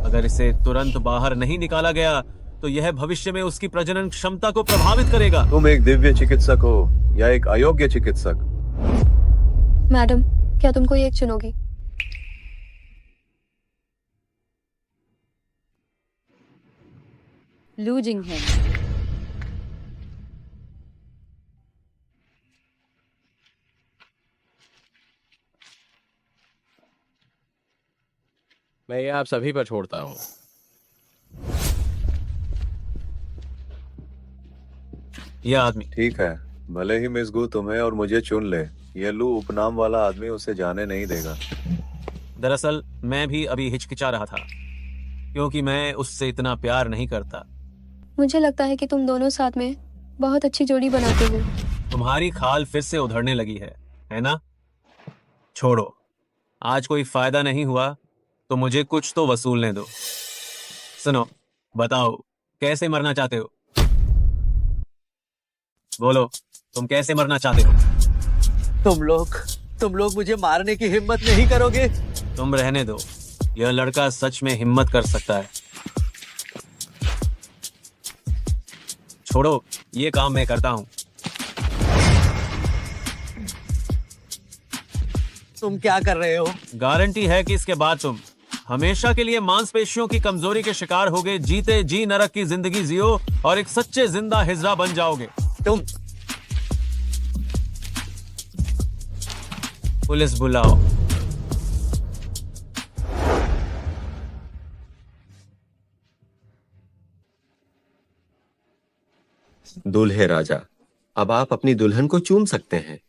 अगर इसे तुरंत बाहर नहीं निकाला गया तो यह भविष्य में उसकी प्रजनन क्षमता को प्रभावित करेगा। तुम एक दिव्य चिकित्सक हो या एक अयोग्य चिकित्सक? मैडम, क्या तुम कोई एक चुनोगी? लू जिंग है। मैं ये आप सभी पर छोड़ता हूँ। यह आदमी ठीक है, भले ही मिस गू तुम्हें और मुझे चुन ले, ये लू उपनाम वाला आदमी उसे जाने नहीं देगा। दरअसल मैं भी अभी हिचकिचा रहा था क्योंकि मैं उससे इतना प्यार नहीं करता। मुझे लगता है कि तुम दोनों साथ में बहुत अच्छी जोड़ी बनाते हो। तुम्हारी खाल फिर से उधड़ने लगी है ना? छोड़ो, आज कोई फायदा नहीं हुआ तो मुझे कुछ तो वसूलने दो। सुनो, बताओ कैसे मरना चाहते हो? बोलो, तुम कैसे मरना चाहते हो? तुम लोग मुझे मारने की हिम्मत नहीं करोगे। तुम रहने दो, यह लड़का सच में हिम्मत कर सकता है। छोड़ो, ये काम मैं करता हूं। तुम क्या कर रहे हो? गारंटी है कि इसके बाद तुम हमेशा के लिए मांसपेशियों की कमजोरी के शिकार होगे, जीते जी नरक की जिंदगी जियो और एक सच्चे जिंदा हिजड़ा बन जाओगे। तुम पुलिस बुलाओ। दूल्हे राजा, अब आप अपनी दुल्हन को चूम सकते हैं।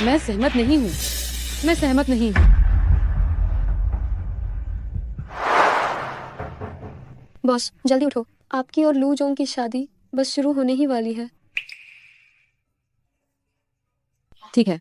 मैं सहमत नहीं हूँ। मैं सहमत नहीं हूँ। बॉस, जल्दी उठो। आपकी और लू जोंग की शादी बस शुरू होने ही वाली है। ठीक है।